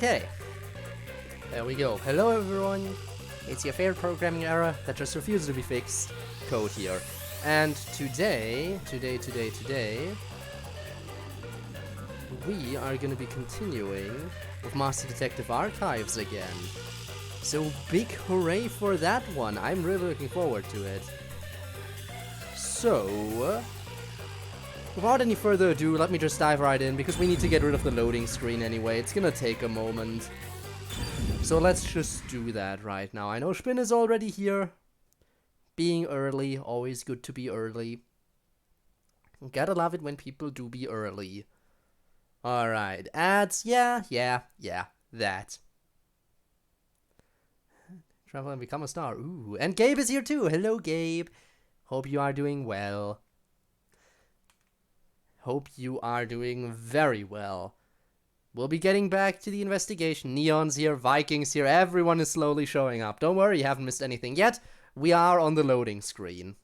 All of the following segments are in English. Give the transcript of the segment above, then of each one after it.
Okay, there we go. Hello everyone, it's your favorite programming error that just refuses to be fixed, CodeErr. And today, we are gonna be continuing with Master Detective Archives again. So big hooray for that one, I'm really looking forward to it. So, without any further ado, let me just dive right in, because we need to get rid of the loading screen anyway. It's gonna take a moment. So let's just do that right now. I know Spin is already here. Being early, always good to be early. Gotta love it when people do be early. Alright, ads, yeah, that. Travel and become a star, ooh. And Gabe is here too, hello Gabe. Hope you are doing well. Hope you are doing very well. We'll be getting back to the investigation. Neon's here, Vikings here, everyone is slowly showing up. Don't worry, you haven't missed anything yet. We are on the loading screen.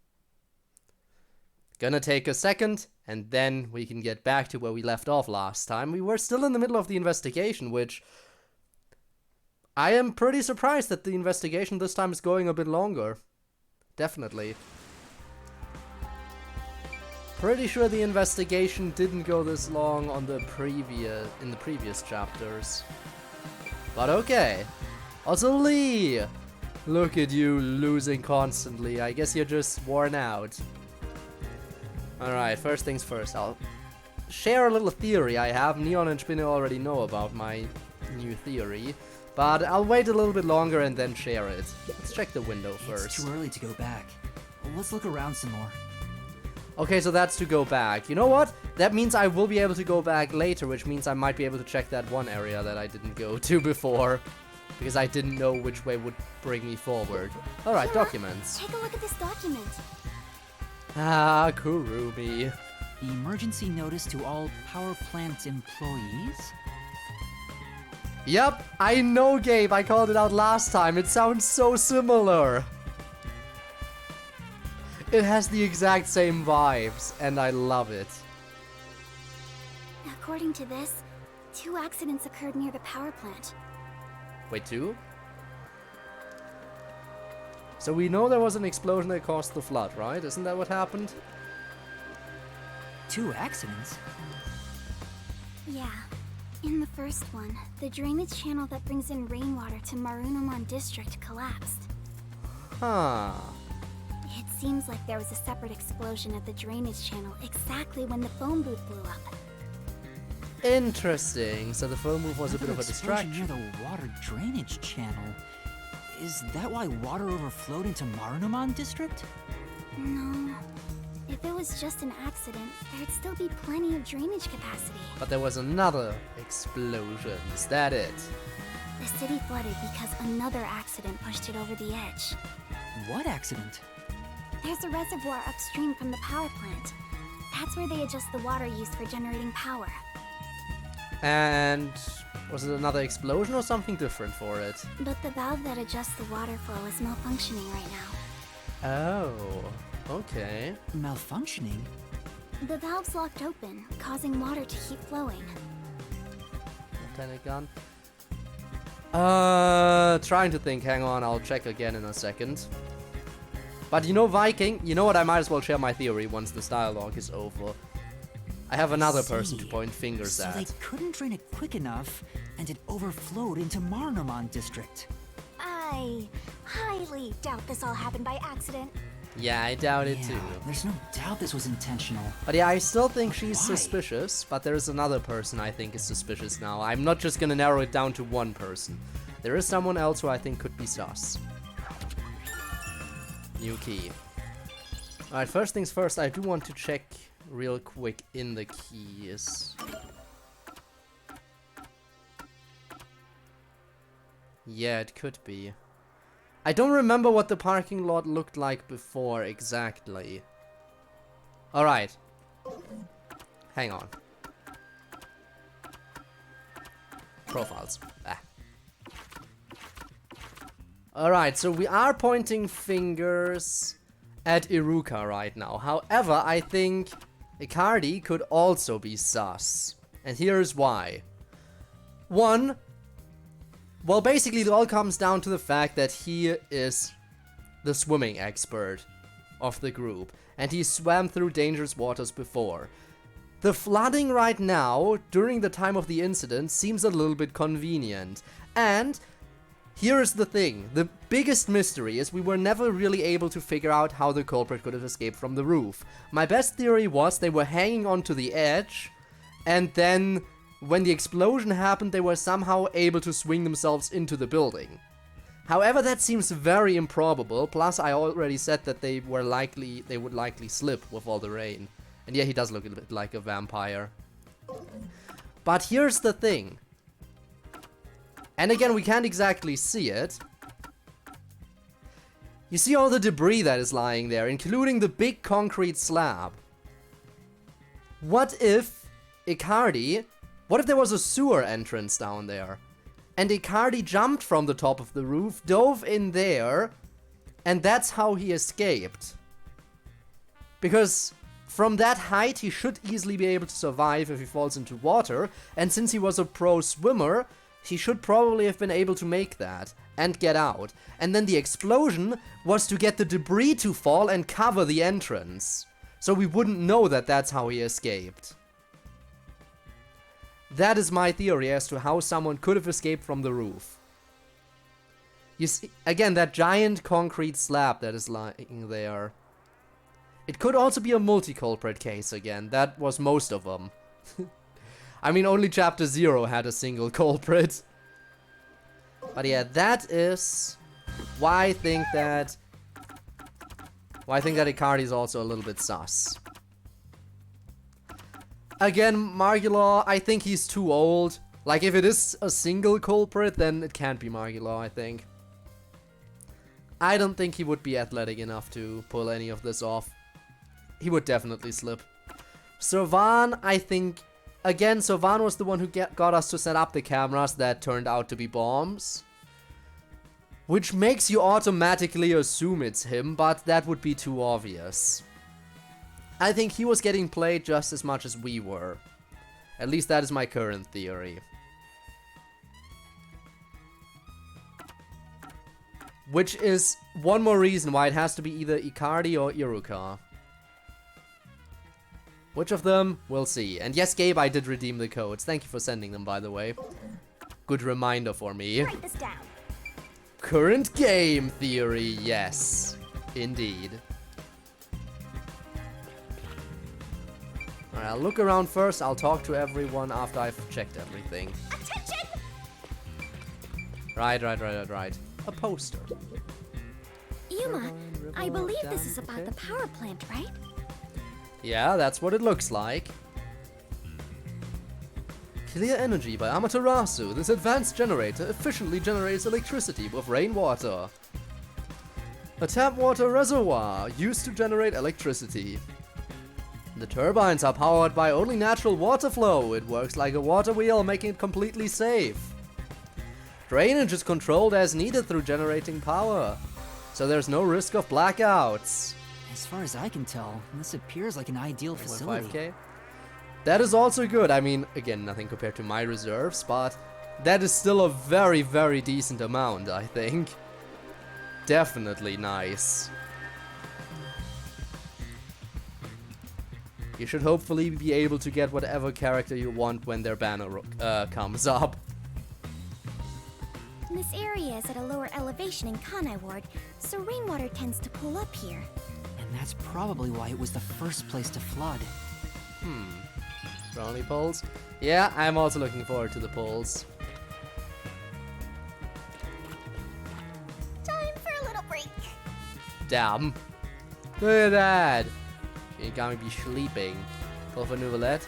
Gonna take a second, and then we can get back to where we left off last time. We were still in the middle of the investigation, which I am pretty surprised that the investigation this time is going a bit longer. Definitely. Pretty sure the investigation didn't go this long on the previous chapters. But okay. Also Lee! Look at you losing constantly. I guess you're just worn out. Alright, first things first. I'll share a little theory I have. Neon and Spinne already know about my new theory. But I'll wait a little bit longer and then share it. Let's check the window first. It's too early to go back. Let's look around some more. Okay, so that's to go back. You know what? That means I will be able to go back later, which means I might be able to check that one area that I didn't go to before. Because I didn't know which way would bring me forward. Alright, documents. Take a look at this document. Ah, Kurumi. Emergency notice to all power plant employees? Yep, I know, Gabe. I called it out last time. It sounds so similar. It has the exact same vibes, and I love it. According to this, 2 accidents occurred near the power plant. Wait, 2? So we know there was an explosion that caused the flood, right? Isn't that what happened? 2 accidents? Yeah. In the first one, the drainage channel that brings in rainwater to Marunouman district collapsed. Huh. It seems like there was a separate explosion at the drainage channel exactly when the phone booth blew up. Interesting. So the phone booth was a bit of a Explosion distraction. near the water drainage channel. Is that why water overflowed into Marunouman district? No. If it was just an accident, there'd still be plenty of drainage capacity. But there was another explosion. Is that it? The city flooded because another accident pushed it over the edge. What accident? There's a reservoir upstream from the power plant. That's where they adjust the water used for generating power. And was it another explosion or something different for it? But the valve that adjusts the water flow is malfunctioning right now. Oh, okay. Malfunctioning? The valve's locked open, causing water to keep flowing. Lieutenant gun. Trying to think. Hang on, I'll check again in a second. But you know, Viking, you know what? I might as well share my theory once this dialogue is over. I have another person to point fingers so at. they couldn't drain it quick enough, and it overflowed into Marunouman district. I highly doubt this all happened by accident. Yeah, I doubt it Yeah, too. there's no doubt this was intentional. But yeah, I still think she's Why? suspicious, but there's another person I think is suspicious now. I'm not just gonna narrow it down to one person. There is someone else who I think could be sus. New key. Alright, first things first, I do want to check real quick in the keys. Yeah, it could be. I don't remember what the parking lot looked like before exactly. Alright. Hang on. Profiles. Ah. Alright, so we are pointing fingers at Iruka right now. However, I think Icardi could also be sus. And here's why. One, Well, basically it all comes down to the fact that he is the swimming expert of the group, and he swam through dangerous waters before. The flooding right now, during the time of the incident, seems a little bit convenient. And here is the thing. The biggest mystery is we were never really able to figure out how the culprit could have escaped from the roof. My best theory was they were hanging onto the edge, and then when the explosion happened, they were somehow able to swing themselves into the building. However, that seems very improbable, plus I already said that they would likely slip with all the rain. And yeah, he does look a bit like a vampire. But here's the thing. And again, we can't exactly see it. You see all the debris that is lying there, including the big concrete slab. What if what if there was a sewer entrance down there? And Icardi jumped from the top of the roof, dove in there, and that's how he escaped. Because from that height, he should easily be able to survive if he falls into water, and since he was a pro swimmer, he should probably have been able to make that and get out. And then the explosion was to get the debris to fall and cover the entrance, so we wouldn't know that that's how he escaped. That is my theory as to how someone could have escaped from the roof. You see, again, that giant concrete slab that is lying there. It could also be a multi-culprit case again. That was most of them. I mean, only Chapter 0 had a single culprit. But yeah, that is why I think that Icardi is also a little bit sus. Again, Margulaw, I think he's too old. Like, if it is a single culprit, then it can't be Margulaw, I think. I don't think he would be athletic enough to pull any of this off. He would definitely slip. Sylvan, I think... Again, Sylvan was the one who got us to set up the cameras that turned out to be bombs. Which makes you automatically assume it's him, but that would be too obvious. I think he was getting played just as much as we were. At least that is my current theory. Which is one more reason why it has to be either Icardi or Iruka. Which of them? We'll see. And yes, Gabe, I did redeem the codes. Thank you for sending them, by the way. Good reminder for me. Write this down. Current game theory, yes. Indeed. Alright, I'll look around first. I'll talk to everyone after I've checked everything. Attention! Right. A poster. Yuma, I believe this is about the power plant, right? Yeah, that's what it looks like. Clear energy by Amaterasu. This advanced generator efficiently generates electricity with rainwater. A tap water reservoir used to generate electricity. The turbines are powered by only natural water flow. It works like a water wheel, making it completely safe. Drainage is controlled as needed through generating power, so there's no risk of blackouts. As far as I can tell, this appears like an ideal facility. 5K. That is also good. I mean, again, nothing compared to my reserves, but that is still a very, very decent amount, I think. Definitely nice. You should hopefully be able to get whatever character you want when their banner comes up. This area is at a lower elevation in Kanai Ward, so rainwater tends to pool up here. And that's probably why it was the first place to flood. Brownie polls? Yeah, I'm also looking forward to the polls. Time for a little break. Damn. Look at that. Shinigami be sleeping. Pull for Nouvellette.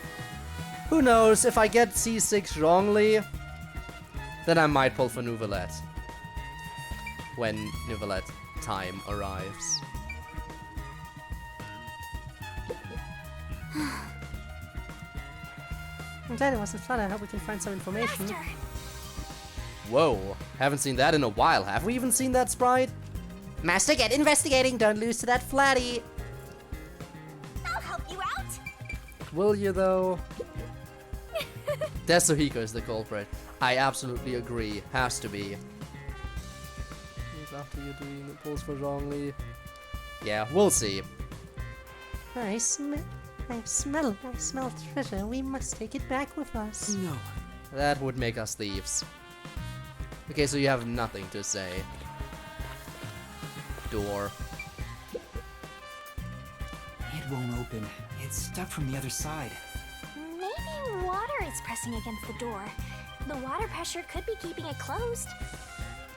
Who knows, if I get C6 wrongly, then I might pull for Nouvellette. When Nouvellette time arrives. I'm glad it wasn't fun. I hope we can find some information. Master. Whoa, haven't seen that in a while. Have we even seen that sprite? Master, get investigating. Don't lose to that flatty. I'll help you out. Will you though? Desuhiko is the culprit. I absolutely agree. Has to be. After you're doing the pulls for wrongly. Yeah, we'll see. I smell treasure. We must take it back with us. No. That would make us thieves. Okay, so you have nothing to say. Door. It won't open. It's stuck from the other side. Maybe water is pressing against the door. The water pressure could be keeping it closed.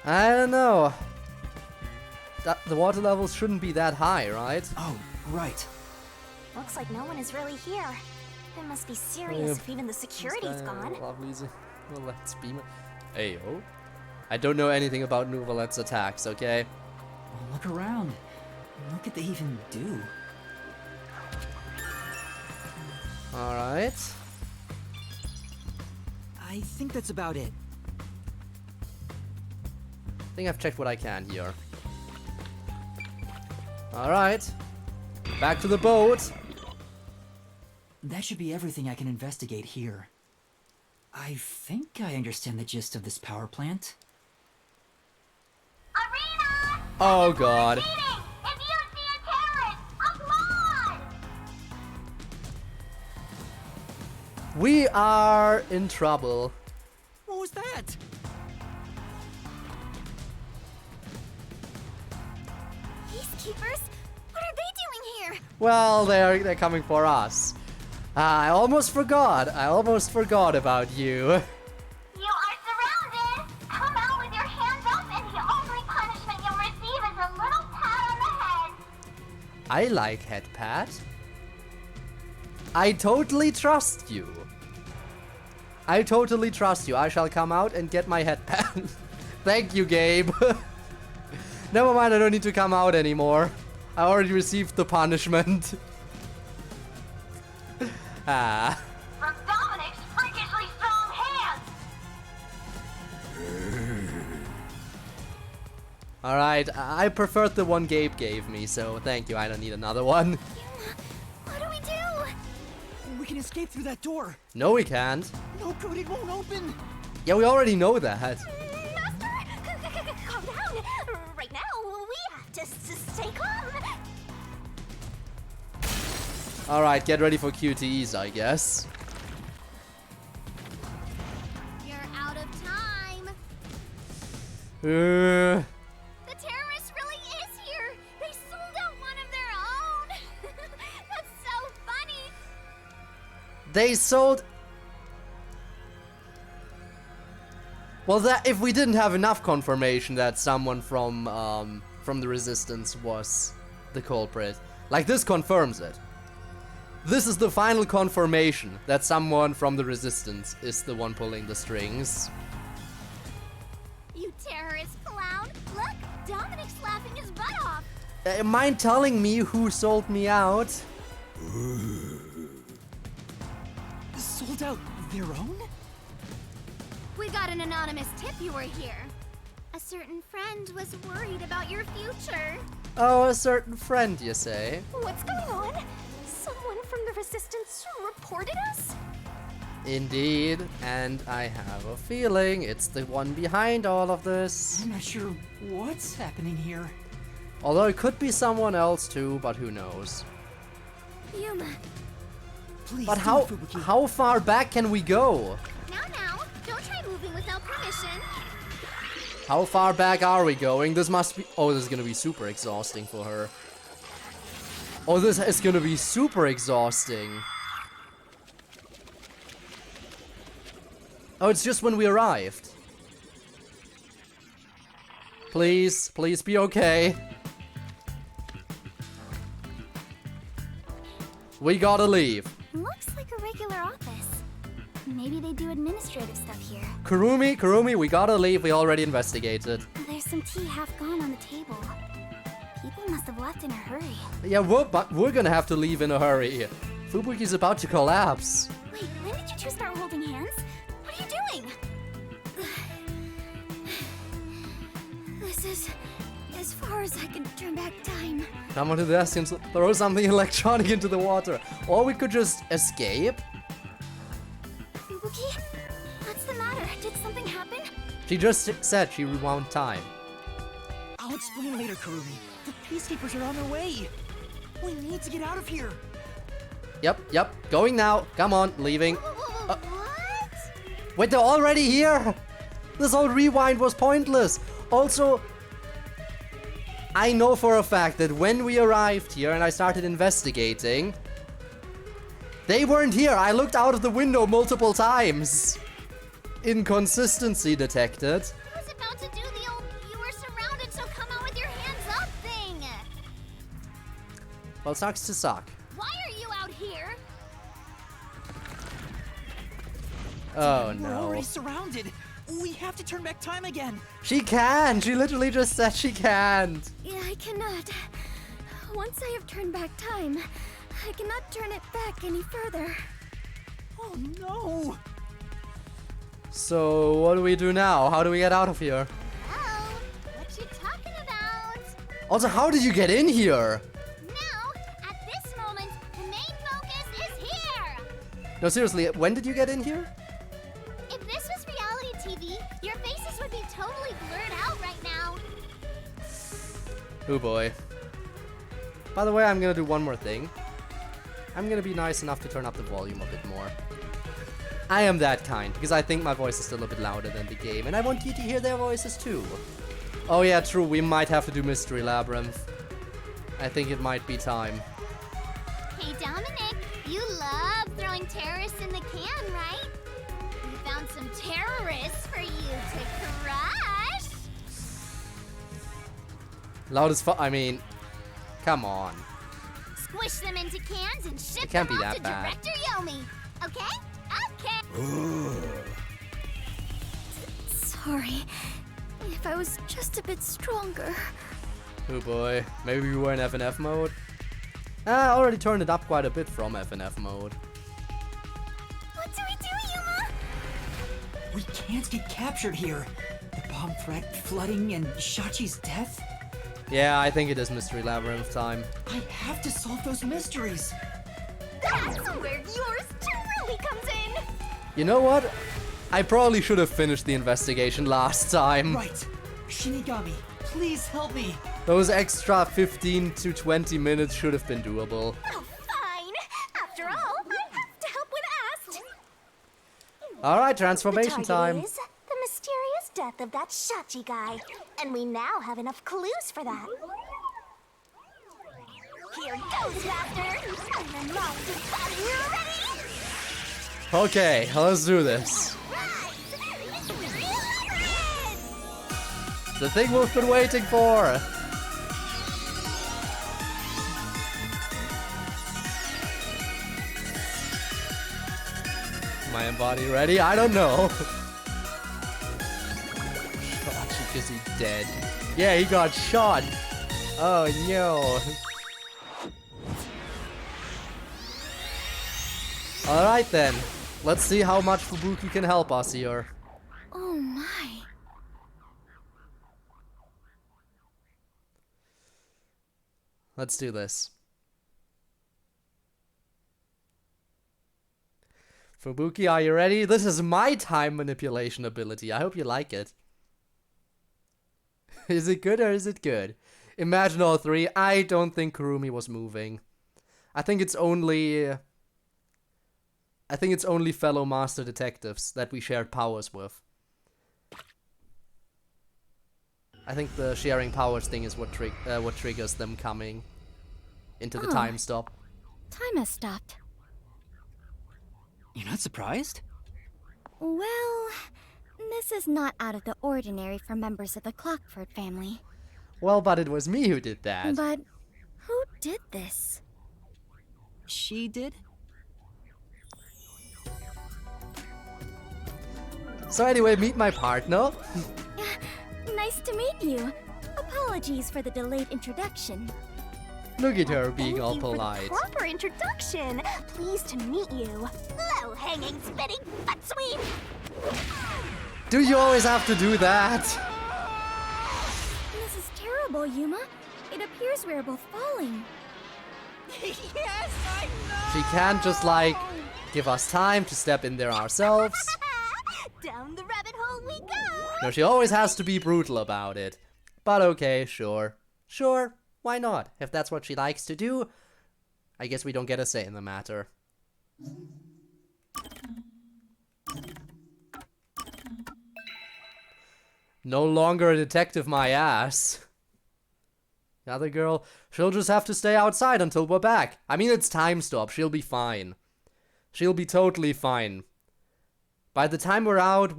I don't know. The water levels shouldn't be that high, right? Oh, right. Looks like no one is really here. It must be serious if even the security's gone. Well, let's beam it. Ayo. I don't know anything about Nouvelette's attacks, okay? Well, look around. What could they even do? Alright. I think that's about it. I think I've checked what I can here. Alright. Back to the boat. That should be everything I can investigate here. I think I understand the gist of this power plant. Arena! Oh god. If you see a terrorist, applaud! We are in trouble. What was that? Peacekeepers? What are they doing here? Well, they're coming for us. I almost forgot. I almost forgot about you. You are surrounded! Come out with your hands up and the only punishment you'll receive is a little pat on the head. I like head pat. I totally trust you. I totally trust you. I shall come out and get my head pat. Thank you, Gabe. Never mind, I don't need to come out anymore. I already received the punishment. Ah. From Dominic's freakishly strong hands! Alright, I preferred the one Gabe gave me, so thank you. I don't need another one. What do we do? We can escape through that door. No, we can't. No, Code, it won't open. Yeah, we already know that. Master! Calm down! Right now, we have to stay calm! Alright, get ready for QTEs, I guess. You're out of time! Uh, The terrorist really is here! They sold out one of their own! That's so funny! they sold... Well, that if we didn't have enough confirmation that someone from the Resistance was the culprit, like this confirms it. This is the final confirmation that someone from the Resistance is the one pulling the strings. You terrorist clown! Look! Dominic's laughing his butt off! Mind telling me who sold me out? Sold out their own? We got an anonymous tip you were here. A certain friend was worried about your future. Oh, a certain friend, you say? What's going on? Someone from the Resistance reported us? Indeed, and I have a feeling it's the one behind all of this. I'm not sure what's happening here. Although it could be someone else too, but who knows. Yuma. Please, But do how it, Fubuki. how far back can we go? Now, don't try moving without permission. How far back are we going? This must be... Oh, this is gonna be super exhausting for her. Oh, this is gonna be super exhausting. Oh, it's just when we arrived. Please, please be okay. We gotta leave. Looks like a regular office. Maybe they do administrative stuff here. Kurumi, we gotta leave. We already investigated. There's some tea half gone on the table. People must have left in a hurry. Yeah, but we're gonna have to leave in a hurry. Fubuki's about to collapse. Wait, when did you two start holding hands? What are you doing? This is as far as I can turn back time. Come on to the desk and throw something electronic into the water. Or we could just escape. Fubuki, what's the matter? Did something She just said she rewound time. I'll explain later, Kurumi. The peacekeepers are on their way. We need to get out of here. Yep. Going now. Come on, leaving. What? Wait, they're already here? This whole rewind was pointless. Also, I know for a fact that when we arrived here and I started investigating, they weren't here. I looked out of the window multiple times. Inconsistency detected. I was about to do the old "you were surrounded, so come out with your hands up" thing. Well, sucks to suck. Why are you out here? Oh We're no. already surrounded. We have to turn back time again. She can! She literally just said she can't. Yeah, I cannot. Once I have turned back time, I cannot turn it back any further. Oh no! So, what do we do now? How do we get out of here? Oh, what you talking about? Also, how did you get in here? Now, at this moment, the main focus is here. No, seriously, when did you get in here? If this was reality TV, your faces would be totally blurred out right now. Oh boy. By the way, I'm gonna do one more thing. I'm gonna be nice enough to turn up the volume a bit more. I am that kind, because I think my voice is still a bit louder than the game, and I want you to hear their voices too. Oh yeah, true, we might have to do Mystery Labyrinth. I think it might be time. Hey Dominic, you love throwing terrorists in the can, right? We found some terrorists for you to crush. Loud as fuck, I mean, come on. Squish them into cans and ship It can't them be off that to bad. Director Yomi. Okay? Sorry. If I was just a bit stronger. Oh boy, maybe we were in FNF mode? I already turned it up quite a bit from FNF mode. What do we do, Yuma? We can't get captured here. The bomb threat, flooding, and Shachi's death. Yeah, I think it is Mystery Labyrinth time. I have to solve those mysteries. That's where yours truly comes in. You know what? I probably should have finished the investigation last time. Right. Shinigami, please help me. Those extra 15 to 20 minutes should have been doable. Oh, fine. After all, I have to help when asked. Alright, transformation time. Is the mysterious death of that Shachi guy, and we now have enough clues for that. Here goes, Master! And the monster's body, you ready? Okay, let's do this. Right! Mystery Labyrinth! The thing we've been waiting for. Am I and body ready? I don't know. Shot, is he dead? Yeah, he got shot. Oh no. Alright then. Let's see how much Fubuki can help us here. Oh my. Let's do this. Fubuki, are you ready? This is my time manipulation ability. I hope you like it. Is it good or is it good? Imagine all three. I don't think Kurumi was moving. I think it's only fellow master detectives that we shared powers with. I think the sharing powers thing is what triggers them coming into the time stop. Time has stopped. You're not surprised? Well, this is not out of the ordinary for members of the Clockford family. Well, but it was me who did that. But who did this? She did? So anyway, meet my partner. Nice to meet you. Apologies for the delayed introduction. Look at her being Thank all you for the polite. proper introduction. Pleased to meet you. Low-hanging, spitting butt sweep. Do you always have to do that? This is terrible, Yuma. It appears we are both falling. Yes, I know! She can't just like give us time to step in there ourselves. Down the rabbit hole we go! No, she always has to be brutal about it. But okay, sure. Sure, why not? If that's what she likes to do, I guess we don't get a say in the matter. No longer a detective, my ass. The other girl, she'll just have to stay outside until we're back. I mean, it's time stop. She'll be fine. She'll be totally fine. By the time we're out,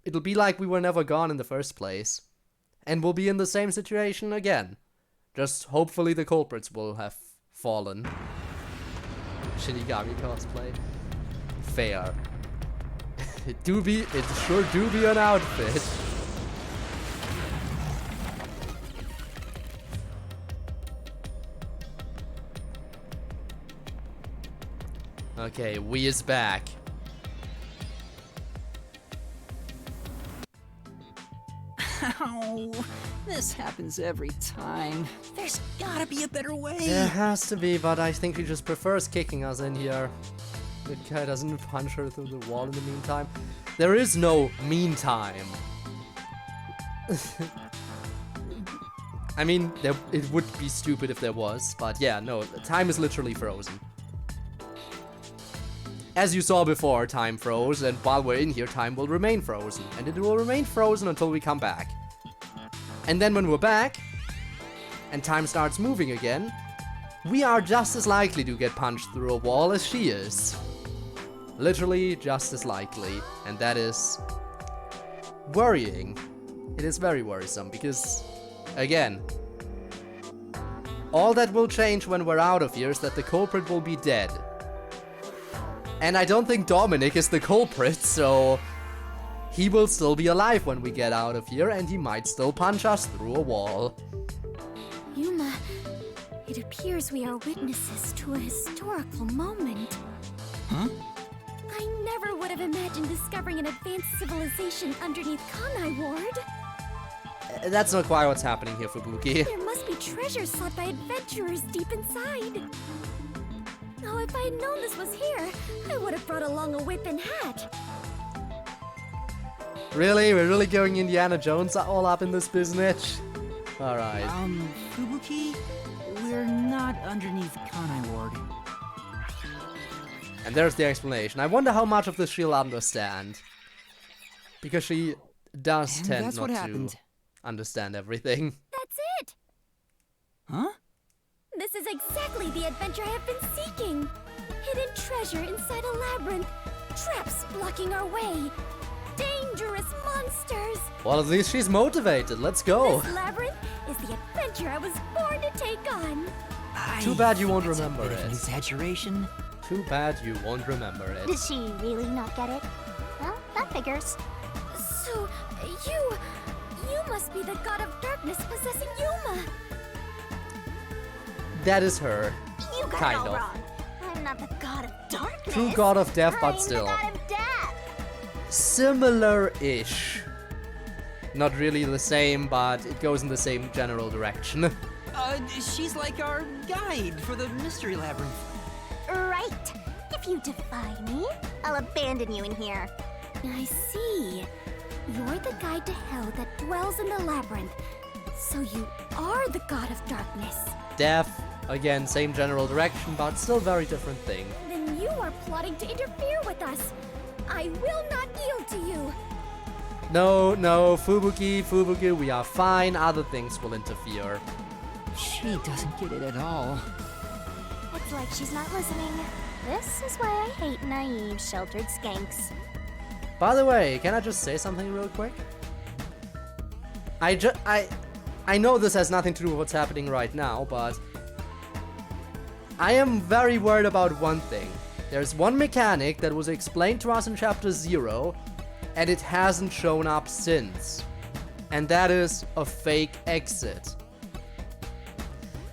it'll be like we were never gone in the first place. And we'll be in the same situation again. Just hopefully the culprits will have fallen. Shinigami cosplay. Fair. It sure do be an outfit. Okay, we is back. Ow, this happens every time. There's gotta be a better way. There has to be, but I think he just prefers kicking us in here. The guy doesn't punch her through the wall in the meantime. There is no meantime. I mean, it would be stupid if there was, but yeah, no, time is literally frozen. As you saw before, time froze, and while we're in here, time will remain frozen. And it will remain frozen until we come back. And then when we're back, and time starts moving again, we are just as likely to get punched through a wall as she is. Literally just as likely. And that is worrying. It is very worrisome, because, again, all that will change when we're out of here is that the culprit will be dead. And I don't think Dominic is the culprit, so he will still be alive when we get out of here, and he might still punch us through a wall. Yuma, it appears we are witnesses to a historical moment. Huh? I never would have imagined discovering an advanced civilization underneath Kanai Ward. That's not quite what's happening here, Fubuki. There must be treasures sought by adventurers deep inside. Oh, if I had known this was here, I would have brought along a whip and hat. Really? We're really going Indiana Jones all up in this business? Alright. Fubuki, we're not underneath Kanai Ward. And there's the explanation. I wonder how much of this she'll understand. Because she does And tend that's not what to happened. understand everything. That's it! Huh? This is exactly the adventure I have been seeking. Hidden treasure inside a labyrinth. Traps blocking our way. Dangerous monsters. Well, at least she's motivated. Let's go. This labyrinth is the adventure I was born to take on. Too bad you won't That's a remember bit of an it. exaggeration. Too bad you won't remember it. Did she really not get it? Well, that figures. So, you must be the god of darkness possessing Yuma. That is her. You got Kind it all of. wrong. I'm not the god of darkness. True god of death, but I'm still. the god of death. Similar-ish. Not really the same, but it goes in the same general direction. She's like our guide for the Mystery Labyrinth. Right. If you defy me, I'll abandon you in here. I see. You're the guide to hell that dwells in the labyrinth. So you are the god of darkness. Death, again, same general direction, but still very different thing. Then you are plotting to interfere with us. I will not yield to you. No, Fubuki, we are fine. Other things will interfere. She doesn't get it at all. It's like she's not listening. This is why I hate naive, sheltered skanks. By the way, can I just say something real quick? I know this has nothing to do with what's happening right now, but I am very worried about one thing. There's one mechanic that was explained to us in Chapter 0, and it hasn't shown up since. And that is a fake exit.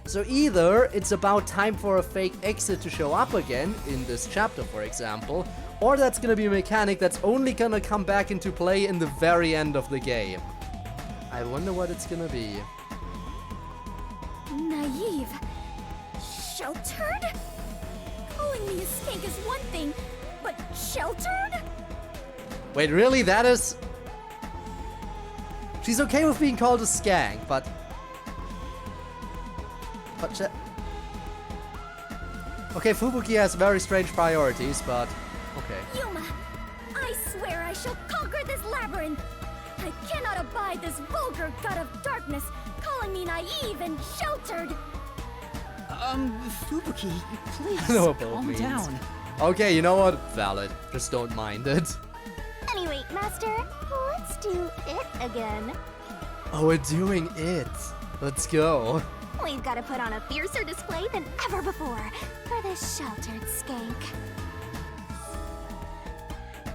So either it's about time for a fake exit to show up again, in this chapter for example, or that's gonna be a mechanic that's only gonna come back into play in the very end of the game. I wonder what it's gonna be. Naive. Sheltered? Calling me a skank is one thing, but sheltered? Wait, really? That is... She's okay with being called a skank, but... Okay, Fubuki has very strange priorities, but... Okay. Yuma, I swear I shall conquer this labyrinth. I cannot abide this vulgar god of darkness calling me naive and sheltered. Fubuki, please, know what both calm means. down. Okay, you know what? Valid. Just don't mind it. Anyway, Master, let's do it again. Oh, we're doing it. Let's go. We've got to put on a fiercer display than ever before for this sheltered skank.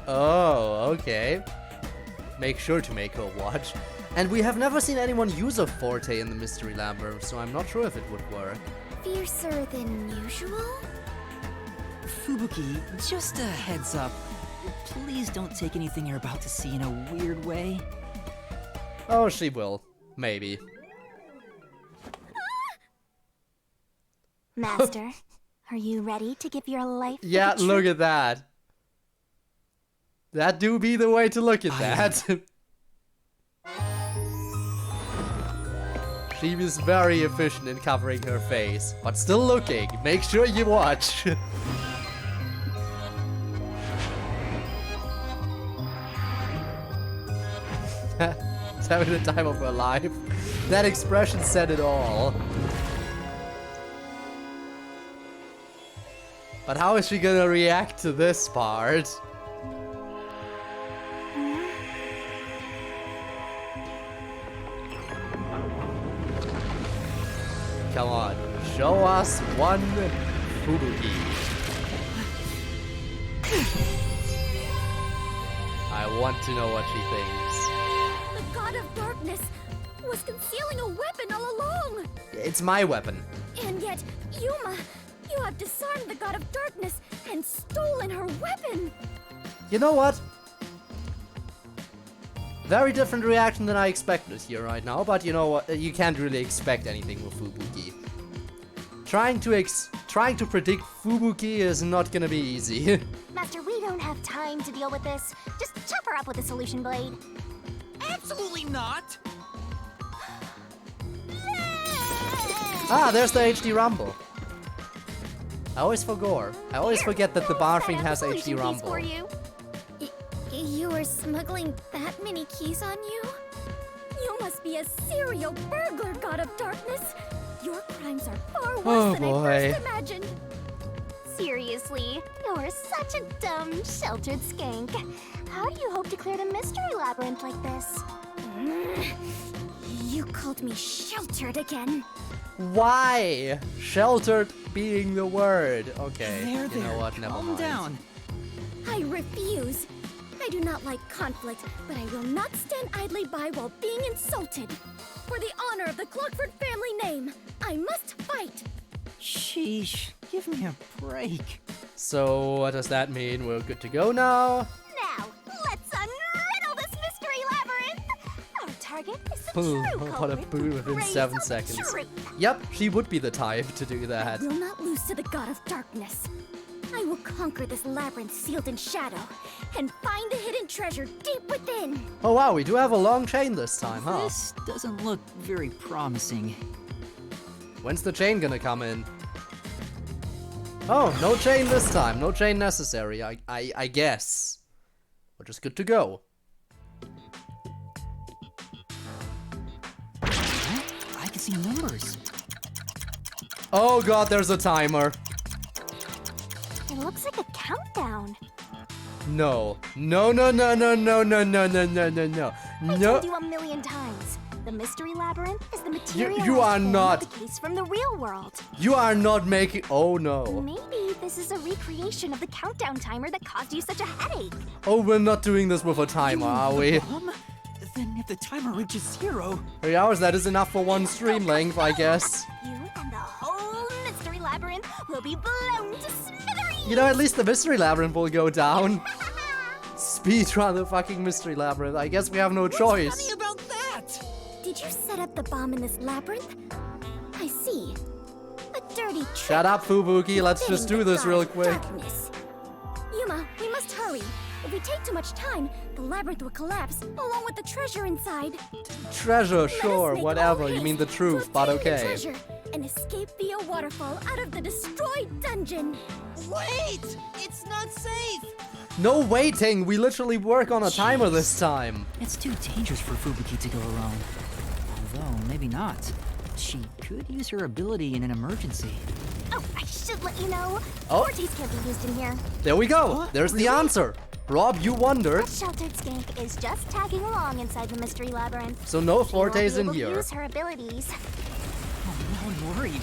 Oh, okay. Make sure to make her watch. And we have never seen anyone use a forte in the Mystery Labyrinth, so I'm not sure if it would work. Fiercer than usual? Fubuki, just a heads up. Please don't take anything you're about to see in a weird way. Oh, she will. Maybe. Master, are you ready to give your life for Yeah, the look truth? at that. That do be the way to look at that. She was very efficient in covering her face, but still looking. Make sure you watch. She's having the time of her life. That expression said it all. But how is she gonna react to this part? Come on, show us one Fubuki. I want to know what she thinks. The god of darkness was concealing a weapon all along. It's my weapon. And yet, Yuma, you have disarmed the god of darkness and stolen her weapon. You know what? Very different reaction than I expected here right now, but you know what? You can't really expect anything with Fubuki. Trying to predict Fubuki is not gonna be easy. Master, we don't have time to deal with this. Just chop her up with a solution blade. Absolutely not! Ah, there's the HD Rumble. I always forget that the barfing has HD Rumble. For you. You were smuggling that many keys on you? You must be a serial burglar, god of darkness. Your crimes are far worse than I first imagined. Seriously, you're such a dumb, sheltered skank. How do you hope to clear the Mystery Labyrinth like this? You called me sheltered again. Why? Sheltered being the word. Okay, There, you know what? Never calm mind. down. I refuse. I do not like conflict, but I will not stand idly by while being insulted. For the honor of the Clockford family name, I must fight. Sheesh, give me a break. So what does that mean? We're good to go now? Now, let's unriddle this Mystery Labyrinth! Our target is the Boom. true What a culprit boo who within prays 7 of seconds. truth. Yep, she would be the type to do that. I will not lose to the god of darkness. I will conquer this labyrinth sealed in shadow and find the hidden treasure deep within. Oh wow, we do have a long chain this time, huh? This doesn't look very promising. When's the chain gonna come in? Oh, no chain this time. No chain necessary, I guess. We're just good to go. I can see numbers. Oh god, there's a timer. It looks like a countdown. No. No, no, no, no, no, no, no, no, no, no, no. I No. told you 1,000,000 times. The Mystery Labyrinth is the material you are not- the case from the real world. You are not making... Oh no. Maybe this is a recreation of the countdown timer that caused you such a headache. Oh, we're not doing this with a timer, are we? Then if the timer reaches 0... 3 hours, that is enough for one stream length, I guess. You and the whole Mystery Labyrinth will be blown to smithereens. You know, at least the Mystery Labyrinth will go down. Speedrun the fucking Mystery Labyrinth. I guess we have no choice. What's funny about that? Did you set up the bomb in this labyrinth? I see. A dirty trick. Shut up, Fubuki. Let's just do this real quick. Darkness. Yuma, we must hurry. If we take too much time, the labyrinth will collapse, along with the treasure inside. Treasure, Let us sure, make whatever. all You mean haste the truth, to but obtain the okay. treasure and escape via waterfall out of the destroyed dungeon. Wait! It's not safe! No waiting! We literally work on a timer this time. It's too dangerous for Fubuki to go alone. Although, maybe not. She could use her ability in an emergency. Oh, I should let you know. Oh. Forties can't be used in here. There we go. What? There's the Really? answer. Rob, you wondered. That sheltered skank is just tagging along inside the Mystery Labyrinth. So no She won't be Fortes in able to here. use her abilities. Oh, now I'm worried.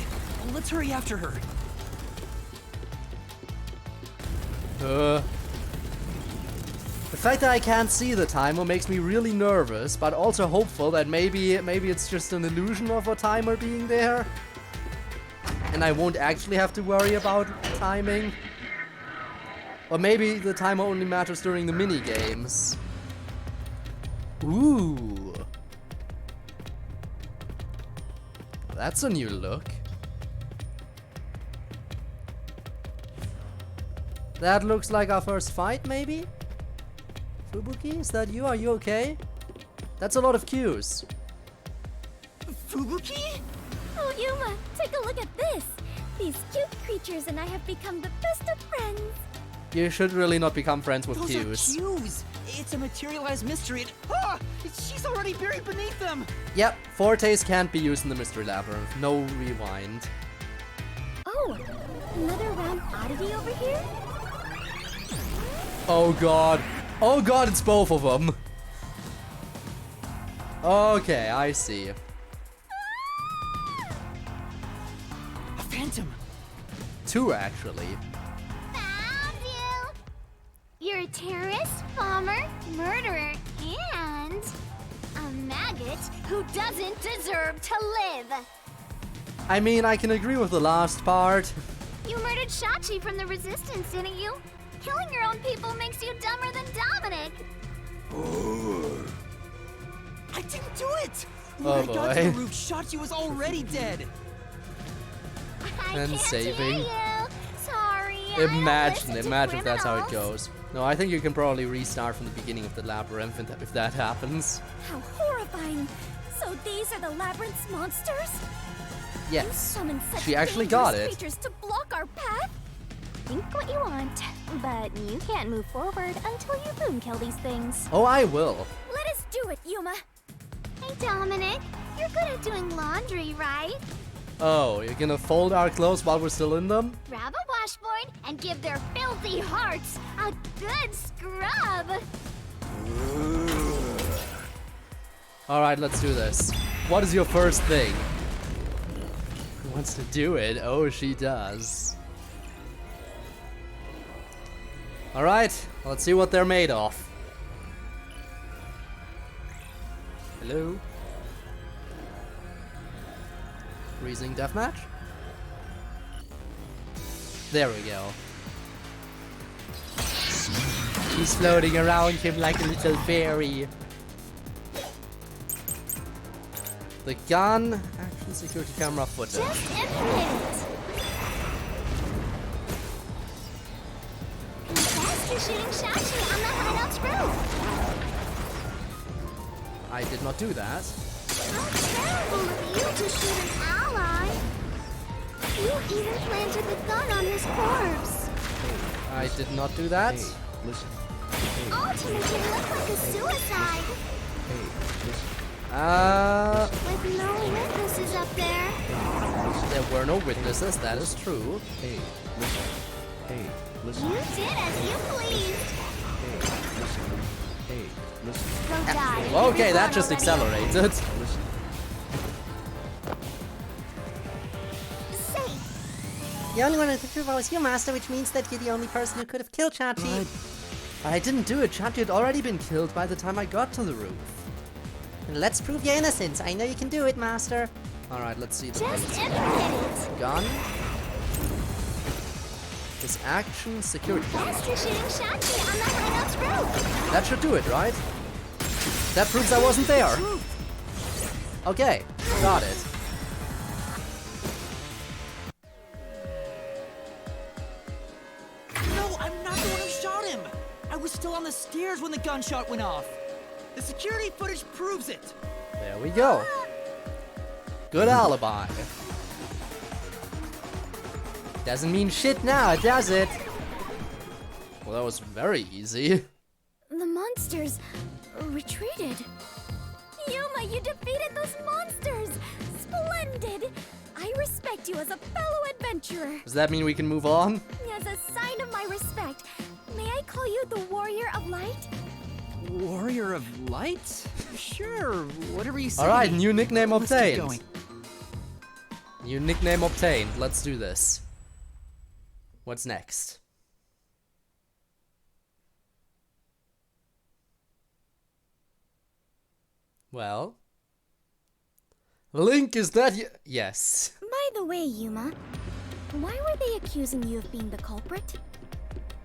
Let's hurry after her. The fact that I can't see the timer makes me really nervous, but also hopeful that maybe it's just an illusion of a timer being there. And I won't actually have to worry about timing. Or maybe the timer only matters during the mini games. Ooh. That's a new look. That looks like our first fight, maybe? Fubuki, is that you? Are you okay? That's a lot of cues. Fubuki? Oh, Yuma, take a look at this. These cute creatures and I have become the best of friends. You should really not become friends with Those cues. are cues! It's a materialized mystery and she's already buried beneath them! Yep, Fortes can't be used in the Mystery Labyrinth. No rewind. Oh, another round oddity over here? Oh god. Oh god, it's both of them. Okay, I see. A phantom! Two, actually. Found you! You're a terrorist, bomber, murderer, and a maggot who doesn't deserve to live. I mean, I can agree with the last part. You murdered Shachi from the Resistance, didn't you? Killing your own people makes you dumber than Dominic. I didn't do it! Oh, When I got to boy. the roof, Shachi was already dead! I And can't saving. hear you. Sorry. I don't Imagine listen to if that's how it criminals. goes. No, I think you can probably restart from the beginning of the labyrinth if that happens. How horrifying. So these are the labyrinth's monsters? You Yes. summoned such She actually dangerous got it. creatures to block our path? Think what you want, but you can't move forward until you boom kill these things. Oh, I will. Let us do it, Yuma. Hey Dominic, you're good at doing laundry, right? Oh, you're gonna fold our clothes while we're still in them? Grab a washboard and give their filthy hearts a good scrub. Alright, let's do this. What is your first thing? Who wants to do it? Oh, she does. Alright, let's see what they're made of. Hello? Freezing deathmatch? There we go. He's floating around him like a little fairy. The gun, action, security camera, footage. Just implement it. Confess to shooting Shachi on the hideout's roof. I did not do that. How terrible of you to shoot an ally. You even planted the gun on his corpse. I did not do that. All to make it look like a suicide. With no witnesses up there. There were no witnesses, that is true. You did as you pleased. Go die. and Okay, get that blood just already. accelerated. Safe. The only one who could prove I was your master, which means that you're the only person who could have killed Chachi. But I didn't do it. Chachi had already been killed by the time I got to the roof. And let's prove your innocence. I know you can do it, master. Alright, let's see the Just things. implement it. Gun. His action, security camera. Confess to shooting Shachi on the hideout's roof. That should do it, right? That proves I wasn't there. Okay, got it. No, I'm not the one who shot him! I was still on the the stairs when the gunshot went off. The security footage proves it. There we go. Good alibi. Doesn't mean shit now, does it? Well, that was very easy. The monsters retreated. Yuma, you defeated those monsters! Splendid! I respect you as a fellow adventurer. Does that mean we can move on? As a sign of my respect, may I call you the Warrior of Light? Warrior of Light? Sure, whatever you say. Alright, new nickname Let's keep obtained. going. New nickname obtained. Let's do this. What's next? Well, Link, is that yes. By the way, Yuma, why were they accusing you of being the culprit?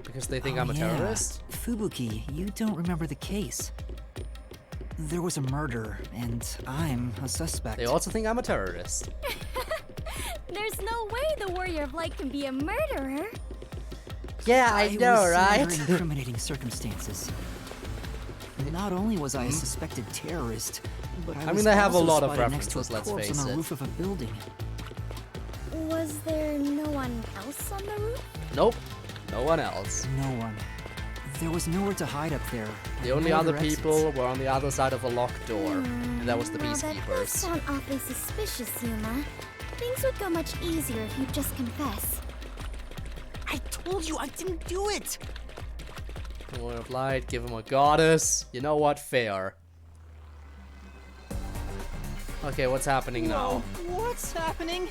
Because they think I'm a terrorist? Fubuki, you don't remember the case. There was a murder, and I'm a suspect. They also think I'm a terrorist. There's no way the Warrior of Light can be a murderer. Yeah, I It know, was right? under incriminating circumstances. Not only was I a suspected terrorist, but I mean, was they have a also lot of spotted next to a references, let's corpse face on it. the roof of a building. Was there no one else on the roof? Nope, no one else. No one. There was nowhere to hide up there. The and only no other exits. people were on the other side of a locked door, and that was the Well, that does peacekeepers. sound awfully suspicious, Yuma. Things would go much easier if you'd just confess. I told you I didn't do it. Lord of Light, give him a goddess. You know what? Fair. Okay, what's happening now? What's happening?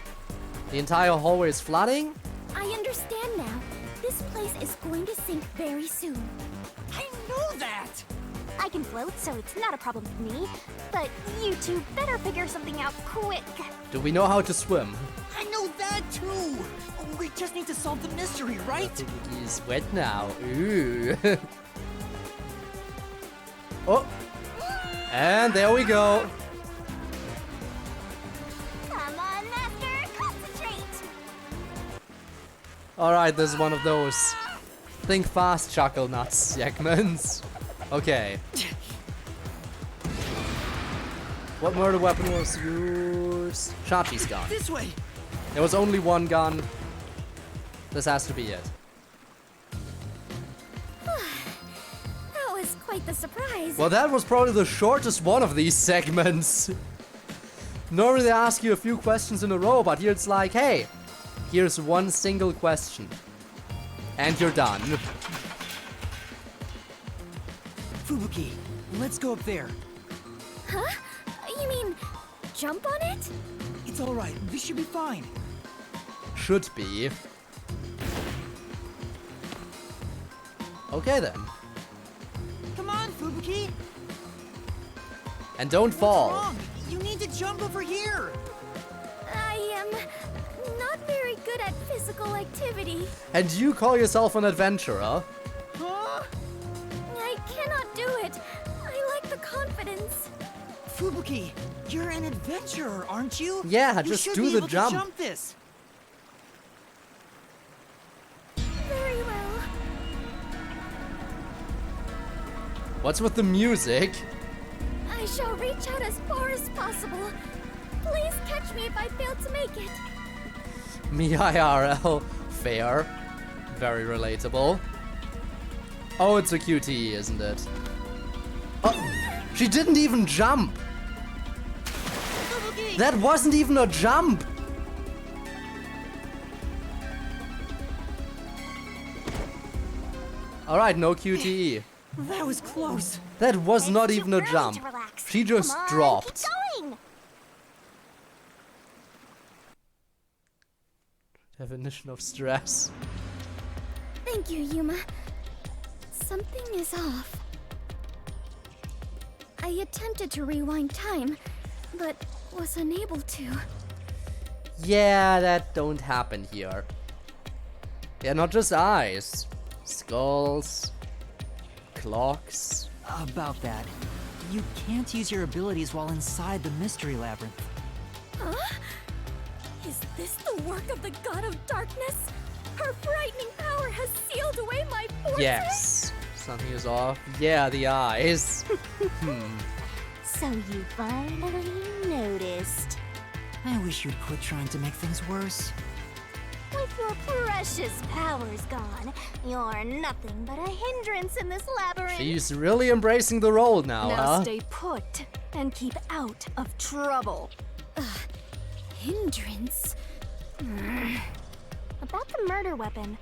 The entire hallway is flooding? I understand now. This place is going to sink very soon. I know that. I can float, so it's not a problem for me. But you two better figure something out quick. Do we know how to swim? I know that too. We just need to solve the mystery, right? He's wet now. Ooh. Oh! And there we go. Come on, Master, concentrate. Alright, this is one of those think fast chuckle nuts segments. Okay. What murder weapon was used? Shachi's gun. This way. There was only one gun. This has to be it. That was quite the surprise. Well, that was probably the shortest one of these segments. Normally they ask you a few questions in a row, but here it's like, hey, here's one single question. And you're done. Fubuki, let's go up there. Huh? You mean jump on it? It's all right. This should be fine. Should be. Okay then. Come on, Fubuki. And don't fall. What's wrong? You need to jump over here. I am not very good at physical activity. And you call yourself an adventurer? Huh? I cannot do it. I lack the confidence. Fubuki, you're an adventurer, aren't you? Yeah, You just should do be the able jump. To jump this. Very well. What's with the music? I shall reach out as far as possible. Please catch me if I fail to make it. Me IRL. Fair. Very relatable. Oh, it's a QTE, isn't it? Oh, she didn't even jump! Fubuki! That wasn't even a jump! Alright, no QTE. That was close. That was not It's even too a early jump. to relax. She just Come on, dropped. Keep going. Definition of stress. Thank you, Yuma. Something is off. I attempted to rewind time, but was unable to. Yeah, that don't happen here. Yeah, not just eyes. Skulls. Clocks. About that, you can't use your abilities while inside the Mystery Labyrinth. Huh? Is this the work of the God of Darkness? Her frightening power has sealed away my forces? Yes. Something is off. Yeah, the eyes. So you finally noticed. I wish you'd quit trying to make things worse. With your precious powers gone, you're nothing but a hindrance in this labyrinth. She's really embracing the role now, Now huh? stay put and keep out of trouble. Hindrance? About the murder weapon.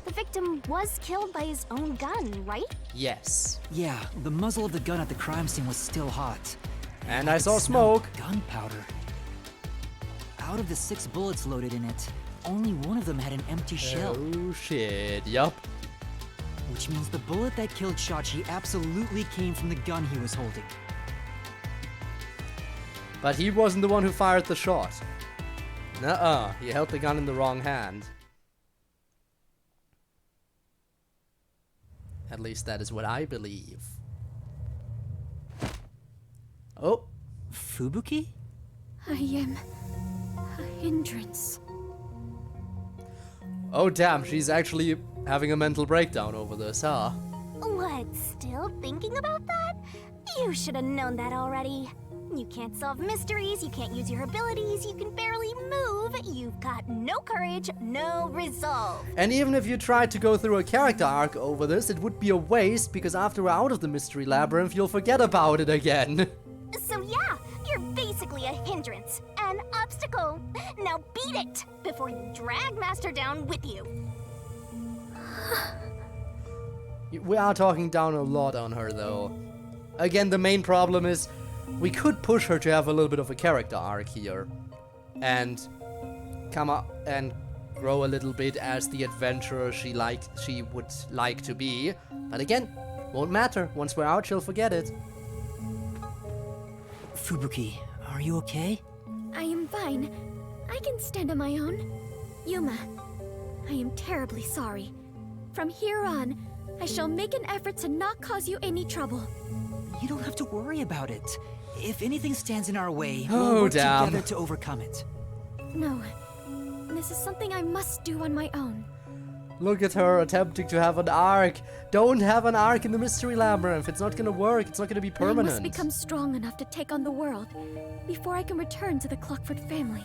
The victim was killed by his own gun, right? Yes. Yeah, the muzzle of the gun at the crime scene was still hot. And I I could saw smell smoke. Gunpowder. Out of the 6 bullets loaded in it, only one of them had an empty shell. Oh shit, yup. Which means the bullet that killed Shachi absolutely came from the gun he was holding. But he wasn't the one who fired the shot. Nuh-uh, he held the gun in the wrong hand. At least that is what I believe. Oh, Fubuki? I am a hindrance. oh damn, she's actually having a mental breakdown over this, huh? What, still thinking about that? You should have known that already. You can't solve mysteries, you can't use your abilities, you can barely move, you've got no courage, no resolve. And even if you tried to go through a character arc over this, it would be a waste, because after we're out of the Mystery Labyrinth, you'll forget about it again. So yeah, you're basically a hindrance, an obstacle. Now beat it before you drag Master down with you. We are talking down a lot on her, though. Again, the main problem is we could push her to have a little bit of a character arc here, and come up and grow a little bit as the adventurer she would like to be. But again, won't matter. Once we're out, she'll forget it. Fubuki, are you okay? I am fine. I can stand on my own. Yuma, I am terribly sorry. From here on, I shall make an effort to not cause you any trouble. You don't have to worry about it. If anything stands in our way, Oh, we'll work damn. together to overcome it. No, this is something I must do on my own. Look at her attempting to have an arc. Don't have an arc in the Mystery Labyrinth. It's not gonna work. It's not gonna be permanent. I must become strong enough to take on the world before I can return to the Clockford family.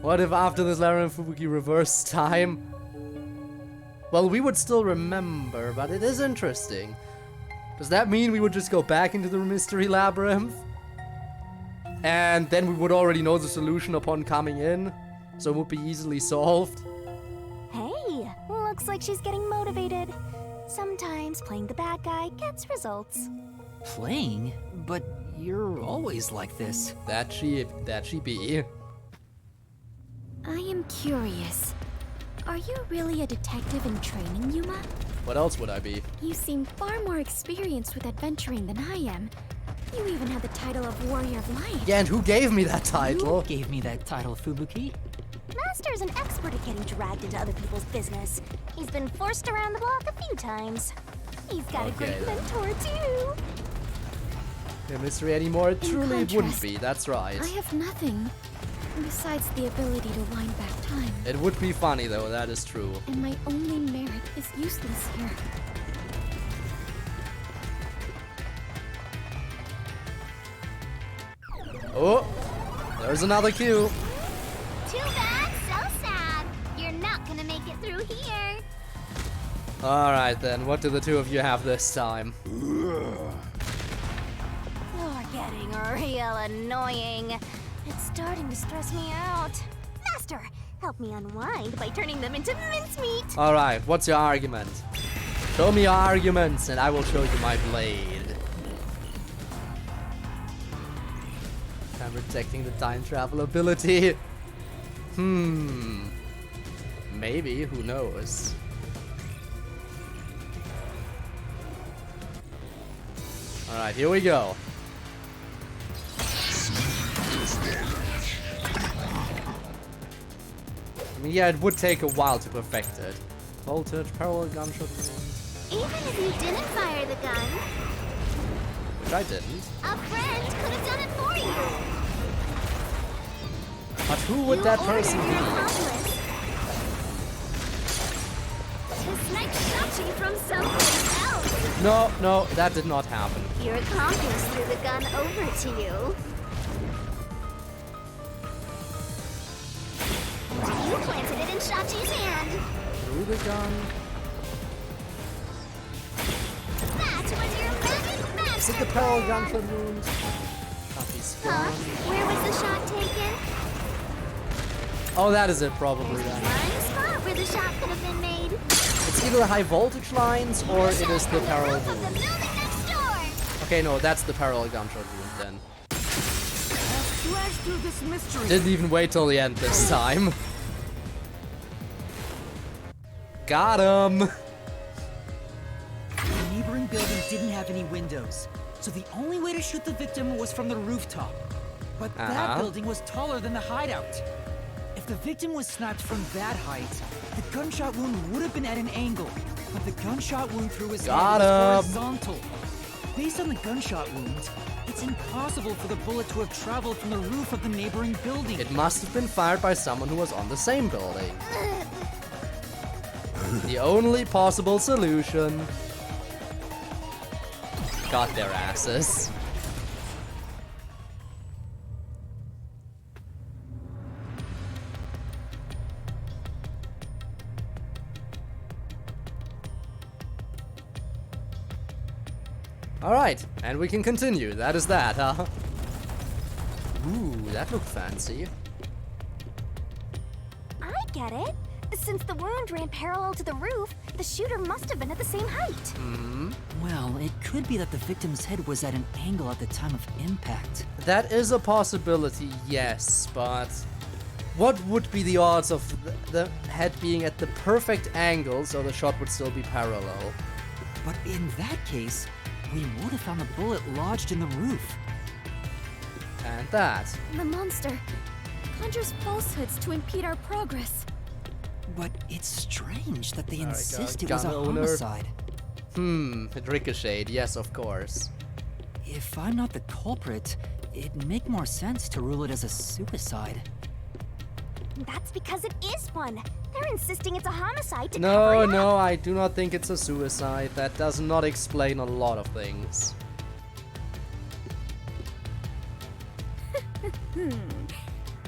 What if after this Labyrinth Fubuki reversed time? Well, we would still remember, but it is interesting. Does that mean we would just go back into the Mystery Labyrinth? And then we would already know the solution upon coming in? So it would be easily solved? Hey, looks like she's getting motivated. Sometimes playing the bad guy gets results. Playing? But you're always like this. That she be. I am curious. Are you really a detective in training, Yuma? What else would I be? You seem far more experienced with adventuring than I am. You even have the title of Warrior of Light. Yeah, and who gave me that title? Who gave me that title, Fubuki? Master's an expert at getting dragged into other people's business. He's been forced around the block a few times. He's got a great Okay, then. mentor, too. No mystery anymore? In Truly it wouldn't contrast, be, that's right. I have nothing besides the ability to wind back time. It would be funny though, that is true. And my only merit is useless here. Oh, there's another cue. Too bad, so sad. You're not gonna make it through here. Alright then, what do the two of you have this time? You're getting real annoying. It's starting to stress me out. Master, help me unwind by turning them into mincemeat. Alright, what's your argument? Show me your arguments and I will show you my blade. I'm protecting the time travel ability. Maybe, who knows? Alright, here we go. I mean, yeah, it would take a while to perfect it. Voltage, parallel gunshot wounds. Even if you didn't fire the gun, Which I didn't. a friend could have done it for you. But who would that person Your be? accomplice to snipe Shachi from someplace No, that did not happen. Your accomplice threw the gun over to you. You planted it in Shachi's hand. Through the gun. That was your magic Is it the parallel gunshot wound? Shachi's Huh? gone. Where was the shot taken? Oh, that is it, probably then. One spot where the shot could have been made. It's either the high voltage lines or it is the parallel Roof of the wound. building next door. Okay, no, that's the parallel gunshot wound then. Slash through this mystery. Didn't even wait till the end this time. Got him! The neighboring building didn't have any windows, so the only way to shoot the victim was from the rooftop. But that building was taller than the hideout. If the victim was sniped from that height, the gunshot wound would have been at an angle, but the gunshot wound through his Got head was him. horizontal. Based on the gunshot wound, it's impossible for the bullet to have traveled from the roof of the neighboring building. It must have been fired by someone who was on the same building. The only possible solution. Got their asses. Alright, and we can continue. That is that, huh? Ooh, that looked fancy. I get it. Since the wound ran parallel to the roof, the shooter must have been at the same height. Well, it could be that the victim's head was at an angle at the time of impact. That is a possibility, yes, but what would be the odds of the head being at the perfect angle so the shot would still be parallel? But in that case, we would have found the bullet lodged in the roof. And that. The monster conjures falsehoods to impede our progress. But it's strange that they Alright, insist it gun was a owner. homicide. It ricocheted, yes, of course. If I'm not the culprit, it'd make more sense to rule it as a suicide. That's because it is one. They're insisting it's a homicide to cover No, it up. no, I do not think it's a suicide. That does not explain a lot of things.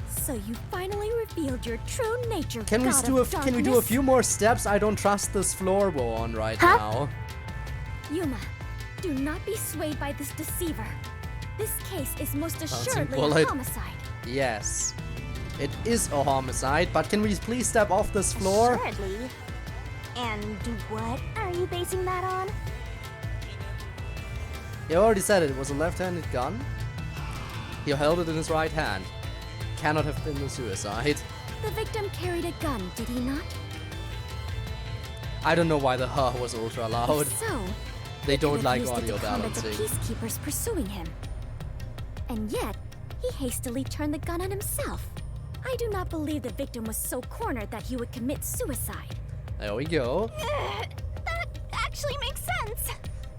So you finally revealed your true nature. Can we God do of can we do a darkness. few more steps? I don't trust this floorboard on right Huh? now. Yuma, do not be swayed by this deceiver. This case is most assuredly bullet. a homicide. Yes. It is a homicide, but can we please step off this floor? Assuredly. And what are you basing that on? He already said it was a left-handed gun. He held it in his right hand. Cannot have been a suicide. The victim carried a gun, did he not? I don't know why the huh was ultra loud. If so, They he don't could have like used it audio to combat the balancing. peacekeepers pursuing him. And yet, he hastily turned the gun on himself. I do not believe the victim was so cornered that he would commit suicide. There we go. That actually makes sense.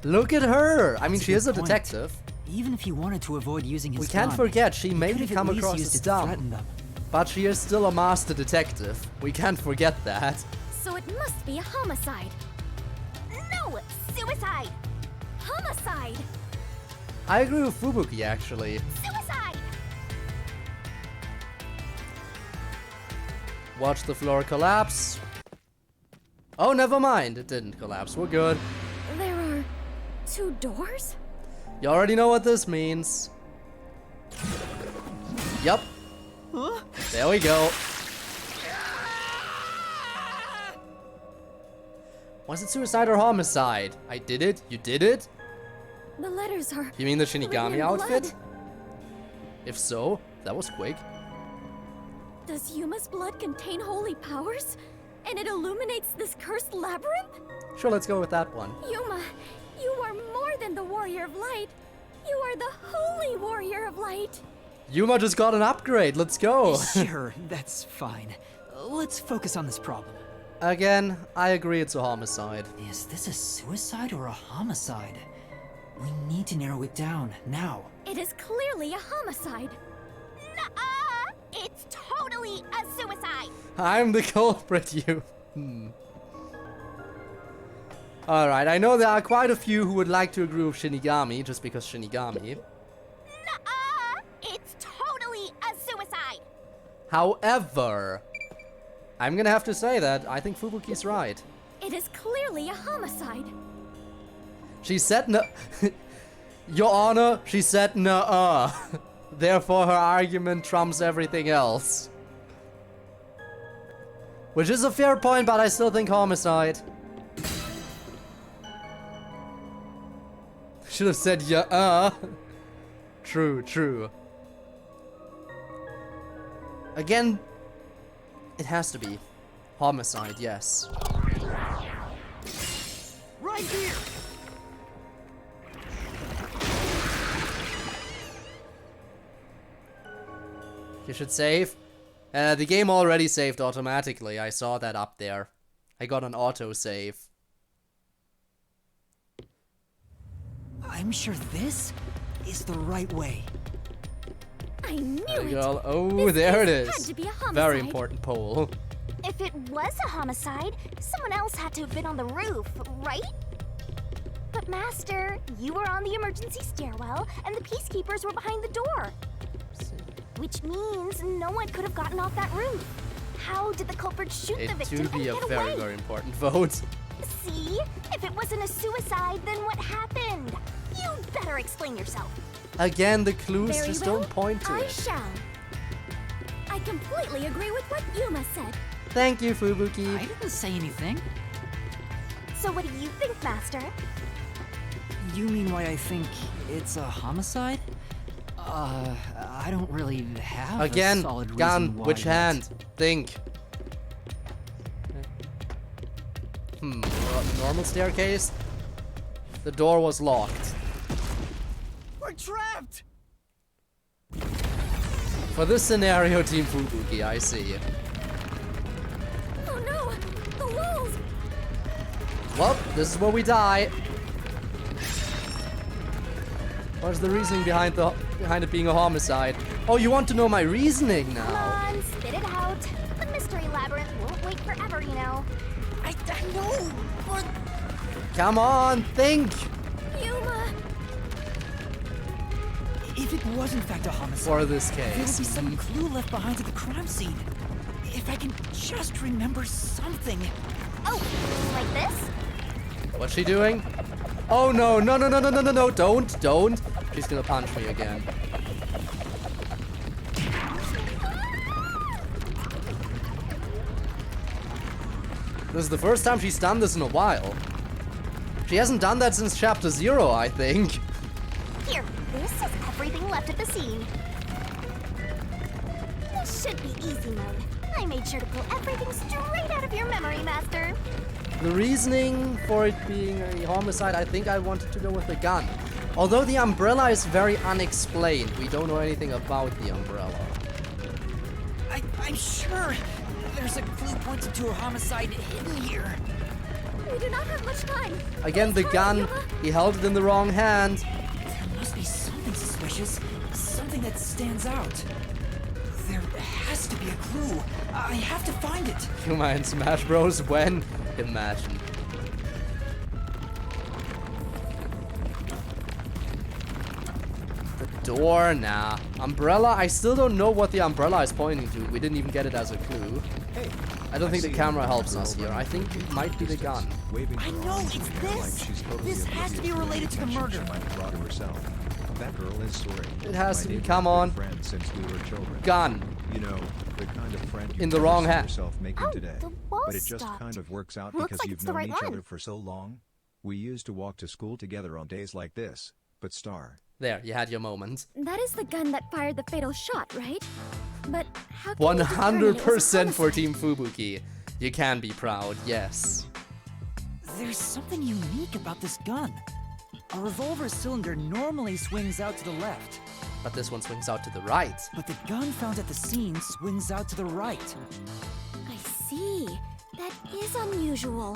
Look at her! I mean, That's she is a good point. detective. Even if he wanted to avoid using his We can't gun, forget she he may could have come at least across used as it to threaten dumb. them. But she is still a master detective. We can't forget that. So it must be a homicide. No, suicide. Homicide! I agree with Fubuki, actually. Suicide. Watch the floor collapse. Oh, never mind. It didn't collapse. We're good. There are 2 doors? You already know what this means. Yup. There we go. Was it suicide or homicide? I did it. You did it? The letters are. You mean the written Shinigami in outfit? blood. If so, that was quick. Does Yuma's blood contain holy powers? And it illuminates this cursed labyrinth? Sure, let's go with that one. Yuma, you are more than the warrior of light. You are the holy warrior of light. Yuma just got an upgrade. Let's go. Sure, that's fine. Let's focus on this problem. Again, I agree it's a homicide. Is this a suicide or a homicide? We need to narrow it down, now. It is clearly a homicide. Nuh-uh. It's totally a suicide. I'm the culprit, you. Alright, I know there are quite a few who would like to agree with Shinigami, just because Shinigami. Nuh-uh! It's totally a suicide! However, I'm gonna have to say that I think Fubuki's right. It is clearly a homicide. She said no. Your Honor, she said no. Therefore, her argument trumps everything else. Which is a fair point, but I still think homicide. Should have said yeah. True, true. Again, it has to be homicide, yes. Right here! You should save. The game already saved automatically. I saw that up there. I got an auto save. I'm sure this is the right way. I knew There you it. go. Oh, This there it case is. had to be a homicide. Very important poll. If it was a homicide, someone else had to have been on the roof, right? But Master, you were on the emergency stairwell, and the peacekeepers were behind the door. Which means no one could have gotten off that roof. How did the culprit shoot the It victim to be a and get very, away? very important vote. See? If it wasn't a suicide, then what happened? You better explain yourself. Again, the clues Very just well, don't point to I it. shall. I completely agree with what Yuma said. Thank you, Fubuki. I didn't say anything. So what do you think, Master? You mean why I think it's a homicide? I don't really have a Again, solid reason gun, why which yet. hand? Think. Normal staircase? The door was locked. We're trapped! For this scenario, Team Fubuki, I see. Oh no! The walls! Well, this is where we die. What's the reasoning behind it being a homicide? Oh, you want to know my reasoning Come now? on, spit it out. The Mystery Labyrinth won't wait forever, you know. I know, but Come on, think! Yuma! If it was in fact a homicide, For this there would be case. some clue left behind at the crime scene. If I can just remember something. Oh, like this? What's she doing? Oh no, no, no, no, no, no, no, no, don't. She's gonna punch me again. This is the first time she's done this in a while. She hasn't done that since chapter 0, I think. Here, this is everything left at the scene. This should be easy mode. I made sure to pull everything straight out of your memory, Master. The reasoning for it being a homicide, I think I wanted to go with the gun. Although the umbrella is very unexplained. We don't know anything about the umbrella. I'm sure there's a clue pointing to a homicide hidden here. We do not have much time. Again, the Please hurry, gun, Yuma. he held it in the wrong hand. There must be something suspicious, something that stands out. There has to be a clue. I have to find it. Yuma in Smash Bros. When? Imagine. The door, nah. Umbrella, I still don't know what the umbrella is pointing to. We didn't even get it as a clue. Hey, I don't think the see camera a helps girl us here. running I think through it might be the distance, gun. waving I her know, arms it's in the air this. like she's totally This has to be oblivious related to the attention murder. She might have brought to herself. That girl is sorry. It has My to be, neighbor come and on. friend since we were children. Gun. You know, the kind of friend you In the never wrong see hand. yourself making Oh, today. the wall But it just stopped. kind of works out Looks because like you've it's the known right each one. other for so long. We used to walk to school together on days like this. But Star, There, you had your moment. That is the gun that fired the fatal shot, right? But how can you determine it was a 100% for homicide? Team Fubuki. You can be proud, yes. There's something unique about this gun. A revolver cylinder normally swings out to the left, But this one swings out to the right. but the gun found at the scene swings out to the right. I see. That is unusual.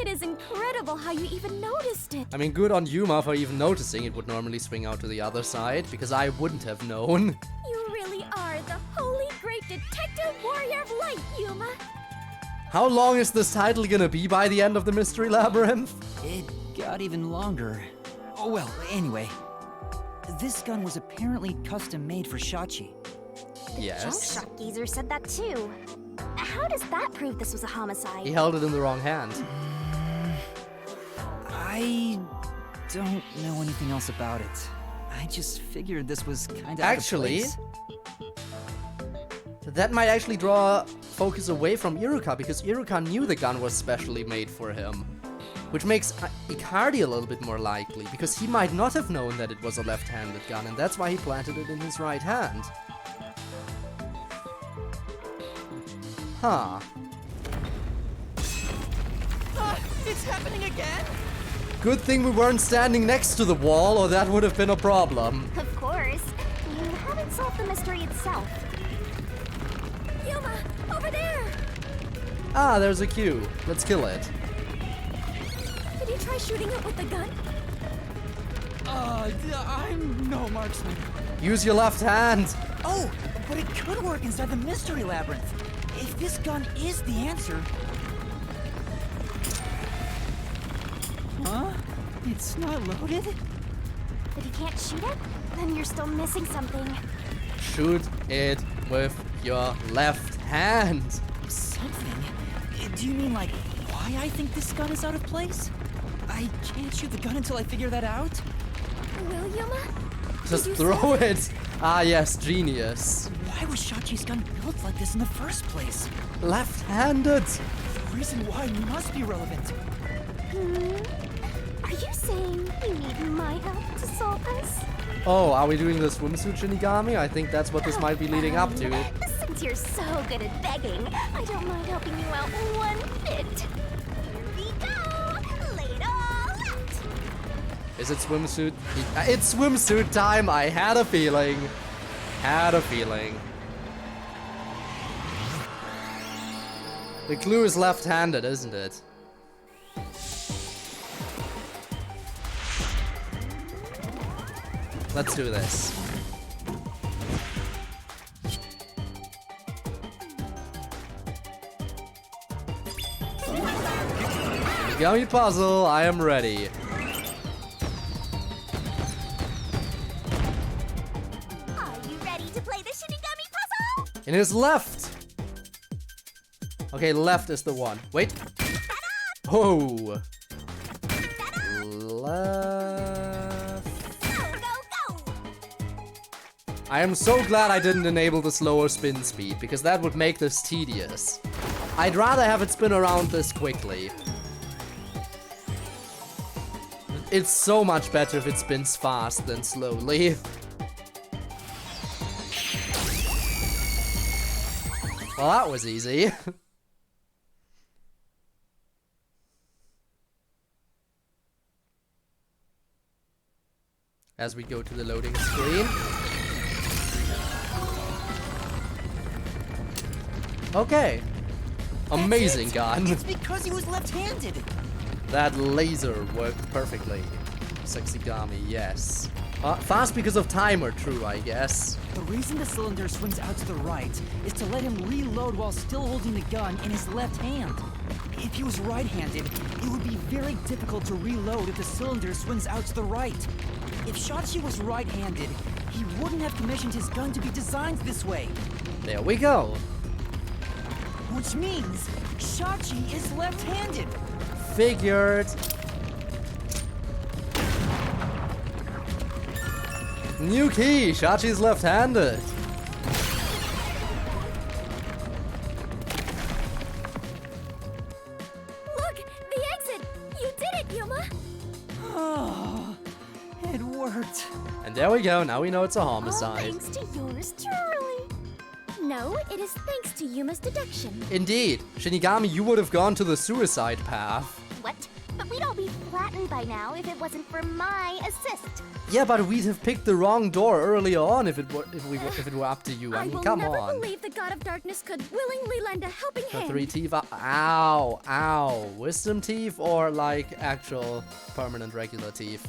It is incredible how you even noticed it. I mean, good on Yuma for even noticing it would normally swing out to the other side, because I wouldn't have known. You really are the holy great detective warrior of light, Yuma. How long is this title gonna be by the end of the Mystery Labyrinth? it got even longer. Oh well, anyway. This gun was apparently custom made for Shachi. Junk Yes. shop geezer said that too. How does that prove this was a homicide? He held it in the wrong hand. I don't know anything else about it. I just figured this was kind of Actually, that might actually draw focus away from Iruka, because Iruka knew the gun was specially made for him. Which makes Icardi a little bit more likely, because he might not have known that it was a left-handed gun, and that's why he planted it in his right hand. Huh. It's happening again? Good thing we weren't standing next to the wall, or that would have been a problem. Of course. You haven't solved the mystery itself. Yuma, over there! Ah, there's a Q. Let's kill it. Did you try shooting it with the gun? I'm no marksman. Use your left hand. Oh, but it could work inside the Mystery Labyrinth. If this gun is the answer... Huh? It's not loaded? If you can't shoot it, then you're still missing something. Shoot it with your left hand. Something? Do you mean like why I think this gun is out of place? I can't shoot the gun until I figure that out? Will Yuma? Just you throw it. Ah, yes, genius. Why was Shachi's gun built like this in the first place? Left-handed. The reason why must be relevant. Are you saying you need my help to solve this? Oh, are we doing the swimsuit Shinigami? I think that's what this might be leading up to. Since you're so good at begging, I don't mind helping you out one bit. Here we go! Lay it all out! Is it swimsuit? It's swimsuit time. I had a feeling. Had a feeling. The clue is left-handed, isn't it? Let's do this. Shinigami puzzle, I am ready. Are you ready to play the Shinigami puzzle? In his left. Okay, left is the one. Wait. Oh. Left. Go, go, go! I am so glad I didn't enable the slower spin speed, because that would make this tedious. I'd rather have it spin around this quickly. It's so much better if it spins fast than slowly. Well, that was easy. As we go to the loading screen. Okay. Amazing gun. It's because he was left-handed. That laser worked perfectly. Sexigami, yes. Fast because of timer, true, I guess. The reason the cylinder swings out to the right is to let him reload while still holding the gun in his left hand. If he was right-handed, it would be very difficult to reload if the cylinder swings out to the right. If Shachi was right-handed, he wouldn't have commissioned his gun to be designed this way. There we go. Which means Shachi is left-handed. Figured. New key, Shachi's left-handed. Look, the exit! You did it, Yuma! Oh, it worked. And there we go, now we know it's a All homicide. thanks to yours truly. No, it is thanks to Yuma's deduction. Indeed, Shinigami, you would have gone to the suicide path. What? But we'd all be flattened by now if it wasn't for my assist. Yeah, but we'd have picked the wrong door earlier on if it were up to you. I I mean, will come never on. believe the God of Darkness could willingly lend a helping The hand. 3 teeth. Ow, ow. Wisdom teeth or like actual permanent regular teeth?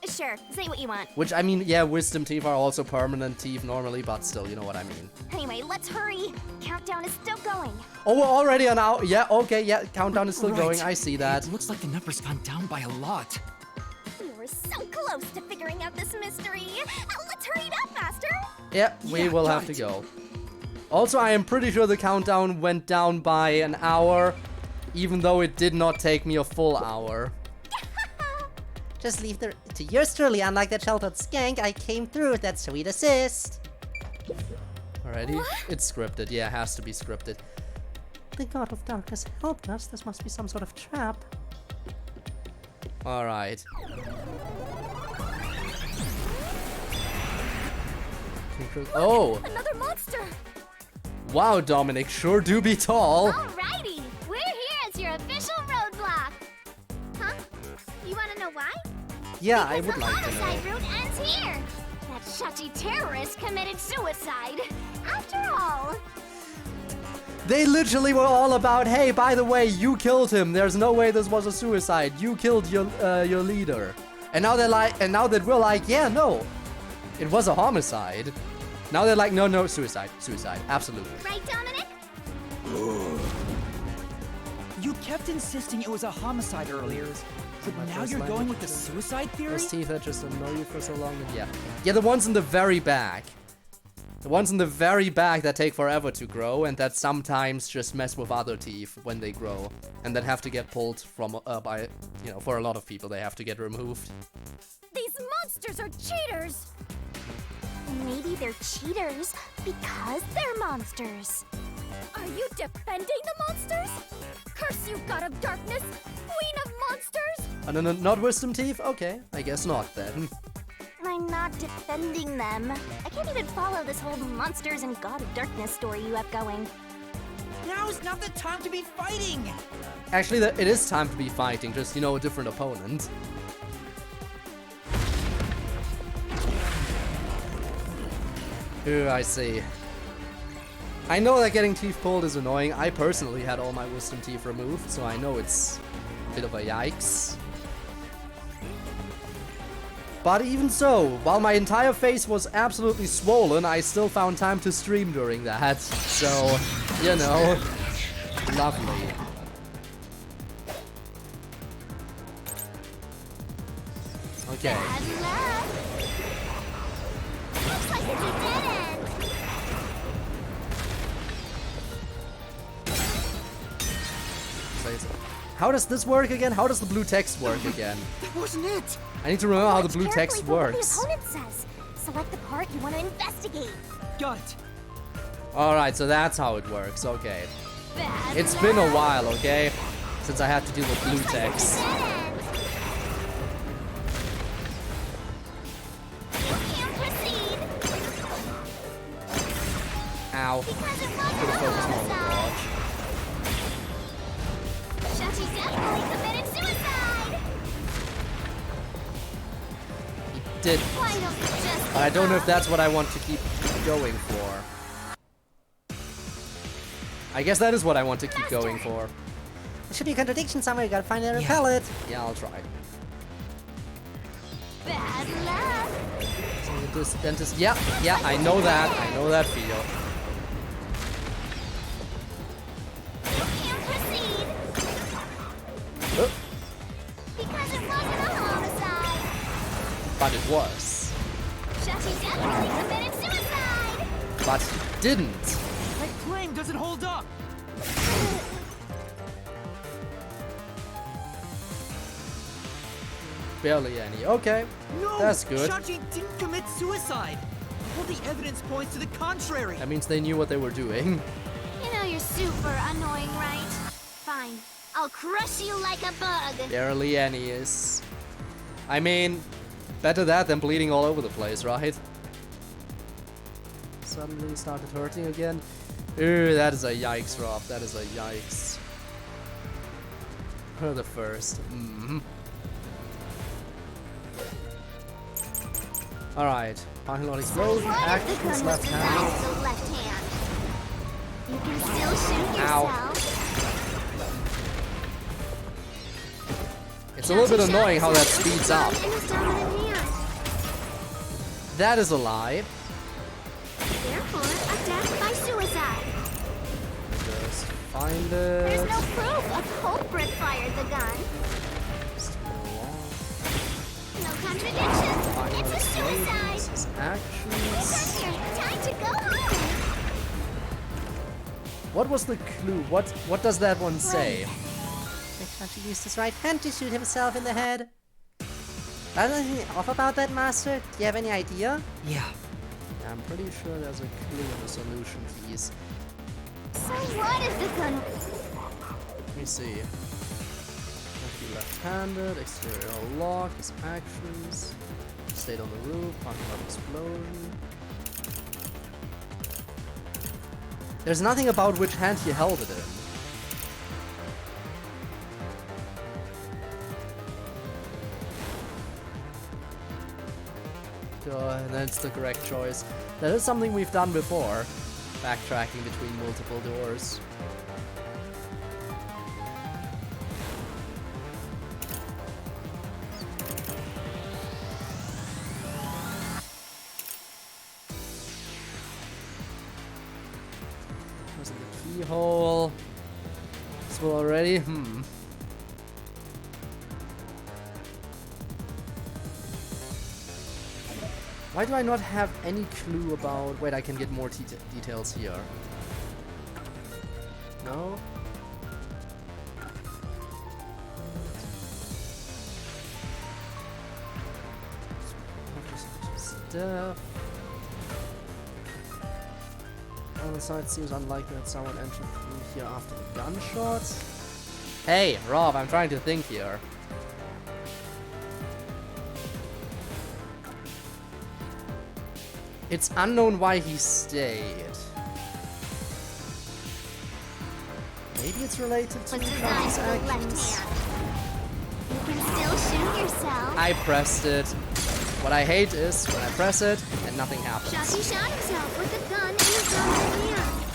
Sure, say what you want. Which, I mean, yeah, wisdom teeth are also permanent teeth normally, but still, you know what I mean. Anyway, let's hurry. Countdown is still going. Oh, we're already on out. Yeah, okay, yeah, countdown is still Right. going. I see that. It looks like the number's gone down by a lot. We were so close to figuring out this mystery. Let's hurry it up, Master. Yeah, we Yeah, will got have to it. go. Also, I am pretty sure the countdown went down by an hour, even though it did not take me a full hour. Just leave the to yours truly. Unlike that sheltered skank, I came through with that sweet assist. Alrighty, it's scripted. Yeah, it has to be scripted. The God of Darkness helped us. This must be some sort of trap. Alright. Oh! Another monster! Wow, Dominic, sure do be tall. Alrighty, we're here as your official roadblock. Huh? You want to know why? Yeah, I Because would the like to homicide know. route ends here. That Shachi terrorist committed suicide. After all, They literally were all about, hey, by the way, you killed him. There's no way this was a suicide. You killed your leader. And now they're like, and now that we're like, yeah, no, it was a homicide. Now they're like, no, suicide, absolutely. right, Dominic? You kept insisting it was a homicide earlier. So now you're going with the suicide theory? Those teeth that just annoy you for so long. And yeah, the ones in the very back. The ones in the very back that take forever to grow and that sometimes just mess with other teeth when they grow and that have to get pulled from by, you know, for a lot of people they have to get removed. These monsters are cheaters! Maybe they're cheaters because they're monsters. Are you defending the monsters? Curse you, God of Darkness! Queen of monsters! No, not wisdom teeth? Okay, I guess not then. I'm not defending them. I can't even follow this whole monsters and God of Darkness story you have going. Now's not the time to be fighting! Actually, it is time to be fighting, just, you know, a different opponent. I see. I know that getting teeth pulled is annoying. I personally had all my wisdom teeth removed, so I know it's a bit of a yikes. But even so, while my entire face was absolutely swollen, I still found time to stream during that. So, you know, lovely. Okay. Bad luck. Looks like it's a dead end. How does this work again? How does the blue text work again? That wasn't it! I need to remember how the Watch blue carefully text for what works. the opponent says. Select the part you want to investigate. Got it. Alright, so that's how it works, okay. Bad It's luck. been a while, okay? Since I had to deal with blue Looks like it's a text. dead end. You can't proceed Ow. because it Could've wasn't a focused more on the homicide. dodge. Shachi definitely committed suicide. He did. Why don't you just But I don't know if give that's what I want to keep going for. I guess that is what I want to keep going for. There should be a contradiction somewhere. You gotta find it and repel it. Yeah, I'll try. up? Bad luck. So dentist. Yeah, I know that. I know that feel. You can't proceed Oh, because it wasn't a homicide. but it was. Shachi definitely committed suicide. But he didn't. That claim doesn't hold up! Barely any. Okay, No! that's good. Shachi didn't commit suicide! All the evidence points to the contrary! That means they knew what they were doing. You know you're super annoying, right? Fine. I'll crush you like a bug. Barely any is. I mean, better that than bleeding all over the place, right? Suddenly started hurting again. Ooh, that is a yikes, Rob. That is a yikes. Her the first. Alright. Parking lot explosion. What if the Actions gun left was hand. designed with the left hand? You can still shoot Ow. yourself. It's a little bit Shachi annoying how that shot speeds the up. gun in his dominant hand. That is a lie. Therefore, a death by suicide. Just find it. There's no proof a culprit fired the gun. No contradiction. It's a suicide. His actions. Return here. Time to go home. What was the clue? What does that one say? Chachi used his right hand to shoot himself in the head. Was anything off about that, Master? Do you have any idea? Yeah. I'm pretty sure there's a clue in the solution keys. So what is the gun? Let me see. Might be left-handed, exterior lock, his actions, stayed on the roof, parking lot explosion. There's nothing about which hand he held it in. And then it's the correct choice. That is something we've done before. Backtracking between multiple doors. Was it the keyhole? This will already? Why do I not have any clue about... Wait, I can get more details here. No? Stuff. On the side, seems unlikely that someone entered through here after the gunshot. Hey, Rob, I'm trying to think here. It's unknown why he stayed. Maybe it's related to Chachi's actions. You can still shoot yourself. I pressed it. What I hate is when I press it and nothing happens. Chachi shot himself with a gun in his own hand.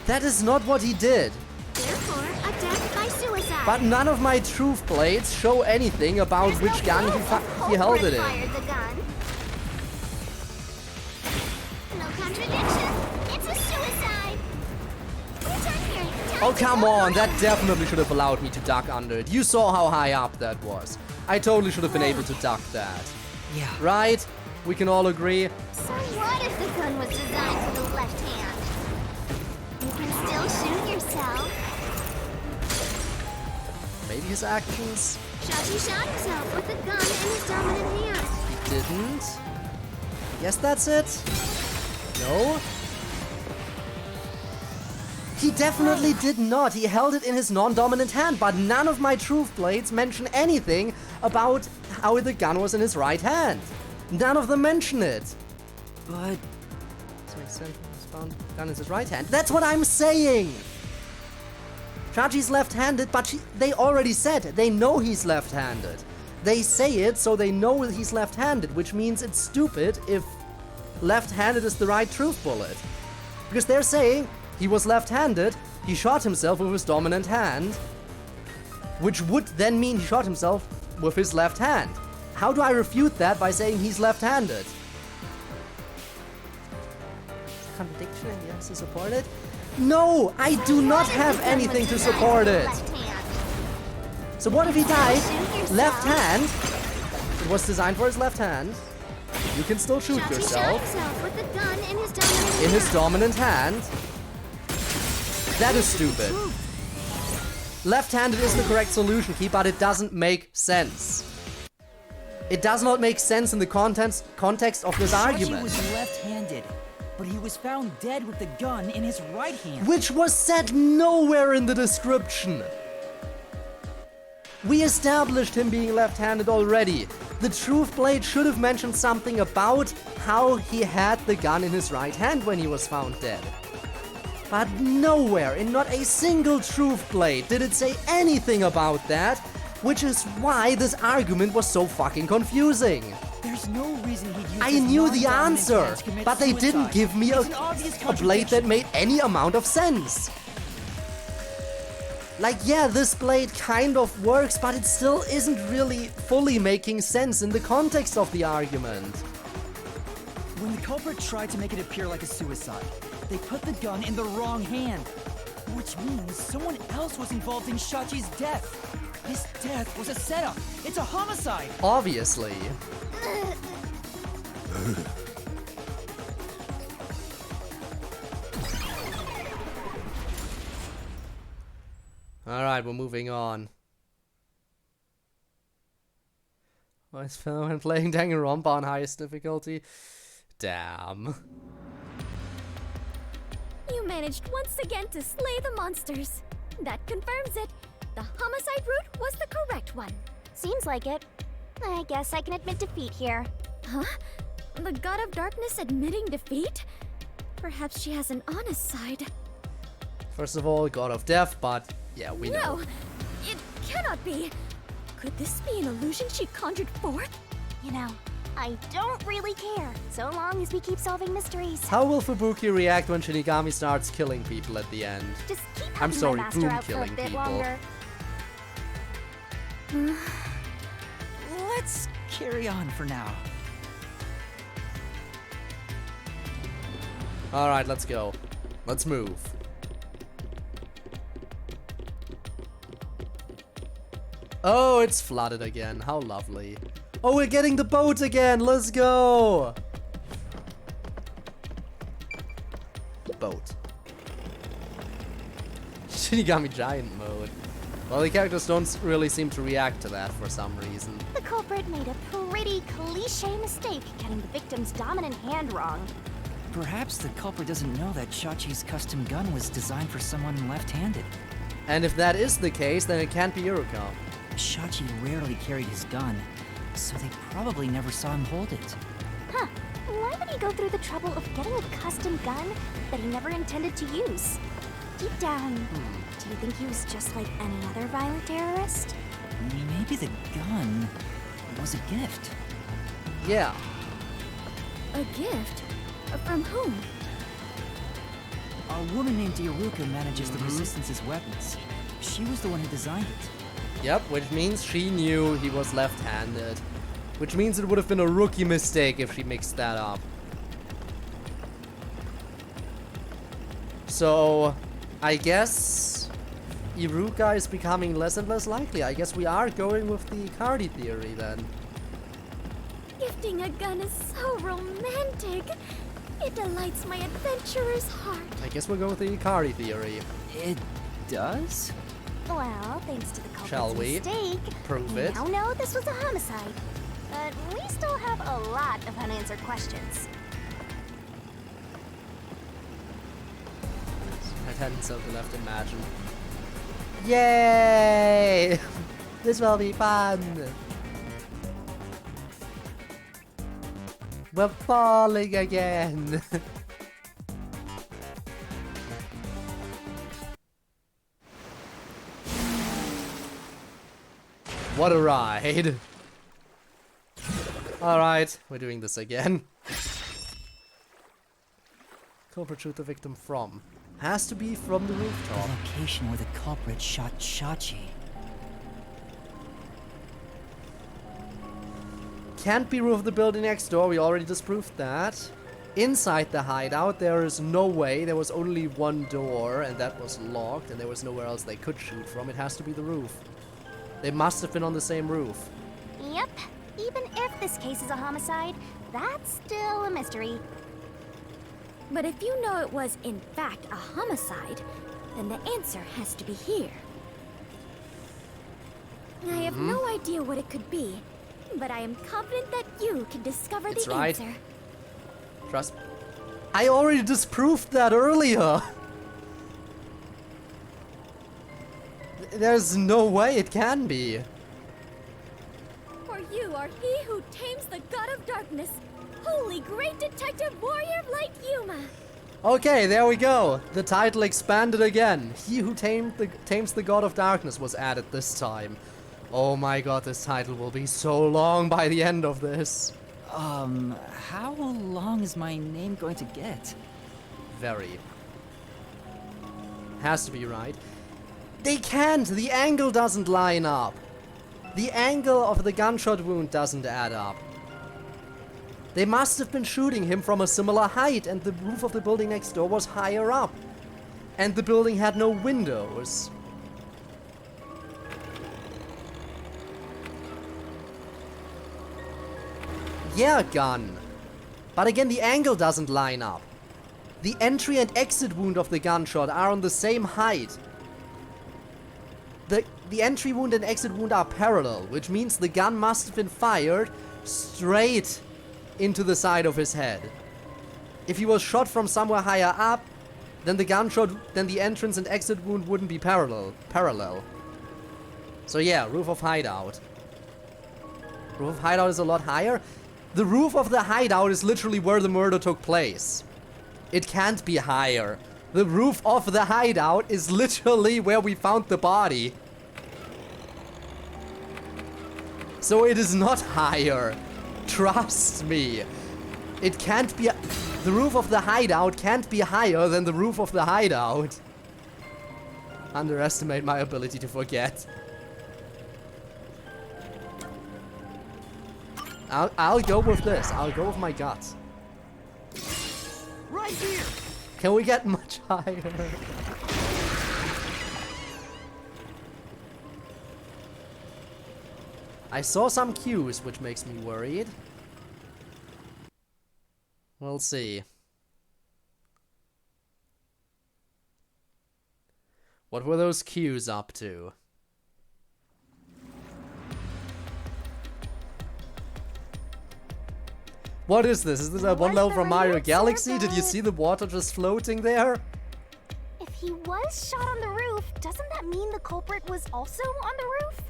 That is not what he did. Therefore, a death by suicide. But none of my truth blades show anything about There's which no gun proof he held it culprit in. fired the gun. No contradiction. It's a suicide. Return here. Time Oh, to come go on. That home. definitely should have allowed me to duck under it. You saw how high up that was. I totally should have been able to duck that. Yeah. Right? We can all agree. So what if the gun was designed for the left hand? You can still shoot yourself. Maybe his actions? Chachi shot himself with a gun in his dominant hand. He didn't. Yes, that's it. No. He definitely did not. He held it in his non-dominant hand, but none of my truth blades mention anything about how the gun was in his right hand. None of them mention it. But This makes sense. His found gun in his right hand. That's what I'm saying. Chachi's left-handed, but they already said they know he's left-handed. They say it so they know he's left-handed, which means it's stupid if left-handed is the right truth bullet. Because they're saying he was left-handed, he shot himself with his dominant hand, which would then mean he shot himself with his left hand. How do I refute that by saying he's left-handed? Contradiction and yes to support it? No, I do not have anything to support it. So what if he died left hand? It was designed for his left hand. You can still shoot Chachi shot yourself himself with a gun in his dominant in his hand. dominant hand. That is stupid. Left-handed is the correct solution key, but it doesn't make sense. It does not make sense in the context of this Chachi argument. was left-handed, but he was found dead with the gun in his right hand. Which was said nowhere in the description. We established him being left-handed already. The truth blade should have mentioned something about how he had the gun in his right hand when he was found dead. But nowhere, in not a single truth blade, did it say anything about that, which is why this argument was so fucking confusing. There's no reason he'd use I his knew the non-dominant answer, hand to commit but they didn't suicide. give me It's an obvious a blade that contradiction. made any amount of sense. Like, yeah, this blade kind of works, but it still isn't really fully making sense in the context of the argument. When the culprit tried to make it appear like a suicide, they put the gun in the wrong hand. Which means someone else was involved in Shachi's death. His death was a setup. It's a homicide. Obviously. Alright, we're moving on. Nice film when playing Danganronpa on highest difficulty. Damn. You managed once again to slay the monsters. That confirms it. The homicide route was the correct one. Seems like it. I guess I can admit defeat here. Huh? The God of Darkness admitting defeat? Perhaps she has an honest side. First of all, God of Death, but yeah, we know. No! It cannot be! Could this be an illusion she conjured forth? You know, I don't really care, so long as we keep solving mysteries. How will Fubuki react when Shinigami starts killing people at the end? Just keep I'm helping sorry, my master boom out for a killing bit people. longer. Let's carry on for now. Alright, let's go. Let's move. Oh, it's flooded again. How lovely. Oh, we're getting the boat again. Let's go. Boat. Shinigami giant mode. Well, the characters don't really seem to react to that for some reason. The culprit made a pretty cliche mistake getting the victim's dominant hand wrong. Perhaps the culprit doesn't know that Shachi's custom gun was designed for someone left-handed. And if that is the case, then it can't be Iruka. Shachi rarely carried his gun, so they probably never saw him hold it. Huh. Why would he go through the trouble of getting a custom gun that he never intended to use? Deep down, do you think he was just like any other violent terrorist? Maybe the gun was a gift. Yeah. A gift? From whom? A woman named Iruka manages the Resistance's weapons. She was the one who designed it. Yep, which means she knew he was left-handed. Which means it would have been a rookie mistake if she mixed that up. So, I guess Iruka is becoming less and less likely. I guess we are going with the Cardi theory then. Gifting a gun is so romantic. It delights my adventurer's heart. I guess we'll go with the Cardi theory. It does? Well, thanks to the culprit's Shall we? mistake, Prove we it. now know this was a homicide. But we still have a lot of unanswered questions. I hadn't so left imagine. Yay! This will be fun! We're falling again! What a ride! Alright, we're doing this again. Culprit shoot the victim from. Has to be from the rooftop. The location where the culprit shot Shachi. Can't be roof of the building next door, we already disproved that. Inside the hideout, there is no way. There was only one door, and that was locked, and there was nowhere else they could shoot from. It has to be the roof. They must have been on the same roof. Yep. Even if this case is a homicide, that's still a mystery. But if you know it was, in fact, a homicide, then the answer has to be here. I have no idea what it could be, but I am confident that you can discover It's the right. answer. Trust. I already disproved that earlier! There's no way it can be. For you are he who tames the God of Darkness, holy great detective warrior of light Yuma. Okay, there we go. The title expanded again. He who tames the God of Darkness was added this time. Oh my god, this title will be so long by the end of this. How long is my name going to get? Very. Has to be right. They can't! The angle doesn't line up! The angle of the gunshot wound doesn't add up. They must have been shooting him from a similar height, and the roof of the building next door was higher up. And the building had no windows. Yeah, gun. But again, the angle doesn't line up. The entry and exit wound of the gunshot are on the same height. The entry wound and exit wound are parallel, which means the gun must have been fired straight into the side of his head. If he was shot from somewhere higher up, then the entrance and exit wound wouldn't be parallel. So yeah, roof of hideout. Roof of hideout is a lot higher. The roof of the hideout is literally where the murder took place. It can't be higher. The roof of the hideout is literally where we found the body. So it is not higher. Trust me. It can't be... The roof of the hideout can't be higher than the roof of the hideout. Underestimate my ability to forget. I'll go with this. I'll go with my gut. Right here! Can we get much higher? I saw some cues, which makes me worried. We'll see. What were those cues up to? What is this? Is this a one level from Mario Galaxy? Did you see the water just floating there? If he was shot on the roof, doesn't that mean the culprit was also on the roof?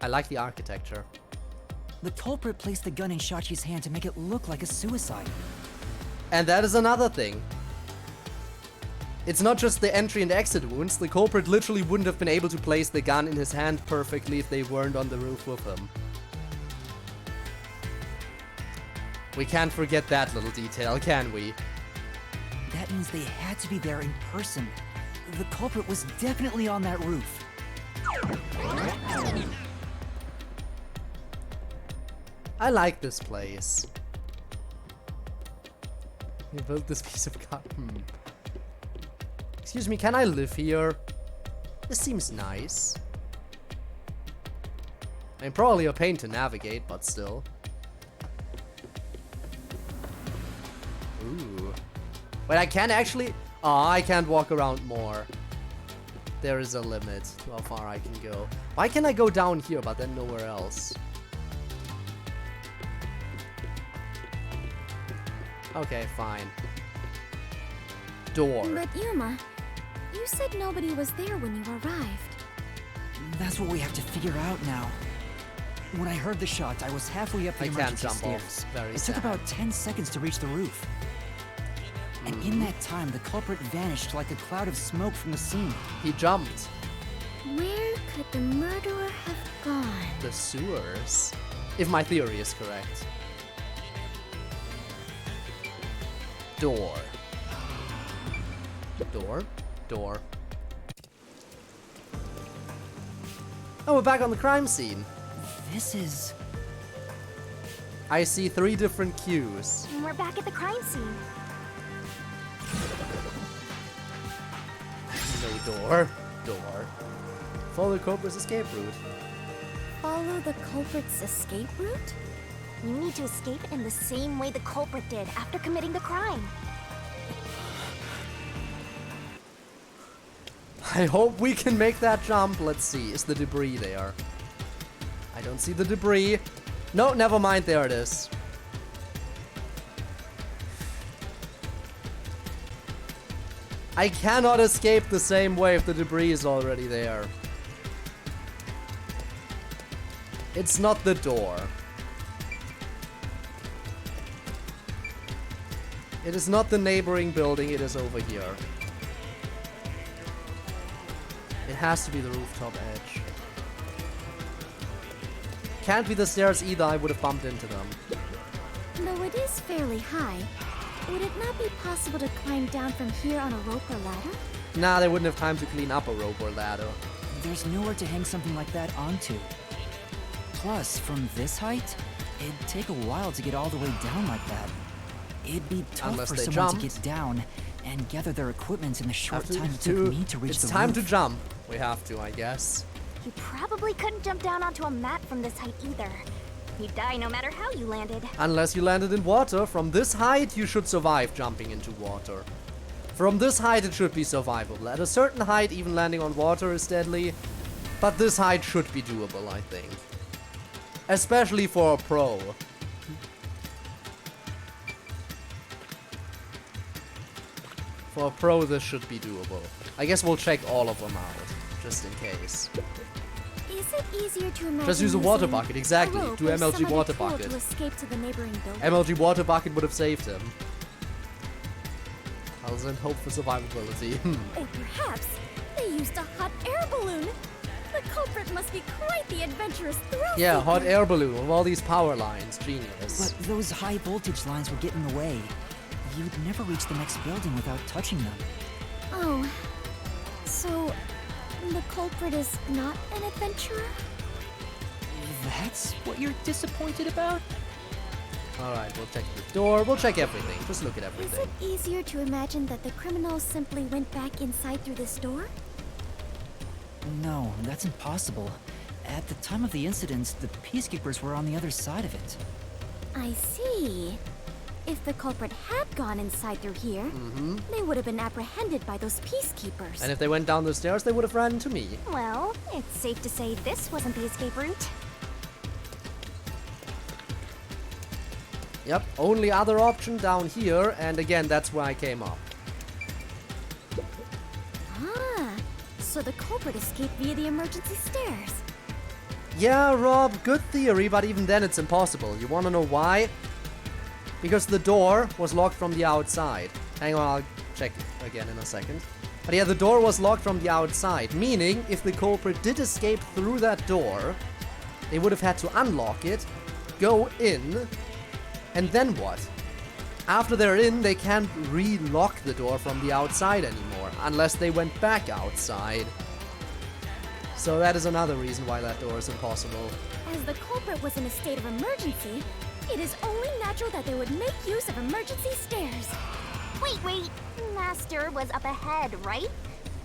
I like the architecture. The culprit placed the gun in Shachi's hand to make it look like a suicide. And that is another thing. It's not just the entry and exit wounds. The culprit literally wouldn't have been able to place the gun in his hand perfectly if they weren't on the roof with him. We can't forget that little detail, can we? That means they had to be there in person. The culprit was definitely on that roof. I like this place. You built this piece of cotton. Excuse me, can I live here? This seems nice. I mean, probably a pain to navigate, but still. Ooh. Wait, I can't actually... Oh, I can't walk around more. There is a limit to how far I can go. Why can I go down here, but then nowhere else? Okay, fine. Door. But Yuma, you said nobody was there when you arrived. That's what we have to figure out now. When I heard the shot, I was halfway up the emergency stairs. It took about 10 seconds to reach the roof. And in that time, the culprit vanished like a cloud of smoke from the scene. He jumped. Where could the murderer have gone? The sewers. If my theory is correct. Door. Door. Door. Oh, we're back on the crime scene. This is... I see 3 different cues. And we're back at the crime scene. No door. Door. Follow the culprit's escape route. Follow the culprit's escape route? You need to escape in the same way the culprit did after committing the crime. I hope we can make that jump. Let's see. Is the debris there? I don't see the debris. No, never mind. There it is. I cannot escape the same way if the debris is already there. It's not the door. It is not the neighboring building, it is over here. It has to be the rooftop edge. Can't be the stairs either, I would have bumped into them. Though it is fairly high, would it not be possible to climb down from here on a rope or ladder? Nah, they wouldn't have time to clean up a rope or ladder. There's nowhere to hang something like that onto. Plus, from this height, it'd take a while to get all the way down like that. It'd be tough Unless for they someone jumped. to get down and gather their equipment in the short time it took me to reach It's the time roof. to jump. We have to, I guess. You probably couldn't jump down onto a mat from this height either. You'd die no matter how you landed. Unless you landed in water. From this height, you should survive jumping into water. From this height, it should be survivable. At a certain height, even landing on water is deadly. But this height should be doable, I think. Especially for a pro. For a pro, this should be doable. I guess we'll check all of them out, just in case. Is it easier to imagine Just use a water using bucket, exactly. a rope Do or MLG some other water tool bucket. to escape to the neighboring building? MLG water bucket would have saved him. I'll then hope for survivability. Or perhaps they used a hot air balloon. The culprit must be quite the adventurous thrill Yeah, seeker. hot air balloon with all these power lines. Genius. But those high voltage lines would get in the way. You'd never reach the next building without touching them. Oh, so the culprit is not an adventurer? That's what you're disappointed about? Alright, we'll check the door. We'll check everything. Just look at Is everything. it easier to imagine that the criminals simply went back inside through this door? No, that's impossible. At the time of the incident, the peacekeepers were on the other side of it. I see. If the culprit had gone inside through here, they would have been apprehended by those peacekeepers. And if they went down the stairs, they would have ran into me. Well, it's safe to say this wasn't the escape route. Yep, only other option down here, and again, that's where I came up. Ah, so the culprit escaped via the emergency stairs. Yeah, Rob, good theory, but even then it's impossible. You wanna know why? Because the door was locked from the outside. Hang on, I'll check again in a second. But yeah, the door was locked from the outside, meaning if the culprit did escape through that door, they would have had to unlock it, go in, and then what? After they're in, they can't re-lock the door from the outside anymore, unless they went back outside. So that is another reason why that door is impossible. As the culprit was in a state of emergency, it is only natural that they would make use of emergency stairs. Wait. Master was up ahead, right?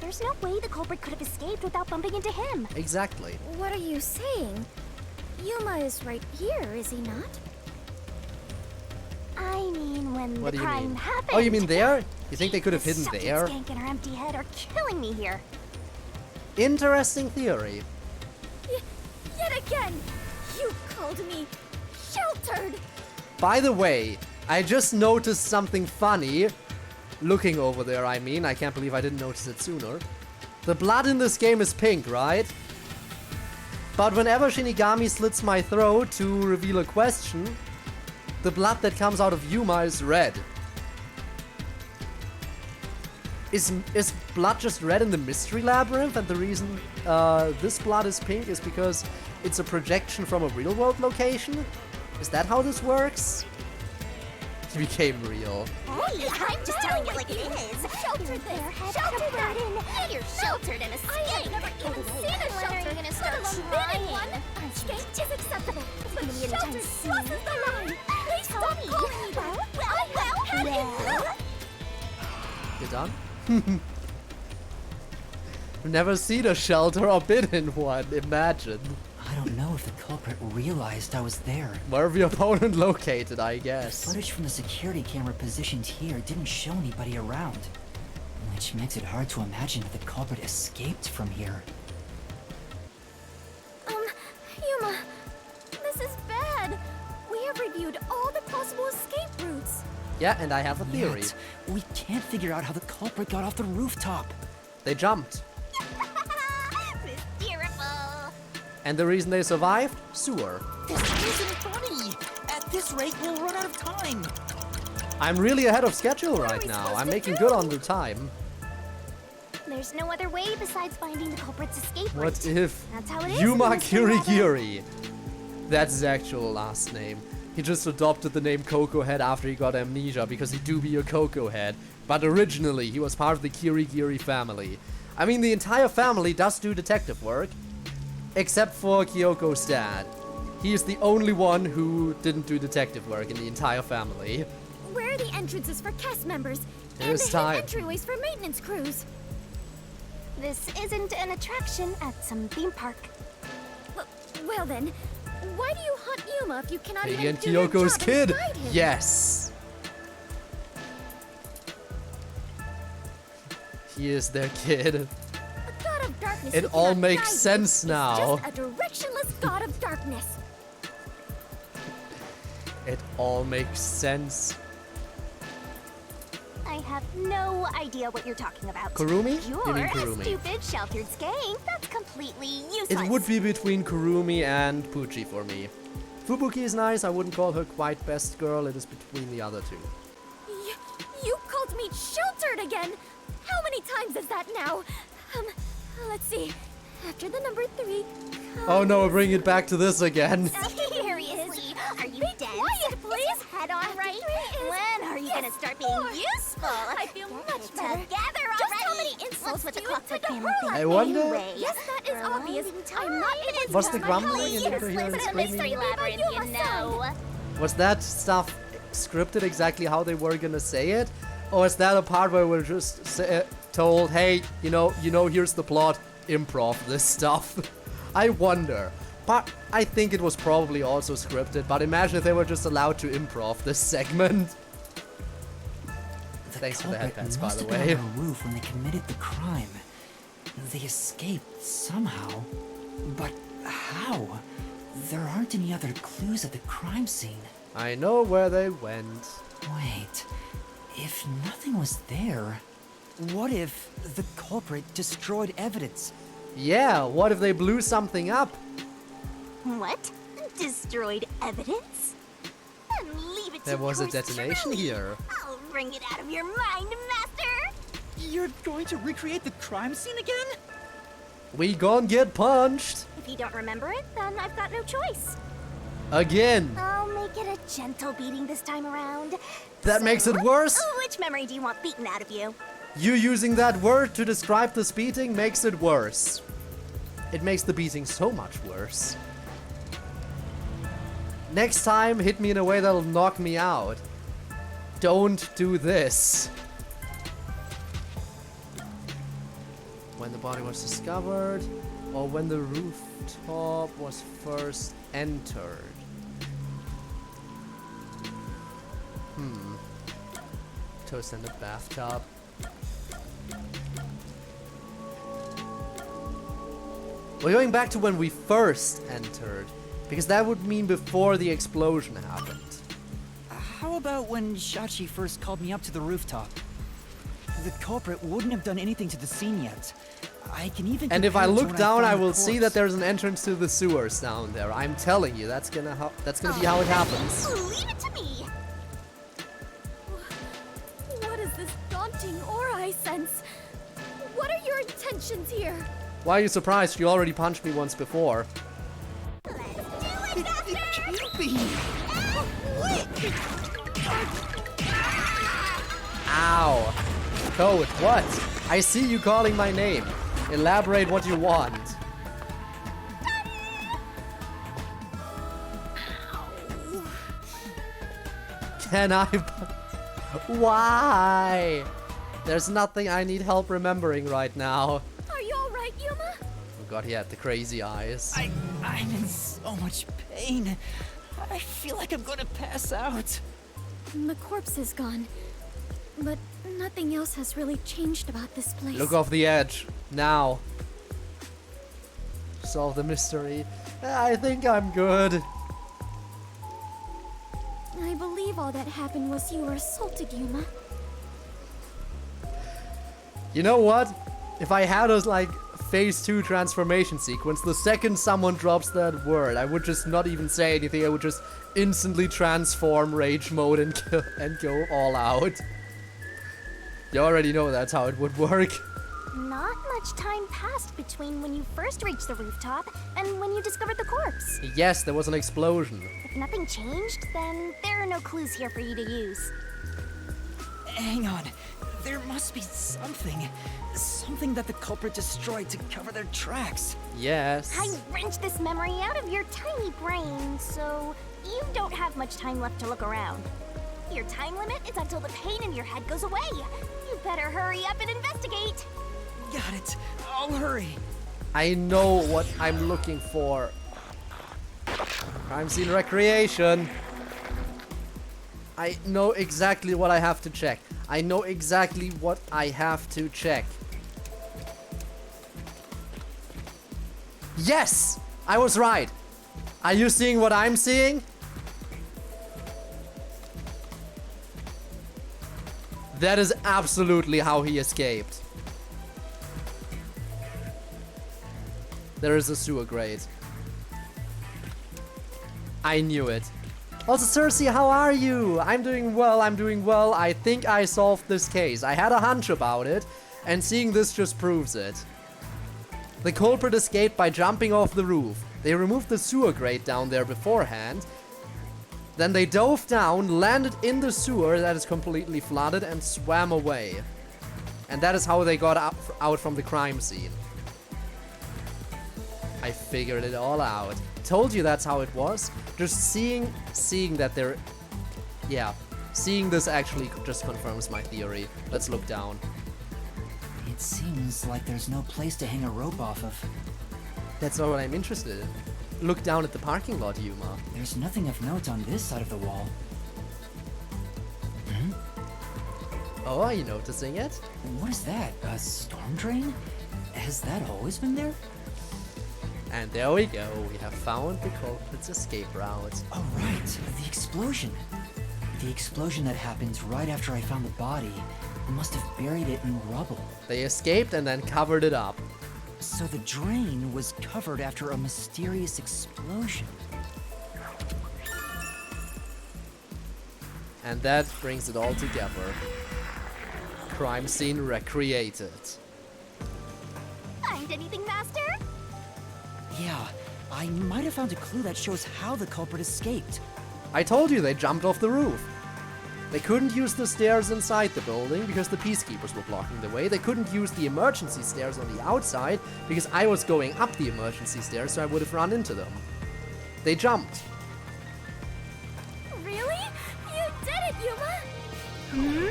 There's no way the culprit could have escaped without bumping into him. Exactly. What are you saying? Yuma is right here, is he not? I mean, when What the do you crime mean? happened. Oh, you mean there? You think they could have hidden The there? skank and her empty head are killing me here. Interesting theory. Yet again, you called me sheltered. By the way, I just noticed something funny. Looking over there, I mean. I can't believe I didn't notice it sooner. The blood in this game is pink, right? But whenever Shinigami slits my throat to reveal a question, the blood that comes out of Yuma is red. Is blood just red in the Mystery Labyrinth, and the reason this blood is pink is because it's a projection from a real-world location? Is that how this works? It became real. Hey, I'm just telling it like it is. Sheltered there, Sheltered sheltered in. You're sheltered in a I have skank. never even seen a When are you shelter, gonna start let alone been in trying? one. Skank is acceptable, but gonna be anytime sheltered soon. crosses the line. Please Tell stop me. calling me that. I have had enough. You done? I've never seen a shelter or been in one, imagine. I don't know if the culprit realized I was there. Where the opponent located, I guess. Footage from the security camera positioned here didn't show anybody around, which makes it hard to imagine that the culprit escaped from here. Yuma, this is bad. We have reviewed all the possible escape routes. Yeah, and I have a theory. Yet, we can't figure out how the culprit got off the rooftop. They jumped. Beautiful. And the reason they survived? Sewer. This isn't funny! At this rate, we'll run out of time! I'm really ahead of schedule What are right we now. supposed I'm to making do? good on the time. There's no other way besides finding the culprit's escape What route. if That's how it is. Yuma in the Mystery Labyrinth. Kirigiri? That's his actual last name. he just adopted the name Coco Head after he got amnesia because he do be a Coco Head. But originally, he was part of the Kirigiri family. I mean, the entire family does do detective work, except for Kyoko's dad. He is the only one who didn't do detective work in the entire family. Where are the entrances for cast members? There's and the time. entryways for maintenance crews? This isn't an attraction at some theme park. Well then, why do you hunt Yuma if you cannot Piggy even and do your Kyoko's job kid. inside him? Yes. He is their kid. A god of darkness It who all cannot makes guide you sense is now. Just a directionless god of darkness. It all makes sense. I have no idea what you're talking about. Kurumi? You're You mean a Kurumi. stupid, sheltered skank. That's completely useless. It would be between Kurumi and Pucci for me. Fubuki is nice, I wouldn't call her quite best girl, it is between the other two. You called me sheltered again. How many times is that now? Let's see. After the number 3. Oh no, bring it back to this again. Seriously, are you Be dense? quiet, please. Head on right? When are you gonna start being useful? I feel much better. Together already. Just how many insults What's with do the you clockwork intend to family hurl thing? at I wonder- Anyway, Yes, that is for a obvious. long I'm not time, able to Was the use my grumbling powers and incoherent for the screaming? Mystery Labyrinth, you know. Was that stuff scripted exactly how they were gonna say it? Or is that a part where we're just told, hey, you know, here's the plot, improv this stuff? I wonder. But I think it was probably also scripted, but imagine if they were just allowed to improv this segment. Thanks for the culprit headpats, by must the have been way. on the roof when they committed the crime. They escaped somehow. But how? There aren't any other clues at the crime scene. I know where they went. Wait, if nothing was there, what if the culprit destroyed evidence? Yeah, what if they blew something up? What? Destroyed evidence? And leave it There to was a yours detonation truly. here. I'll wring it out of your mind, Master! You're going to recreate the crime scene again? We gon' get punched. If you don't remember it, then I've got no choice. Again. I'll make it a gentle beating this time around. That makes it worse? Which memory do you want beaten out of you? You using that word to describe this beating makes it worse. It makes the beating so much worse. Next time, hit me in a way that'll knock me out. Don't do this. When the body was discovered, or when the rooftop was first entered. Toast in the bathtub. We're going back to when we first entered, because that would mean before the explosion happened. How about when Shachi first called me up to the rooftop? The culprit wouldn't have done anything to the scene yet. I can even. And if I compare it to look when down, found I the will see corpse. that there's an entrance to the sewers down there. I'm telling you, that's gonna be how it happens. Leave it to me! What is this daunting aura I sense? What are your intentions here? Why are you surprised? You already punched me once before. It can't be. Ow. Code, what? I see you calling my name. Elaborate what you want. Can I? Why? There's nothing I need help remembering right now. Are you alright, Yuma? Oh god, he had the crazy eyes. I'm in so much pain. I feel like I'm gonna pass out. The corpse is gone. But nothing else has really changed about this place. Look off the edge. Now. Solve the mystery. I think I'm good. I believe all that happened was you were assaulted, Yuma. You know what? If I had a like phase 2 transformation sequence, the second someone drops that word, I would just not even say anything. I would just instantly transform rage mode and go all out. You already know that's how it would work. Not much time passed between when you first reached the rooftop and when you discovered the corpse. Yes, there was an explosion. If nothing changed, then there are no clues here for you to use. Hang on. There must be something. Something that the culprit destroyed to cover their tracks. Yes. I wrenched this memory out of your tiny brain, so you don't have much time left to look around. Your time limit is until the pain in your head goes away. You better hurry up and investigate. Got it. I'll hurry. I know what I'm looking for. Crime scene recreation. I know exactly what I have to check. I know exactly what I have to check. Yes! I was right. Are you seeing what I'm seeing? That is absolutely how he escaped. There is a sewer grate. I knew it. Also, Cersei, how are you? I'm doing well, I'm doing well. I think I solved this case. I had a hunch about it, and seeing this just proves it. The culprit escaped by jumping off the roof. They removed the sewer grate down there beforehand. Then they dove down, landed in the sewer that is completely flooded, and swam away. And that is how they got out from the crime scene. I figured it all out. Told you that's how it was. Just seeing that they're... Yeah, seeing this actually just confirms my theory. Let's look down. It seems like there's no place to hang a rope off of. That's not what I'm interested in. Look down at the parking lot, Yuma. There's nothing of note on this side of the wall. Oh, are you noticing it? What is that? A storm drain? Has that always been there? And there we go. We have found the culprit's escape route. Oh, right. The explosion. The explosion that happened right after I found the body must have buried it in rubble. They escaped and then covered it up. So the drain was covered after a mysterious explosion. And that brings it all together. Crime scene recreated. Find anything, Master? Yeah, I might have found a clue that shows how the culprit escaped. I told you they jumped off the roof. They couldn't use the stairs inside the building because the peacekeepers were blocking the way. They couldn't use the emergency stairs on the outside because I was going up the emergency stairs, so I would have run into them. They jumped. Really? You did it, Yuma!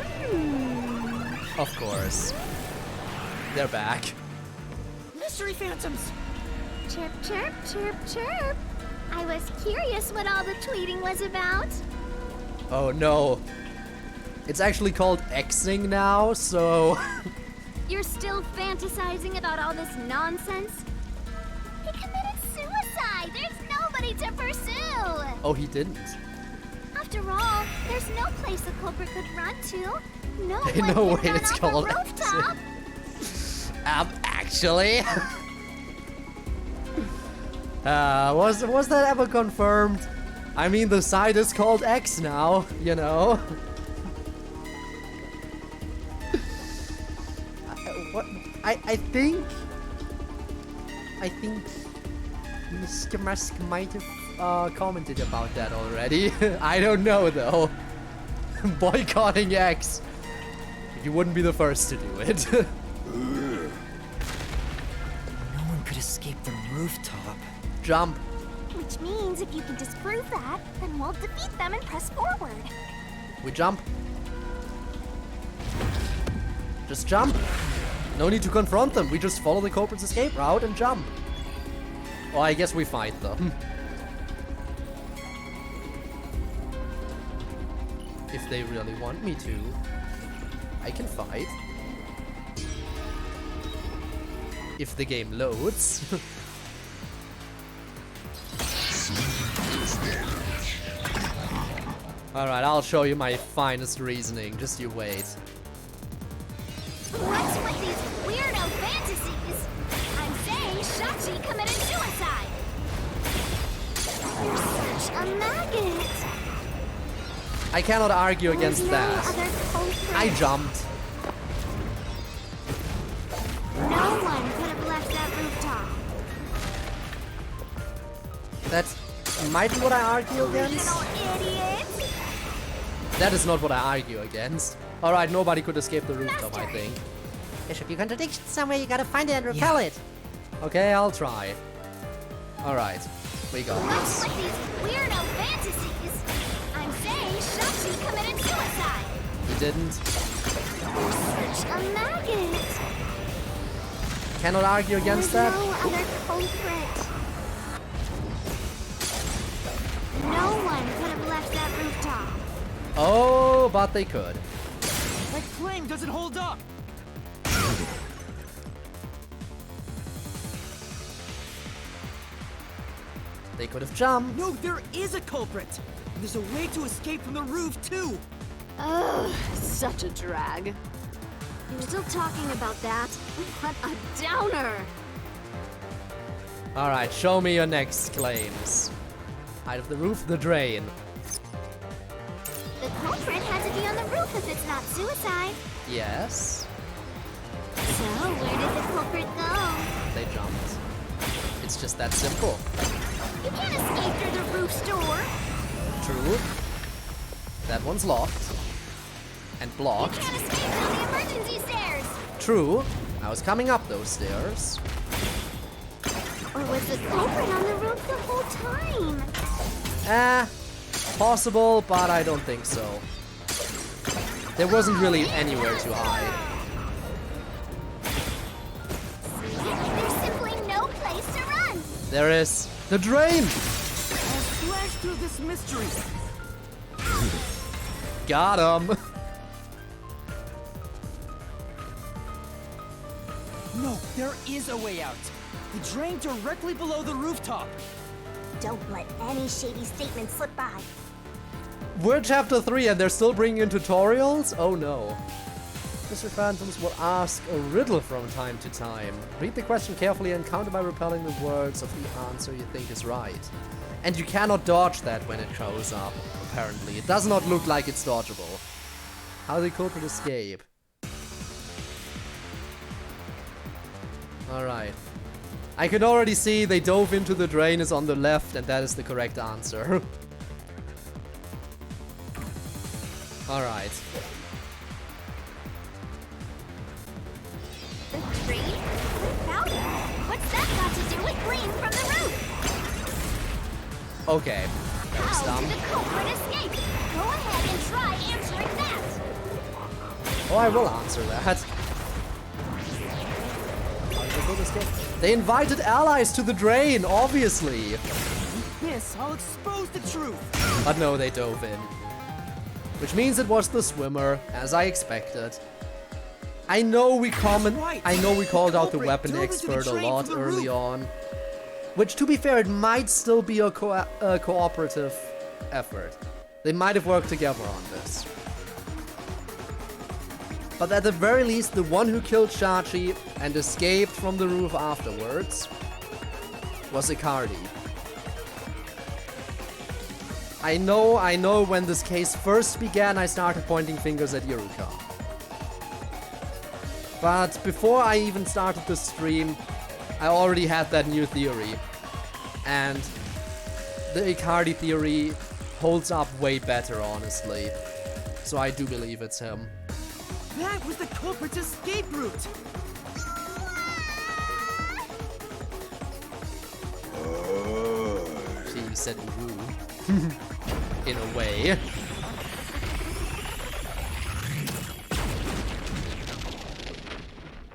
Of course. They're back. Mystery phantoms! Chirp, chirp, chirp, chirp. I was curious what all the tweeting was about. Oh no. It's actually called Xing now, so... You're still fantasizing about all this nonsense? He committed suicide. There's nobody to pursue. Oh, he didn't. After all, there's no place the culprit could run to. No one No can way run it's off called a rooftop. Actually... was that ever confirmed? I mean, the site is called X now, you know? I think Mr. Musk might have commented about that already. I don't know though. Boycotting X. You wouldn't be the first to do it. No one could escape the rooftop. Jump. Which means if you can disprove that, then we'll defeat them and press forward. We jump. Just jump. No need to confront them. We just follow the culprit's escape route and jump. Well, I guess we fight them. If they really want me to, I can fight. If the game loads. Alright, I'll show you my finest reasoning. Just you wait. What's with these weirdo fantasies? I'm saying Shachi committed suicide. You're such a maggot. I cannot argue against There's that. no other culprit. I jumped. That might be what I argue against. Idiot! That is not what I argue against. Alright, nobody could escape the rooftop, I think. There should be contradiction somewhere. You gotta find it and repel it. Okay, I'll try. Alright, we got Looks this. like these weirdo fantasies. I'm saying Shashi committed suicide. He didn't. Such a maggot. Cannot argue against There's that. no other culprit. No one could have left that rooftop. Oh, but they could. My claim doesn't hold up. They could have jumped. No, there is a culprit. And there's a way to escape from the roof too. Ugh, such a drag. You're still talking about that? What a downer! Alright, show me your next claims. Height of the roof, the drain. The culprit had to be on the roof if it's not suicide. Yes. So, where did the culprit go? They jumped. It's just that simple. You can't escape through the roof's door. True. That one's locked. And You blocked. can't escape through the emergency stairs. True. I was coming up those stairs. Or was the culprit on the roof the whole time? Possible, but I don't think so. There wasn't really anywhere to hide. There's simply no place to run. There is the drain! I'll splash through this mystery. Got him! No, there is a way out. The drain directly below the rooftop. Don't let any shady statement slip by. We're chapter 3 and they're still bringing in tutorials? Oh no. Mr. Phantoms will ask a riddle from time to time. Read the question carefully and counter by repelling the words of the answer you think is right. And you cannot dodge that when it shows up, apparently. It does not look like it's dodgeable. How did the culprit escape? Alright. I could already see they dove into the drain is on the left and that is the correct answer. Alright. The drain? Powder? What's that got to do with green from the roof? Okay. That was How dumb. did the culprit escape? Go ahead and try answering that. Oh, I will answer that. How did the culprit escape? They invited allies to the drain, obviously. This, I'll expose the truth. But no, they dove in. Which means it was the swimmer, as I expected. I know we called out the weapon expert a lot early on. Which, to be fair, it might still be a cooperative effort. They might have worked together on this. But at the very least, the one who killed Shachi and escaped from the roof afterwards was Icardi. I know when this case first began, I started pointing fingers at Iruka. But before I even started the stream, I already had that new theory. And the Icardi theory holds up way better, honestly. So I do believe it's him. That was the culprit's escape route. See, you said woo. In a way.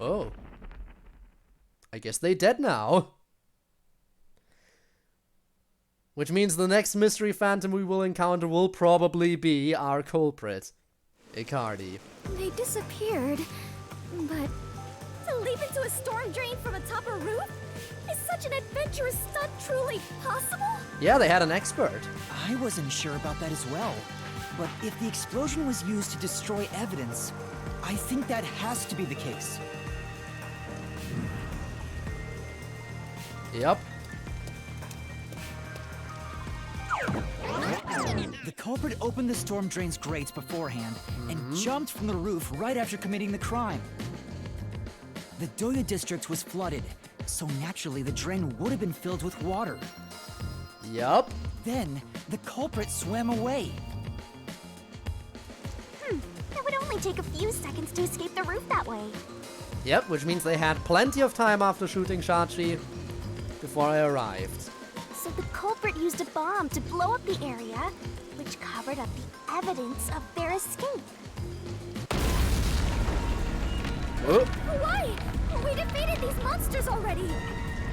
Oh. I guess they dead now. Which means the next mystery phantom we will encounter will probably be our culprit, Icardi. They disappeared, but to leap into a storm drain from atop a roof? Is such an adventurous stunt truly possible? Yeah, they had an expert. I wasn't sure about that as well. But if the explosion was used to destroy evidence, I think that has to be the case. Yep. The culprit opened the storm drain's grates beforehand and jumped from the roof right after committing the crime. The Doya district was flooded, so naturally the drain would have been filled with water. Yup. Then, the culprit swam away. It would only take a few seconds to escape the roof that way. Yep, which means they had plenty of time after shooting Shachi before I arrived. So the culprit used a bomb to blow up the area, which covered up the evidence of their escape. Oh. Why? We defeated these monsters already.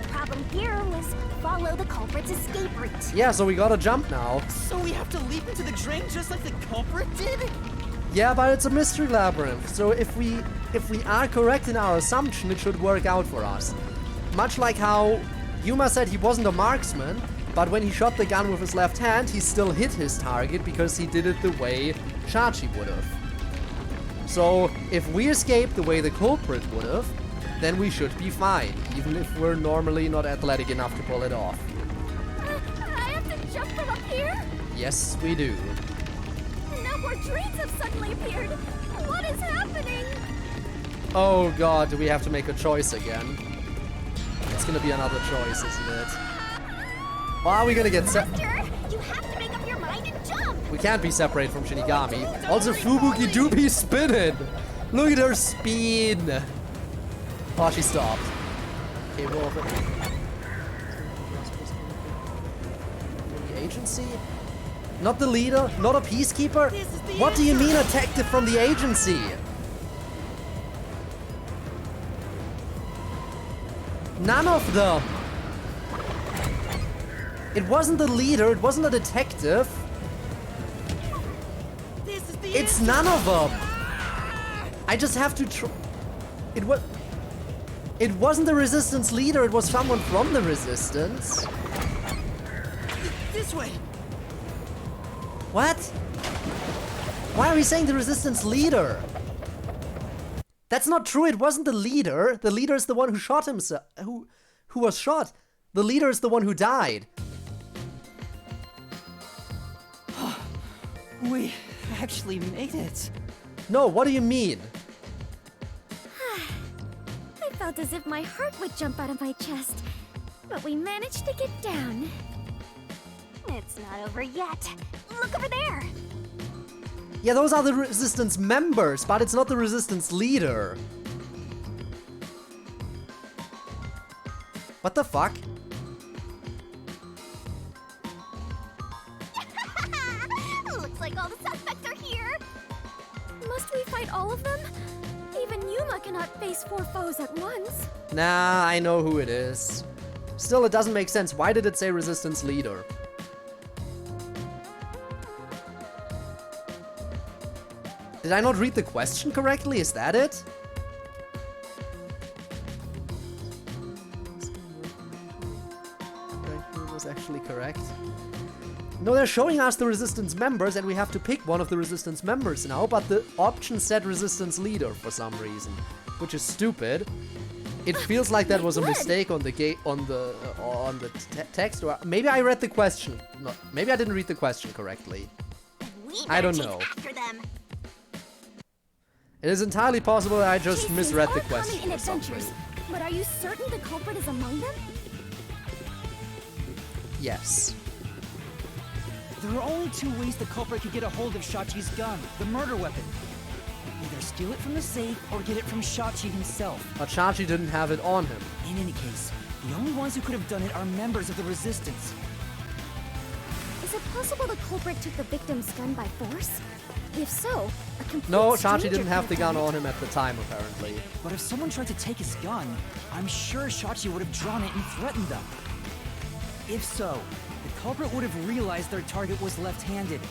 The problem here was follow the culprit's escape route. Yeah, so we gotta jump now. So we have to leap into the drain just like the culprit did? Yeah, but it's a mystery labyrinth, so if we are correct in our assumption, it should work out for us. Much like how Yuma said he wasn't a marksman, but when he shot the gun with his left hand, he still hit his target because he did it the way Shachi would have. So, if we escape the way the culprit would have, then we should be fine, even if we're normally not athletic enough to pull it off. I have to jump from up here? Yes, we do. Now more drains have suddenly appeared. What is happening? Oh god, do we have to make a choice again? It's gonna be another choice, isn't it? Or are we gonna get Faster! You have to make up your mind and jump! We can't be separated from Shinigami. Also, Fubuki do be spinning! Look at her spin! Oh, she stopped. Okay, roll over. The agency? Not the leader? Not a peacekeeper? What do you mean a detective from the agency? None of them! It wasn't the leader, it wasn't a detective. It's none of them! I just have to It wasn't the resistance leader, it was someone from the resistance. This way! What? Why are we saying the resistance leader? That's not true, it wasn't the leader. The leader is the one who shot himself. Who was shot. The leader is the one who died. We actually made it. No, what do you mean? I felt as if my heart would jump out of my chest. But we managed to get down. It's not over yet. Look over there! Yeah, those are the resistance members, but it's not the resistance leader. What the fuck? Looks like all the suspects are here! Must we fight all of them? Even Yuma cannot face 4 foes at once. Nah, I know who it is. Still, it doesn't make sense. Why did it say resistance leader? Did I not read the question correctly? Is that it? Was actually correct. No, they're showing us the resistance members and we have to pick one of the resistance members now, but the option said resistance leader for some reason, which is stupid. It feels like that was a mistake on the text, or maybe I read the question. No, maybe I didn't read the question correctly. I don't know. After them. It is entirely possible that I just Chasing misread the are common question in or something. adventures, but are you certain the culprit is among them? Yes. There are only 2 ways the culprit could get a hold of Shachi's gun, the murder weapon. Either steal it from the safe or get it from Shachi himself. But Shachi didn't have it on him. In any case, the only ones who could have done it are members of the Resistance. Is it possible the culprit took the victim's gun by force? If so, a complete No, Shachi stranger didn't have the could have gun done on him at the time, apparently. But if someone tried to take his gun, I'm sure Shachi would have drawn it and threatened them. If so, the culprit would have realized their target was left-handed.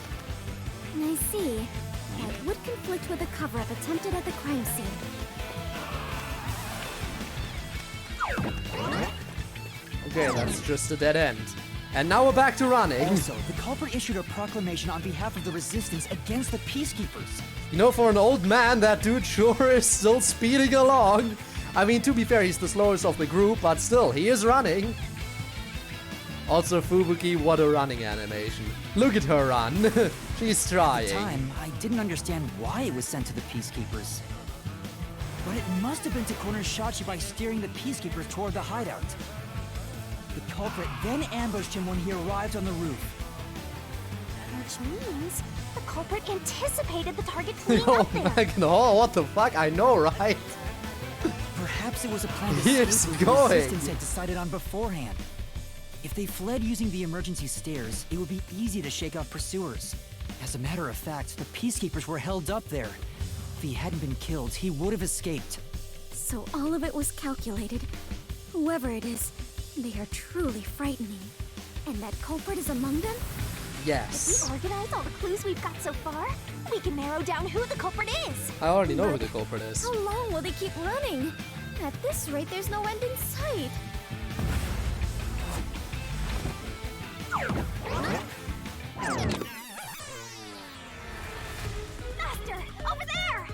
I see. That would conflict with the cover-up attempted at the crime scene. Okay, that's just a dead end. And now we're back to running. Also, the culprit issued a proclamation on behalf of the Resistance against the Peacekeepers. You know, for an old man, that dude sure is still speeding along. I mean, to be fair, he's the slowest of the group, but still, he is running. Also, Fubuki, what a running animation. Look at her run. She's trying. At the time, I didn't understand why it was sent to the Peacekeepers. But it must have been to corner Shachi by steering the Peacekeepers toward the hideout. The culprit then ambushed him when he arrived on the roof. Which means the culprit anticipated the target being Oh up there. my god, what the fuck? I know, right? Perhaps it was a plan to He escape is that the going. resistance had decided on beforehand. If they fled using the emergency stairs, it would be easy to shake off pursuers. As a matter of fact, the peacekeepers were held up there. If he hadn't been killed, he would have escaped. So all of it was calculated. Whoever it is, they are truly frightening. And that culprit is among them? If Yes. we organize all the clues we've got so far, we can narrow down who the culprit is. I already know who the culprit is. How long will they keep running? At this rate, there's no end in sight. Master, over there!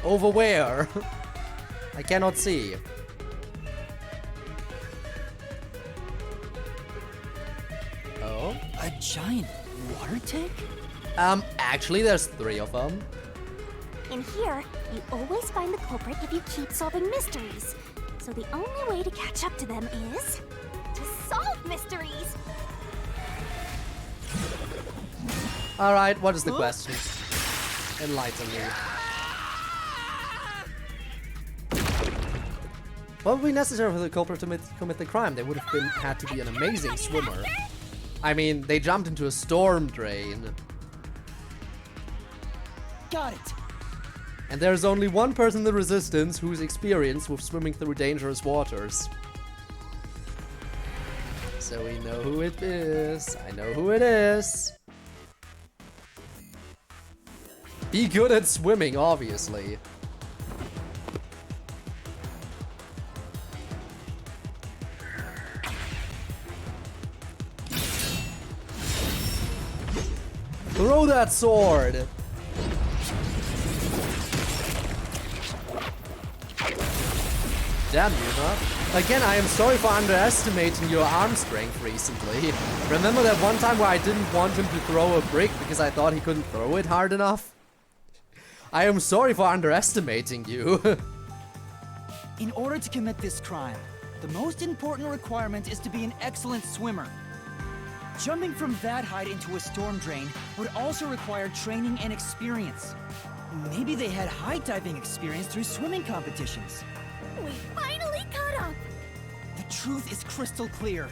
Over where? I cannot see. Oh? A giant water tank? Actually, there's 3 of them. In here, you always find the culprit if you keep solving mysteries. So the only way to catch up to them is to solve mysteries. Alright, what is the question? Enlighten me. What would be necessary for the culprit to commit the crime? They would have had to be an amazing swimmer. I mean, they jumped into a storm drain. Got it. And there's only one person in the Resistance who's experienced with swimming through dangerous waters. So we know who it is. I know who it is. Be good at swimming, obviously. Throw that sword! Damn you, huh? Again, I am sorry for underestimating your arm strength recently. Remember that one time where I didn't want him to throw a brick because I thought he couldn't throw it hard enough? I am sorry for underestimating you. In order to commit this crime, the most important requirement is to be an excellent swimmer. Jumping from that height into a storm drain would also require training and experience. Maybe they had high diving experience through swimming competitions. We finally caught up! The truth is crystal clear.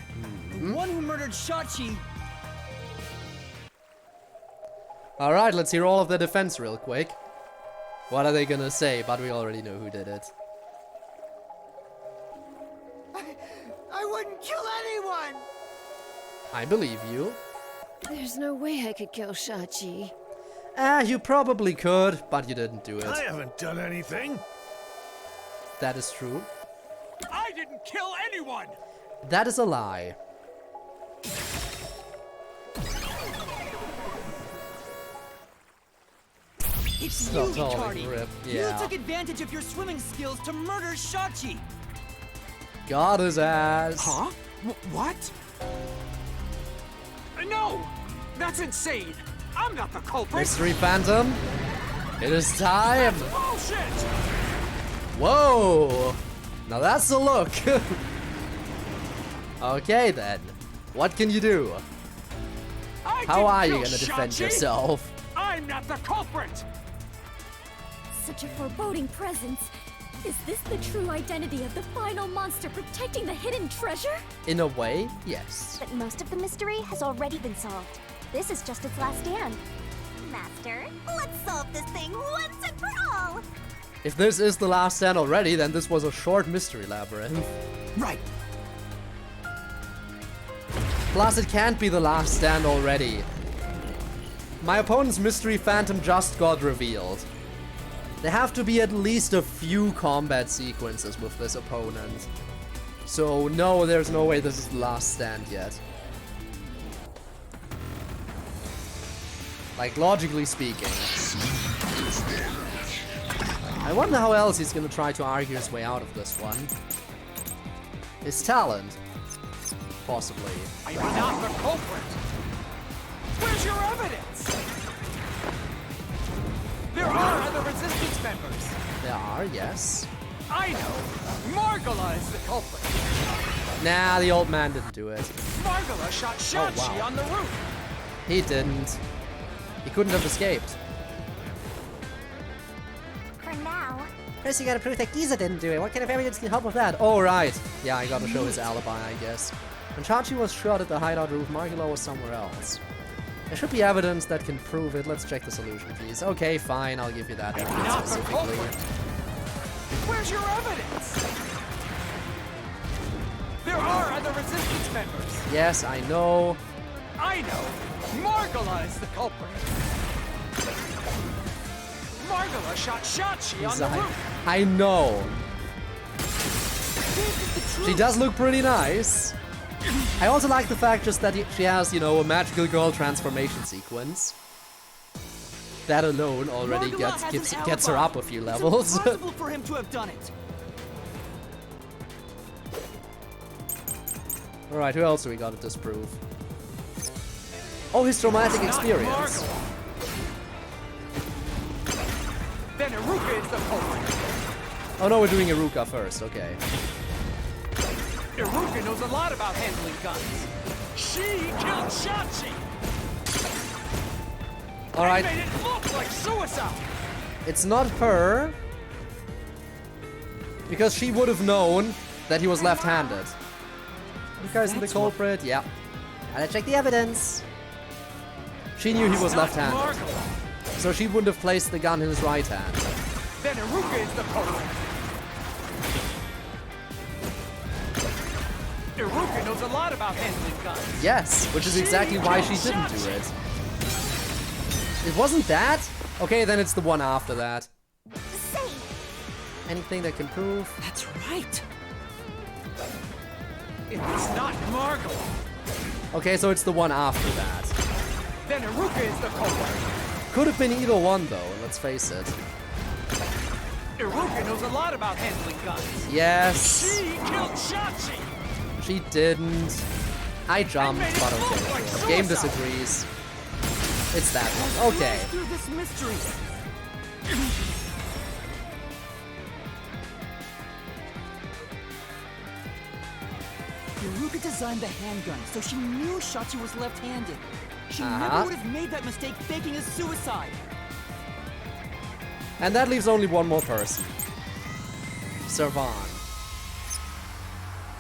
The one who murdered Shachi. Alright, let's hear all of the defense real quick. What are they gonna say? But we already know who did it. I wouldn't kill anyone! I believe you. There's no way I could kill Shachi. You probably could, but you didn't do it. I haven't done anything. That is true. I didn't kill anyone. That is a lie. It's Stop you, calling retarded. Rip. You Yeah. took advantage of your swimming skills to murder Shachi. Got his ass. Huh? What? No! That's insane! I'm not the culprit! Mystery Phantom. It is time. Bullshit! Whoa. Now that's a look. Okay then. What can you do? I How didn't are you kill gonna defend Shachi. yourself? I'm not the culprit! Such a foreboding presence. Is this the true identity of the final monster protecting the hidden treasure? In a way, yes. But most of the mystery has already been solved. This is just its last stand. Master, let's solve this thing once and for all! If this is the last stand already, then this was a short mystery labyrinth. Right. Plus, it can't be the last stand already. My opponent's Mystery Phantom just got revealed. There have to be at least a few combat sequences with this opponent. So no, there's no way this is the last stand yet. Like, logically speaking. I wonder how else he's gonna try to argue his way out of this one. His talent. Possibly. I'm not the culprit! Where's your evidence? There are other resistance members! There are, yes. I know! Margala is the culprit! Nah, the old man didn't do it. Margala shot Shachi wow. on the roof! He didn't. He couldn't have escaped. For now. First, you gotta prove that Giza didn't do it. What kind of evidence can help with that? Oh, right. Yeah, I gotta show his alibi, I guess. When Chachi was shot at the hideout roof, Margula was somewhere else. There should be evidence that can prove it. Let's check the solution keys. Okay, fine, I'll give you that evidence Not the specifically. culprit! Where's your evidence? There are other resistance members! Yes, I know. I know! Margala is the culprit! Margala shot Shachi on the roof! I know. She does look pretty nice. I also like the fact just that she has, you know, a magical girl transformation sequence. That alone already gets her up a few levels. It's impossible for him to have done it. Alright, who else do we gotta disprove? Oh, his traumatic experience. Then Iruka is the culprit. Oh no, we're doing Iruka first, okay. Iruka knows a lot about handling guns. She killed Shachi! Alright. Made it look like suicide! It's not her. Because she would have known that he was left-handed. Iruka isn't the culprit, yeah. Gotta check the evidence. She knew he was left-handed. So she wouldn't have placed the gun in his right hand. Then Iruka is the culprit. Iruka knows a lot about handling guns. Yes, which is exactly why she didn't do it. It wasn't that? Okay, then it's the one after that. Anything that can prove? That's right. It's not Margala. Okay, so it's the one after that. Then Iruka is the culprit. Could have been either one though, let's face it. Iruka knows a lot about handling guns. Yes. She killed Shachi. She didn't. I jumped, but okay. Game disagrees. It's that one. Okay. Through this mystery. Iruka designed the handgun, so she knew Shachi was left-handed. She never would have made that mistake faking his suicide. And that leaves only one more person. Servan.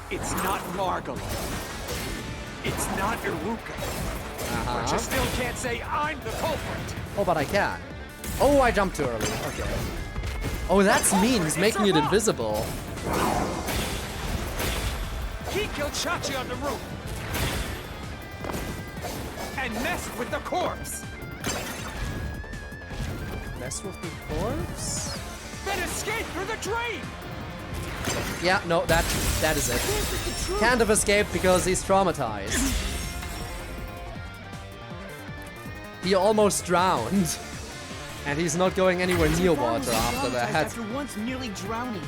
It's not Margala. It's not Iruka. But you still can't say I'm the culprit. Oh, but I can. Oh, I jumped too early. Okay. Oh, that's mean. He's making it invisible. He killed Shachi on the roof. And messed with the corpse. Mess with the corpse? Then escaped through the drain. Yeah, no, that is it. Can't have escaped because he's traumatized. He almost drowned. And he's not going anywhere near water after that. After once nearly drowning.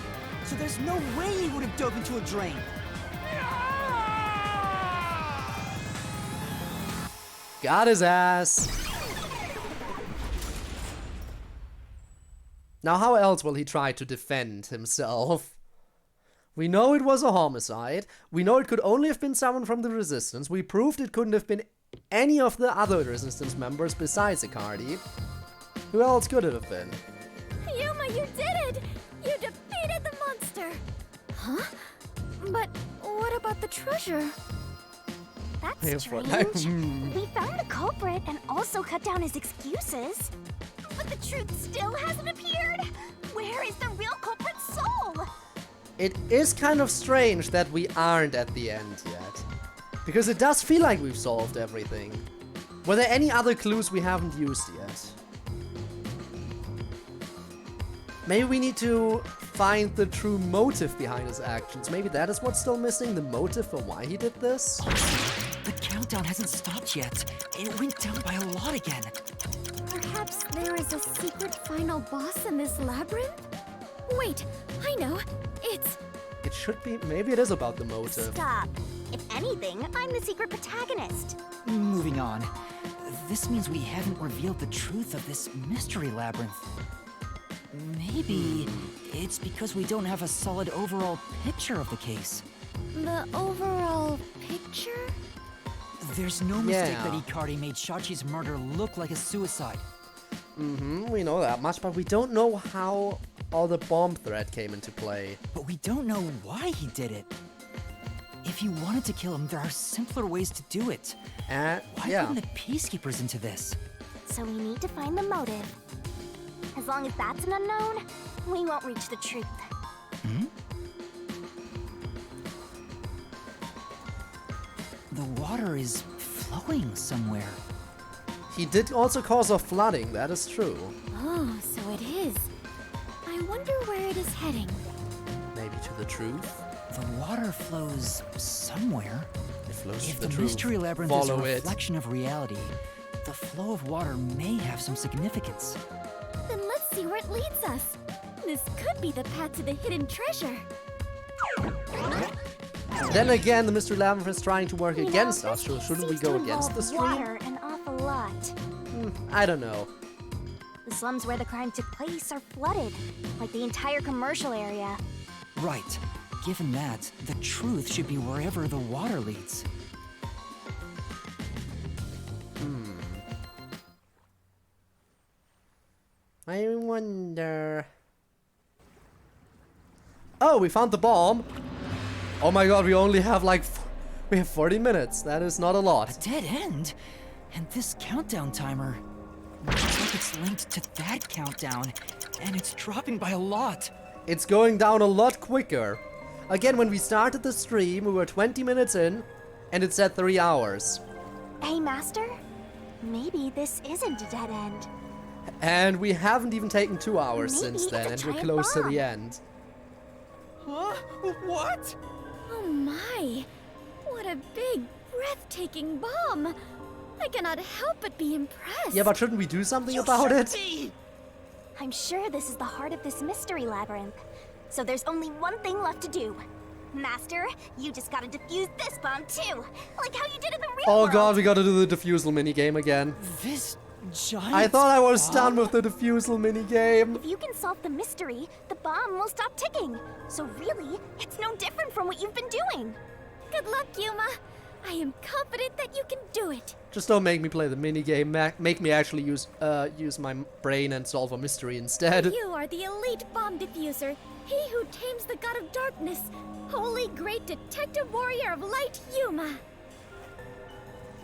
So there's no way he would have dove into a drain. Got his ass. Now how else will he try to defend himself? We know it was a homicide. We know it could only have been someone from the Resistance. We proved it couldn't have been any of the other Resistance members besides Icardi. Who else could it have been? Yuma, you did it! You defeated the monster! Huh? But what about the treasure? That's strange. We found the culprit and also cut down his excuses. But the truth still hasn't appeared. Where is the real culprit's soul? It is kind of strange that we aren't at the end yet. Because it does feel like we've solved everything. Were there any other clues we haven't used yet? Maybe we need to find the true motive behind his actions. Maybe that is what's still missing, the motive for why he did this? The countdown hasn't stopped yet. It went down by a lot again. Perhaps there is a secret final boss in this labyrinth? Wait, I know. It should be. Maybe it is about the motive. Stop. If anything, I'm the secret protagonist. Moving on. This means we haven't revealed the truth of this mystery labyrinth. Maybe it's because we don't have a solid overall picture of the case. The overall picture? There's no mistake Yeah. that Ikari made Shachi's murder look like a suicide. We know that much, but we don't know how all the bomb threat came into play. But we don't know why he did it. If you wanted to kill him, there are simpler ways to do it. Why Yeah. bring the peacekeepers into this? So we need to find the motive. As long as that's an unknown, we won't reach the truth. The water is flowing somewhere. He did also cause a flooding, that is true. Oh, so it is. I wonder where it is heading. Maybe to the truth. The water flows somewhere. It flows If to the the truth. Mystery Labyrinth is a Follow it. reflection of reality, the flow of water may have some significance. Then let's see where it leads us. This could be the path to the hidden treasure. Then again, the Mystery Labyrinth is trying to work You know, against this us, so case shouldn't we seems go to against the involve stream? water an awful lot. I don't know. The slums where the crime took place are flooded, like the entire commercial area. Right. Given that, the truth should be wherever the water leads. I wonder... Oh, we found the bomb! Oh my god, we only have like... We have 40 minutes. That is not a A lot. dead end? And this countdown timer... Looks like it's linked to that countdown, and it's dropping by a lot. It's going down a lot quicker. Again, when we started the stream, we were 20 minutes in, and it said 3 hours. Hey, Master? Maybe this isn't a dead end. And we haven't even taken 2 hours Maybe since then, and it's a we're giant close to bomb. the end. Huh? What? Oh my! What a big, breathtaking bomb! I cannot help but be impressed. Yeah, but shouldn't we do something about it? I'm sure this is the heart of this mystery labyrinth. So there's only one thing left to do. Master, you just gotta defuse this bomb too, like how you did in the real Oh world. god, we gotta do the defusal minigame again. This giant I thought I was bomb? done with the defusal minigame. If you can solve the mystery, the bomb will stop ticking. So really, it's no different from what you've been doing. Good luck, Yuma. I am confident that you can do it. Just don't make me play the minigame. Make me actually use my brain and solve a mystery instead. You are the elite bomb diffuser, he who tames the god of darkness, holy great detective warrior of light, Yuma.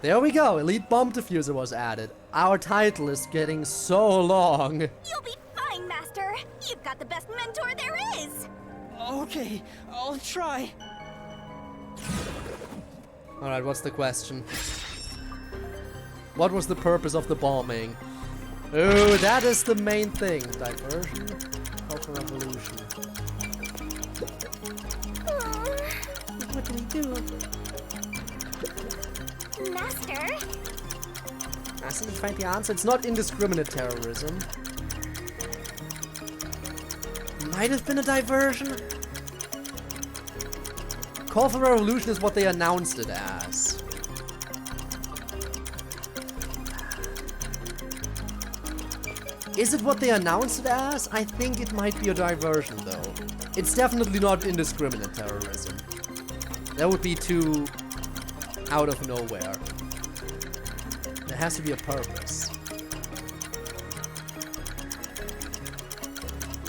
There we go. Elite bomb diffuser was added. Our title is getting so long. You'll be fine, Master. You've got the best mentor there is. Okay, I'll try. Alright, what's the question? What was the purpose of the bombing? Oh, that is the main thing. Diversion of revolution. What do we do? Master? I see, find the answer. It's not indiscriminate terrorism. Might have been a diversion. Call for revolution is what they announced it as. Is it what they announced it as? I think it might be a diversion, though. It's definitely not indiscriminate terrorism. That would be too out of nowhere. There has to be a purpose.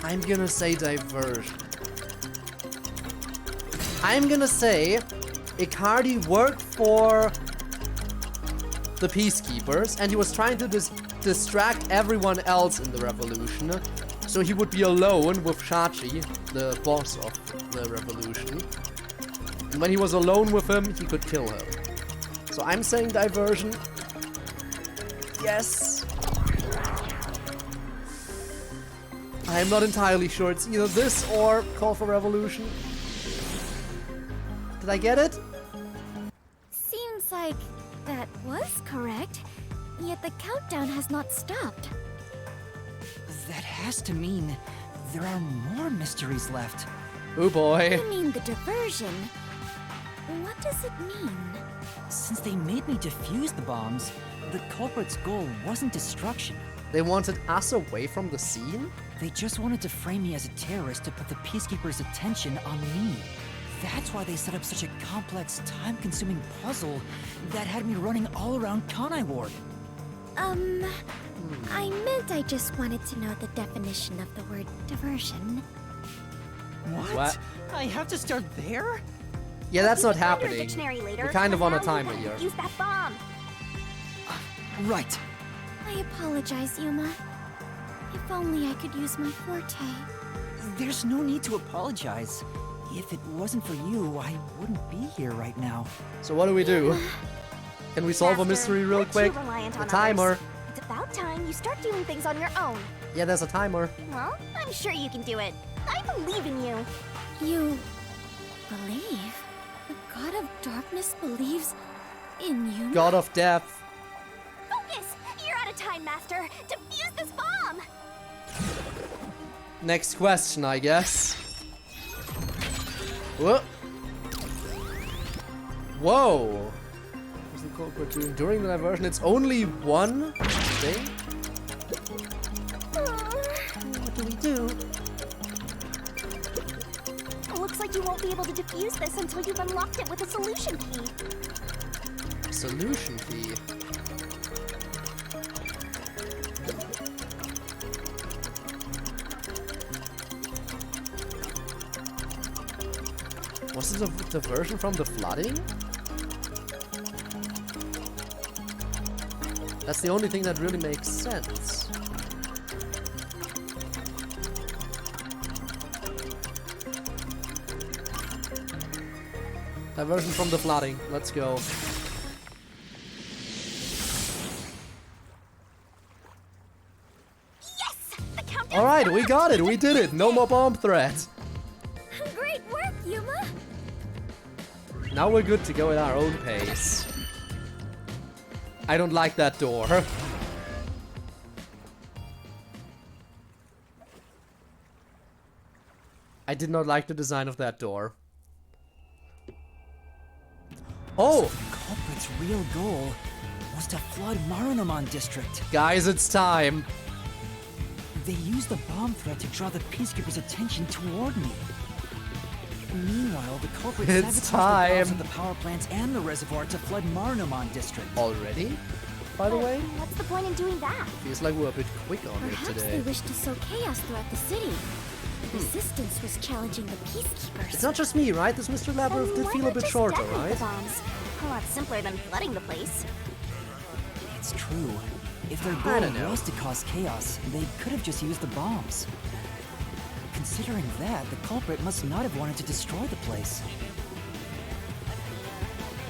I'm gonna say diversion. I'm gonna say Icardi worked for the peacekeepers and he was trying to distract everyone else in the revolution, so he would be alone with Shachi, the boss of the revolution. And when he was alone with him, he could kill him. So I'm saying diversion. Yes. I'm not entirely sure. It's either this or call for revolution. Did I get it? Seems like that was correct, yet the countdown has not stopped. That has to mean there are more mysteries left. Oh boy. You mean the diversion? What does it mean? Since they made me defuse the bombs, the culprit's goal wasn't destruction, They wanted us away from the scene? They just wanted to frame me as a terrorist to put the Peacekeepers' attention on me. That's why they set up such a complex, time-consuming puzzle that had me running all around Kanai Ward. I meant I just wanted to know the definition of the word diversion. What? I have to start there? Yeah, that's You not can find your happening. dictionary later, We're kind of but on a now you timer have to here. Use that bomb. Right. I apologize, Yuma. If only I could use my forte. There's no need to apologize. If it wasn't for you, I wouldn't be here right now. So what do we do? Can we solve a Master, mystery real you're too quick? reliant The on timer. others. It's about time you start doing things on your own. Yeah, there's a timer. Well, I'm sure you can do it. I believe in you. You believe? The god of darkness believes in Yuma? God of Death. Focus! You're out of time, Master. Defuse this bomb! Next question, I guess. Whoa. Whoa. What's the culprit doing? During the diversion, it's only one thing? What do we do? Looks like you won't be able to defuse this until you've unlocked it with a solution key. Solution key. Was it a diversion from the flooding? That's the only thing that really makes sense. Diversion from the flooding. Let's go. Yes! The countdown. Alright, we got it. We did it. No more bomb threat. Great work, Yuma! Now we're good to go at our own pace. I don't like that door. I did not like the design of that door. Oh! The culprit's real goal was to flood Marunaman district. Guys, it's time. They used the bomb threat to draw the Peacekeepers' attention toward me. Meanwhile, the culprit It's sabotaged the valves time. of the power plants and the reservoir to flood Marunaman district. Already? By the way? What's the point in doing that? Feels like we're a bit quick on it Perhaps today. they wish to sow chaos throughout the city. The resistance was challenging the peacekeepers. It's not just me, right? This Mystery Labyrinth did Why feel a not bit just shorter, detonate right? The bombs? A lot simpler than flooding the place. It's true. If their I don't goal know. was to cause chaos, they could have just used the bombs. Considering that, the culprit must not have wanted to destroy the place.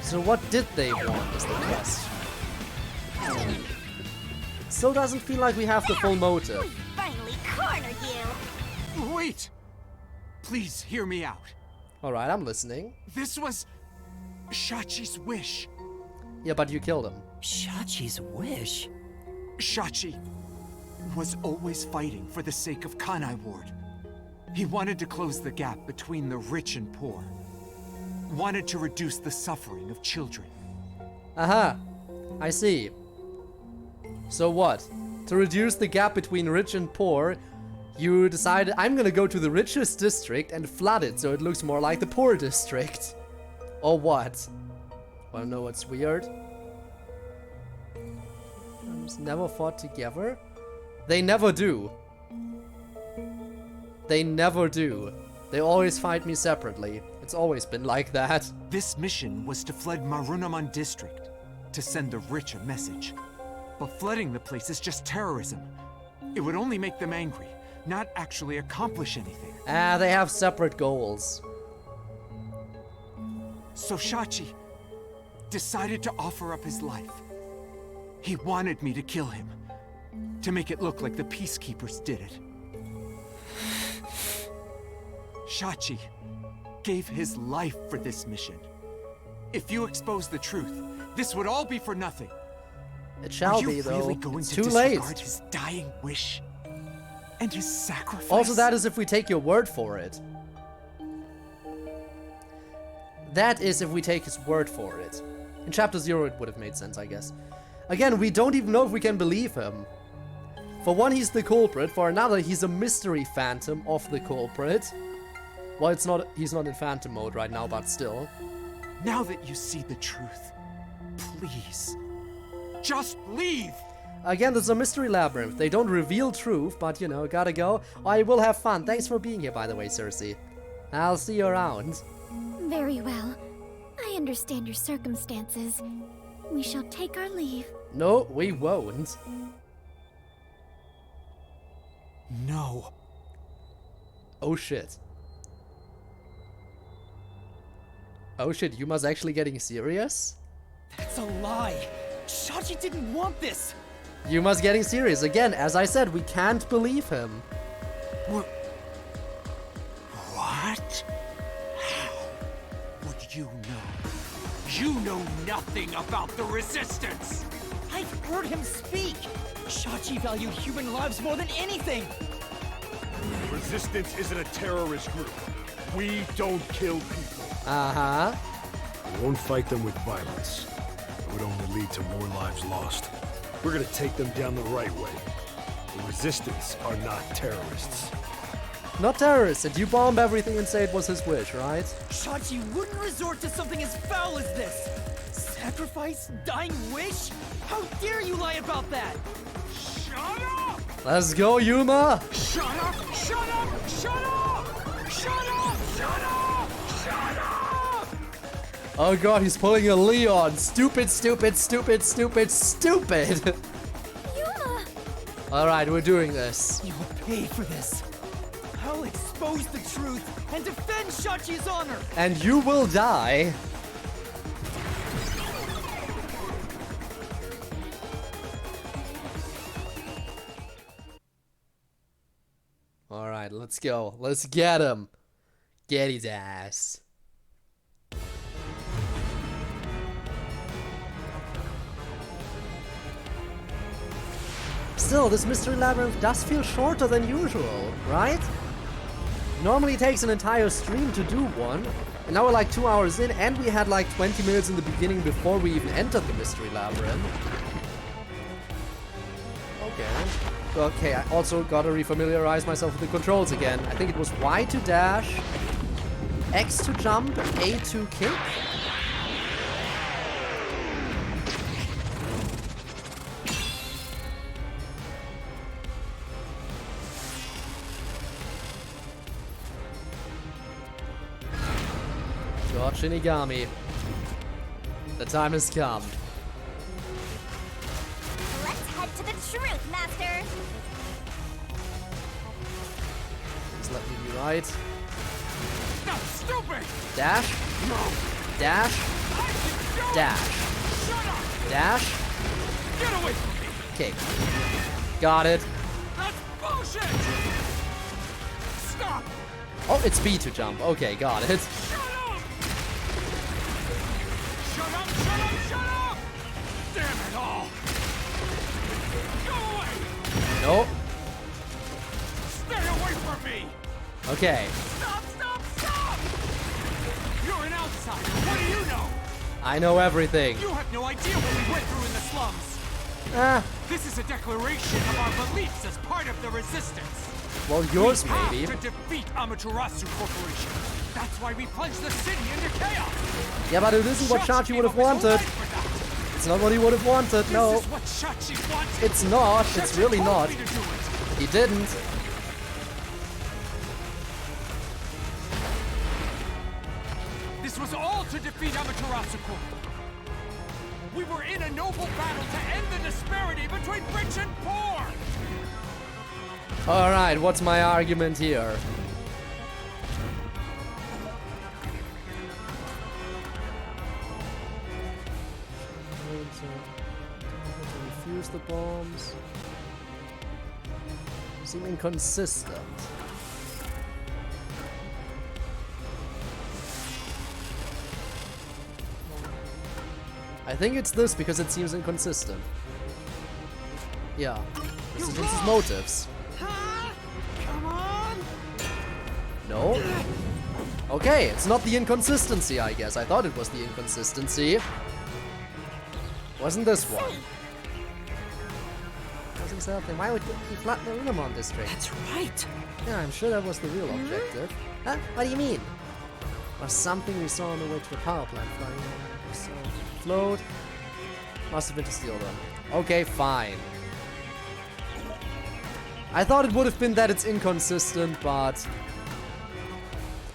So what did they want is the question. Still doesn't feel like we have the full motive. We finally cornered you! Wait! Please hear me out. Alright, I'm listening. This was Shachi's wish. Yeah, but you killed him. Shachi's wish? Shachi was always fighting for the sake of Kanai Ward. He wanted to close the gap between the rich and poor. Wanted to reduce the suffering of children. Aha! I see. So what? To reduce the gap between rich and poor, you decided I'm gonna go to the richest district and flood it so it looks more like the poor district. Or what? Wanna know what's weird? Never fought together? They never do. They never do. They always fight me separately. It's always been like that. This mission was to flood Marunaman district, to send the rich a message. But flooding the place is just terrorism. It would only make them angry, not actually accomplish anything. Ah, they have separate goals. So Shachi decided to offer up his life. He wanted me to kill him, to make it look like the peacekeepers did it. Shachi gave his life for this mission. If you expose the truth, this would all be for nothing. It shall Are you be, though. really going It's to too late. disregard his dying wish and his sacrifice? Also, that is if we take your word for it. That is if we take his word for it. In Chapter 0 it would have made sense, I guess. Again, we don't even know if we can believe him. For one, he's the culprit. For another, he's a mystery phantom of the culprit. Well, he's not in phantom mode right now, but still. Now that you see the truth, please, just leave! Again, this is a Mystery Labyrinth. They don't reveal truth, but you know, gotta go. I will have fun. Thanks for being here, by the way, Cersei. I'll see you around. Very well. I understand your circumstances. We shall take our leave. No, we won't. No. Oh shit. Oh shit, Yuma's actually getting serious? That's a lie. Shachi didn't want this. Yuma's getting serious. Again, as I said, we can't believe him. What? How would you know? You know nothing about the Resistance! I've heard him speak. Shachi valued human lives more than anything. Resistance isn't a terrorist group. We don't kill people. Uh-huh. We won't fight them with violence. It would only lead to more lives lost. We're gonna take them down the right way. The Resistance are not terrorists. Not terrorists, and you bomb everything and say it was his wish, right? Shachi wouldn't resort to something as foul as this. Sacrifice? Dying wish? How dare you lie about that? Shut up! Let's go, Yuma! Shut up! Shut up! Shut up! Shut up! Shut up! Shut up! Oh god, he's pulling a Leon. Stupid, stupid, stupid, stupid, stupid! Yuma! Alright, we're doing this. You'll pay for this. I'll expose the truth and defend Shachi's honor. And you will die. Alright, let's go. Let's get him. Get his ass. Still, this Mystery Labyrinth does feel shorter than usual, right? Normally it takes an entire stream to do one, and now we're like 2 hours in, and we had like 20 minutes in the beginning before we even entered the Mystery Labyrinth. Okay, I also gotta refamiliarize myself with the controls again. I think it was Y to dash, X to jump, A to kick. God, Shinigami. The time has come. Let's head to the truth, Master. Please let me be right. That's stupid! Dash. No! Dash. I can do it! Dash. Shut up! Dash. Get away from me! Kick. Got it. That's bullshit! Stop! Oh, it's B to jump. Okay, got it. Shut up! Shut up! Shut up! Shut up! Damn it all! Go away! Nope. Stay away from me! Okay. Stop! Stop! Stop! You're an outsider. What do you know? I know everything. You have no idea what we went through in the slums. This is a declaration of our beliefs as part of the Resistance. Well, yours We maybe. have to defeat Amaterasu Corporation. That's why we plunged the city into chaos. Yeah, but it isn't what Shachi would have wanted. It's not what he would have wanted, no. This is what Shachi wanted. It's not. It's Shachi really told not. me to do it. He didn't. This was all to defeat Amaterasu Corp. We were in a noble battle to end the disparity between rich and poor. Alright, what's my argument here? To refuse the bombs. Seem inconsistent. I think it's this because it seems inconsistent. Yeah. This is his motives. Come on! No? Okay, it's not the inconsistency, I guess. I thought it was the inconsistency. Wasn't this one. himself, then why would he flood the Unamon district? That's right. Yeah, I'm sure that was the real objective. Huh? What do you mean? Or something we saw on the way to the power plant flying. So, Float. Must have been to steal them. Okay, fine. I thought it would have been that it's inconsistent, but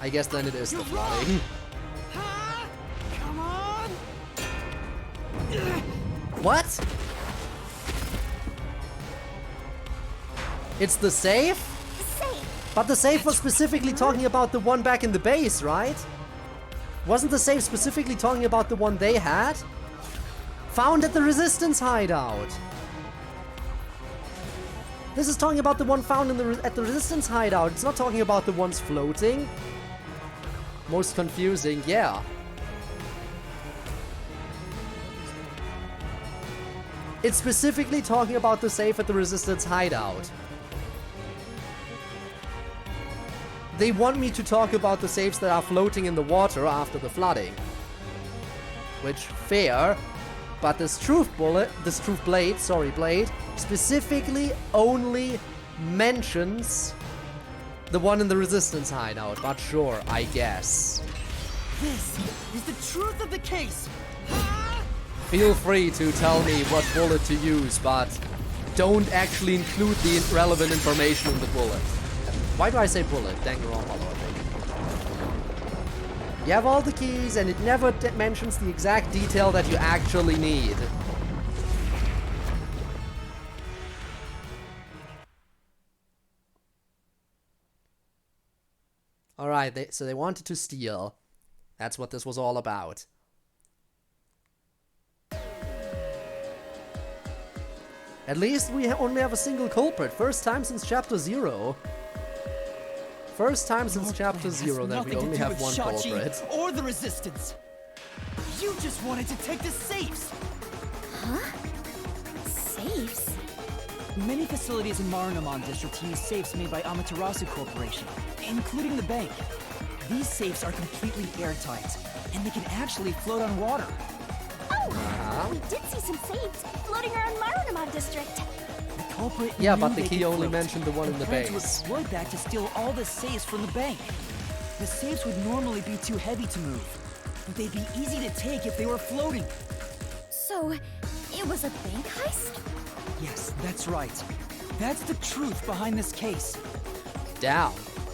I guess then it is the flooding. Come on. What? It's the safe? Safe. But the safe was specifically talking about the one back in the base, right? Wasn't the safe specifically talking about the one they had? Found at the Resistance hideout. This is talking about the one found in at the Resistance hideout. It's not talking about the ones floating. Most confusing, yeah. It's specifically talking about the safe at the Resistance hideout. They want me to talk about the safes that are floating in the water after the flooding. Which, fair. But this truth blade, specifically only mentions the one in the Resistance hideout. But sure, I guess. This is the truth of the case. Feel free to tell me what bullet to use, but don't actually include the relevant information in the bullet. Why do I say bullet? Danganronpa, I think. You have all the keys, and it never mentions the exact detail that you actually need. Alright, so they wanted to steal. That's what this was all about. At least we only have a single culprit. First time since Chapter 0. First time since Chapter 0 that we only have one culprit. Or the Resistance. You just wanted to take the safes. Huh? Safes? Many facilities in Marunamon District use safes made by Amaterasu Corporation, including the bank. These safes are completely airtight, and they can actually float on water. Oh, we did see some safes floating around Marunamon District. The culprit Yeah, knew but the they key could only float, mentioned the one in and the planned to base. exploit that to steal all the safes from the bank. The safes would normally be too heavy to move, but they'd be easy to take if they were floating. So, it was a bank heist? Yes, that's right. That's the truth behind this case. Down.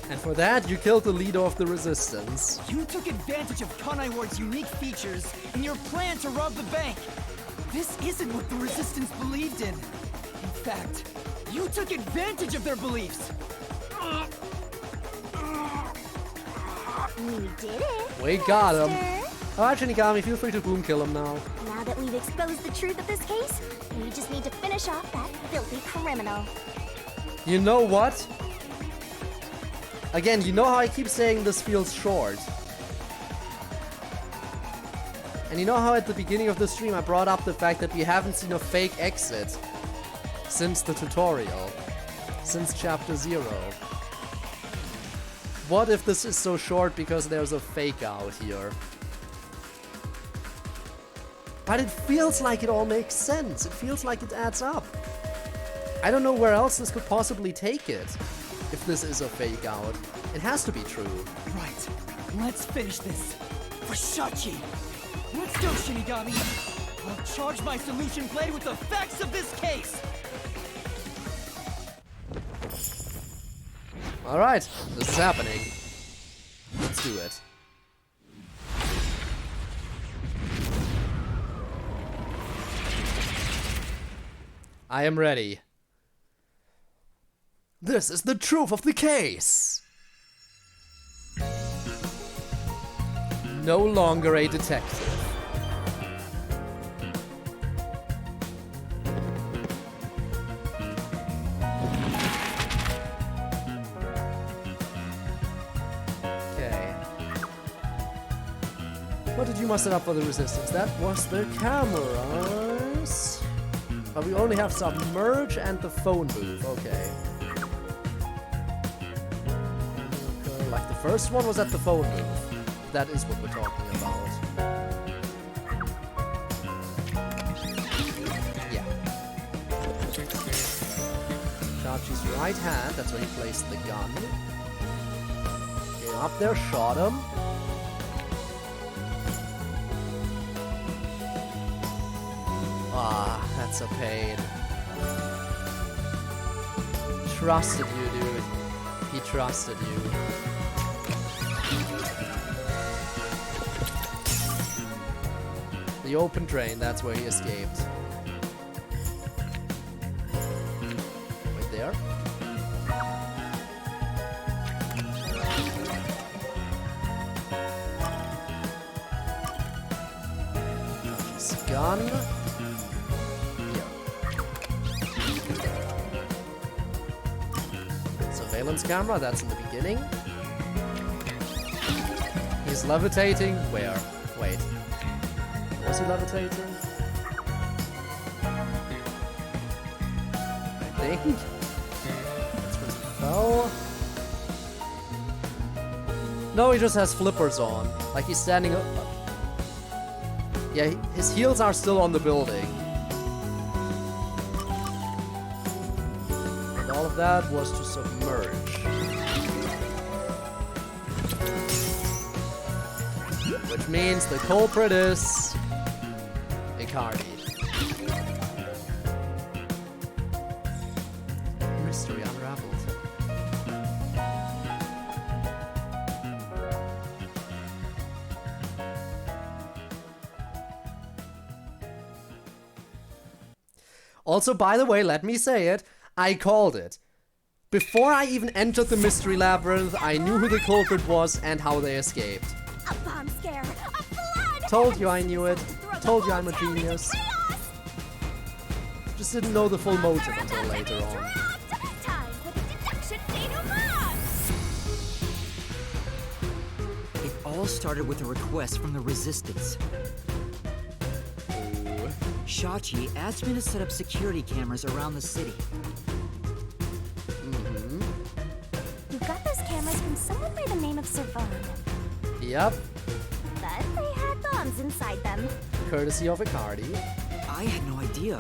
And for that, you killed the leader of the Resistance. You took advantage of Kanai Ward's unique features in your plan to rob the bank. This isn't what the Resistance believed in. In fact, you took advantage of their beliefs. We did it. We got him. Master. Alright, Shinigami, feel free to boom kill him now. Now that we've exposed the truth of this case, we just need to finish off that filthy criminal. You know what? Again, you know how I keep saying this feels short? And you know how at the beginning of the stream I brought up the fact that we haven't seen a fake exit since the tutorial, since Chapter 0. What if this is so short because there's a fake out here? But it feels like it all makes sense. It feels like it adds up. I don't know where else this could possibly take it. If this is a fake out. It has to be true. Right. Let's finish this. For Shachi! Let's go, Shinigami! I'll charge my solution blade with the facts of this case! Alright, this is happening. Let's do it. I am ready. This is the truth of the case! No longer a detective. Okay. What did you muster up for the Resistance? That was the cameras. But we only have Submerge and the phone booth. Okay. Like the first one was at the phone booth. That is what we're talking about. Yeah. Shachi's right hand. That's where he placed the gun. Came up there, shot him. Ah, that's a pain. Trusted you, dude. He trusted you. The open drain, that's where he escaped. Right there. His gun. Here. Surveillance camera, that's in the beginning. He's levitating. Where? Wait. Was he levitating? I think. That's when he fell. No, he just has flippers on. Like he's standing up. Yeah, his heels are still on the building. And all of that was to submerge. Which means the culprit is Icardi. Mystery unraveled. Also, by the way, let me say it, I called it. Before I even entered the Mystery Labyrinth, I knew who the culprit was and how they escaped. A bomb scare! A flood! Told you I knew it. Told you I'm a genius. Just didn't know the full motive until later on. Time for the deduction denouement! It all started with a request from the Resistance. Ooh. Shachi asked me to set up security cameras around the city. You got those cameras from someone by the name of Servan. Yep. But they had bombs inside them. Courtesy of Icardi. I had no idea,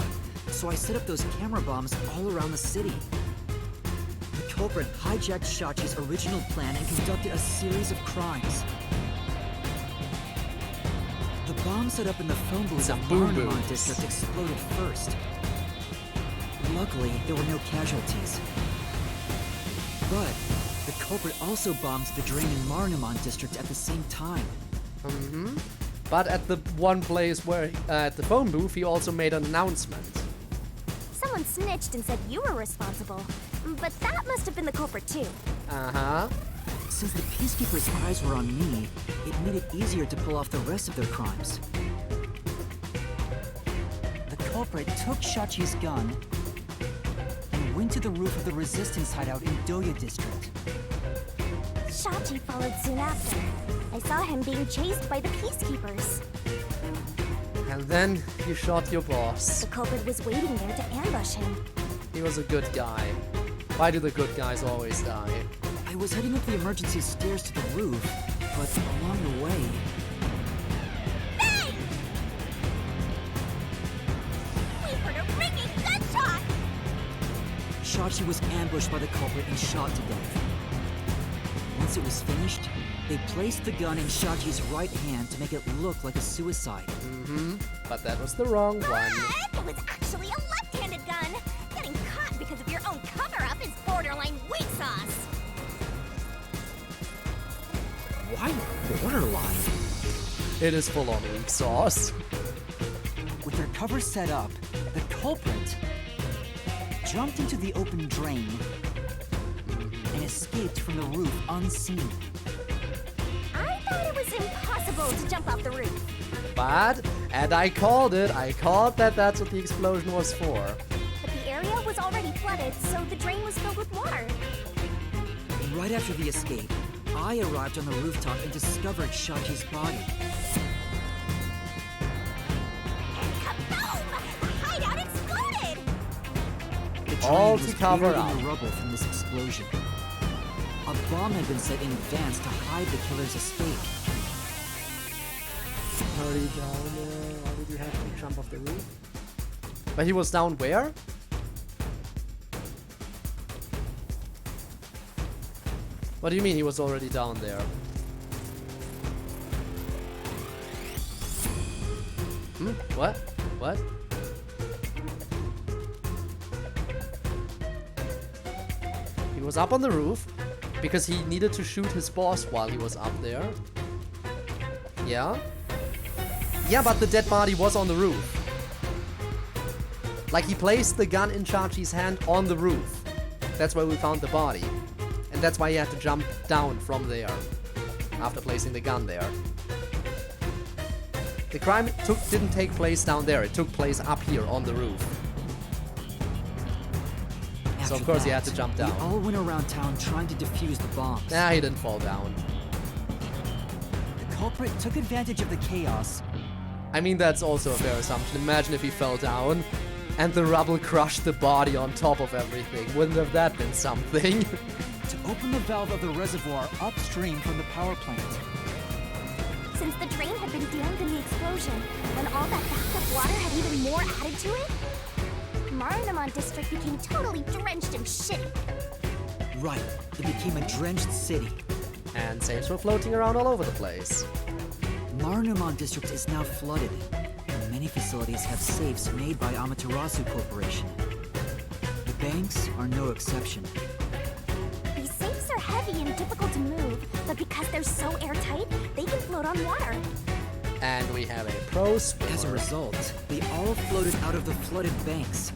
so I set up those camera bombs all around the city. The culprit hijacked Shachi's original plan and conducted a series of crimes. The bomb set up in the phone booth of Barnumon district exploded first. Luckily, there were no casualties. But the culprit also bombed the drain in Marnumon district at the same time. But at the one place where, at the phone booth, he also made an announcement. Someone snitched and said you were responsible. But that must have been the culprit too. Uh-huh. Since the Peacekeepers' eyes were on me, it made it easier to pull off the rest of their crimes. The culprit took Shachi's gun and went to the roof of the Resistance hideout in Doya district. Shachi followed soon after. I saw him being chased by the Peacekeepers. And then you shot your boss. The culprit was waiting there to ambush him. He was a good guy. Why do the good guys always die? I was heading up the emergency stairs to the roof, but along the way... Hey! We heard a ringing gunshot! Shachi was ambushed by the culprit and shot to death. Once it was finished, they placed the gun in Shachi's right hand to make it look like a suicide. But that was the wrong one. But it was actually a left-handed gun! Getting caught because of your own cover-up is borderline weak sauce! Why borderline? It is full on weak sauce. With their cover set up, the culprit jumped into the open drain and escaped from the roof unseen. I thought it was impossible to jump off the roof. But, and I called it. I called that that's what the explosion was for. But the area was already flooded, so the drain was filled with water. Right after the escape, I arrived on the rooftop and discovered Shachi's body. And kaboom! The hideout exploded! The drain All was to cover buried in up. the rubble from this explosion. A bomb had been set in advance to hide the killer's escape. Hurry down there. Why did you have to jump off the roof? But he was down where? What do you mean he was already down there? What? What? He was up on the roof because he needed to shoot his boss while he was up there. Yeah? Yeah, but the dead body was on the roof. Like, he placed the gun in Chachi's hand on the roof. That's where we found the body. And that's why he had to jump down from there after placing the gun there. The crime didn't take place down there, it took place up here on the roof. So of course he had to jump down. We all went around town trying to defuse the bombs. Nah, he didn't fall down. The culprit took advantage of the chaos. I mean, that's also a fair assumption. Imagine if he fell down and the rubble crushed the body on top of everything. Wouldn't have that been something? To open the valve of the reservoir upstream from the power plant. Since the drain had been dammed in the explosion, when all that backup water had even more added to it, Marunamon district became totally drenched and shitty. Right, it became a drenched city. And safes were floating around all over the place. Marunamon district is now flooded, and many facilities have safes made by Amaterasu Corporation. The banks are no exception. These safes are heavy and difficult to move, but because they're so airtight, they can float on water. And we have a pro swimmer. As a result, they all floated out of the flooded banks.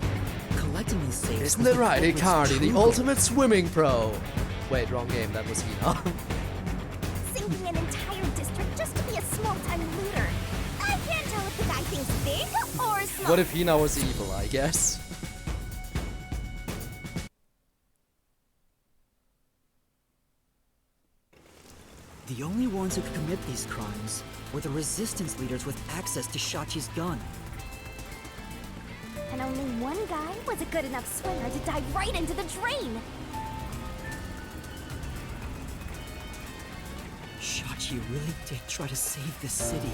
Collecting these safes. Isn't it right, Icardi, the ultimate swimming pro? Wait, wrong game, that was Hina. Sinking an entire district just to be a small-time looter. I can't tell if the guy thinks big or small. What if Hina was evil, I guess? The only ones who could commit these crimes were the resistance leaders with access to Shachi's gun. And only one guy was a good enough swimmer to dive right into the drain. Shachi really did try to save this city.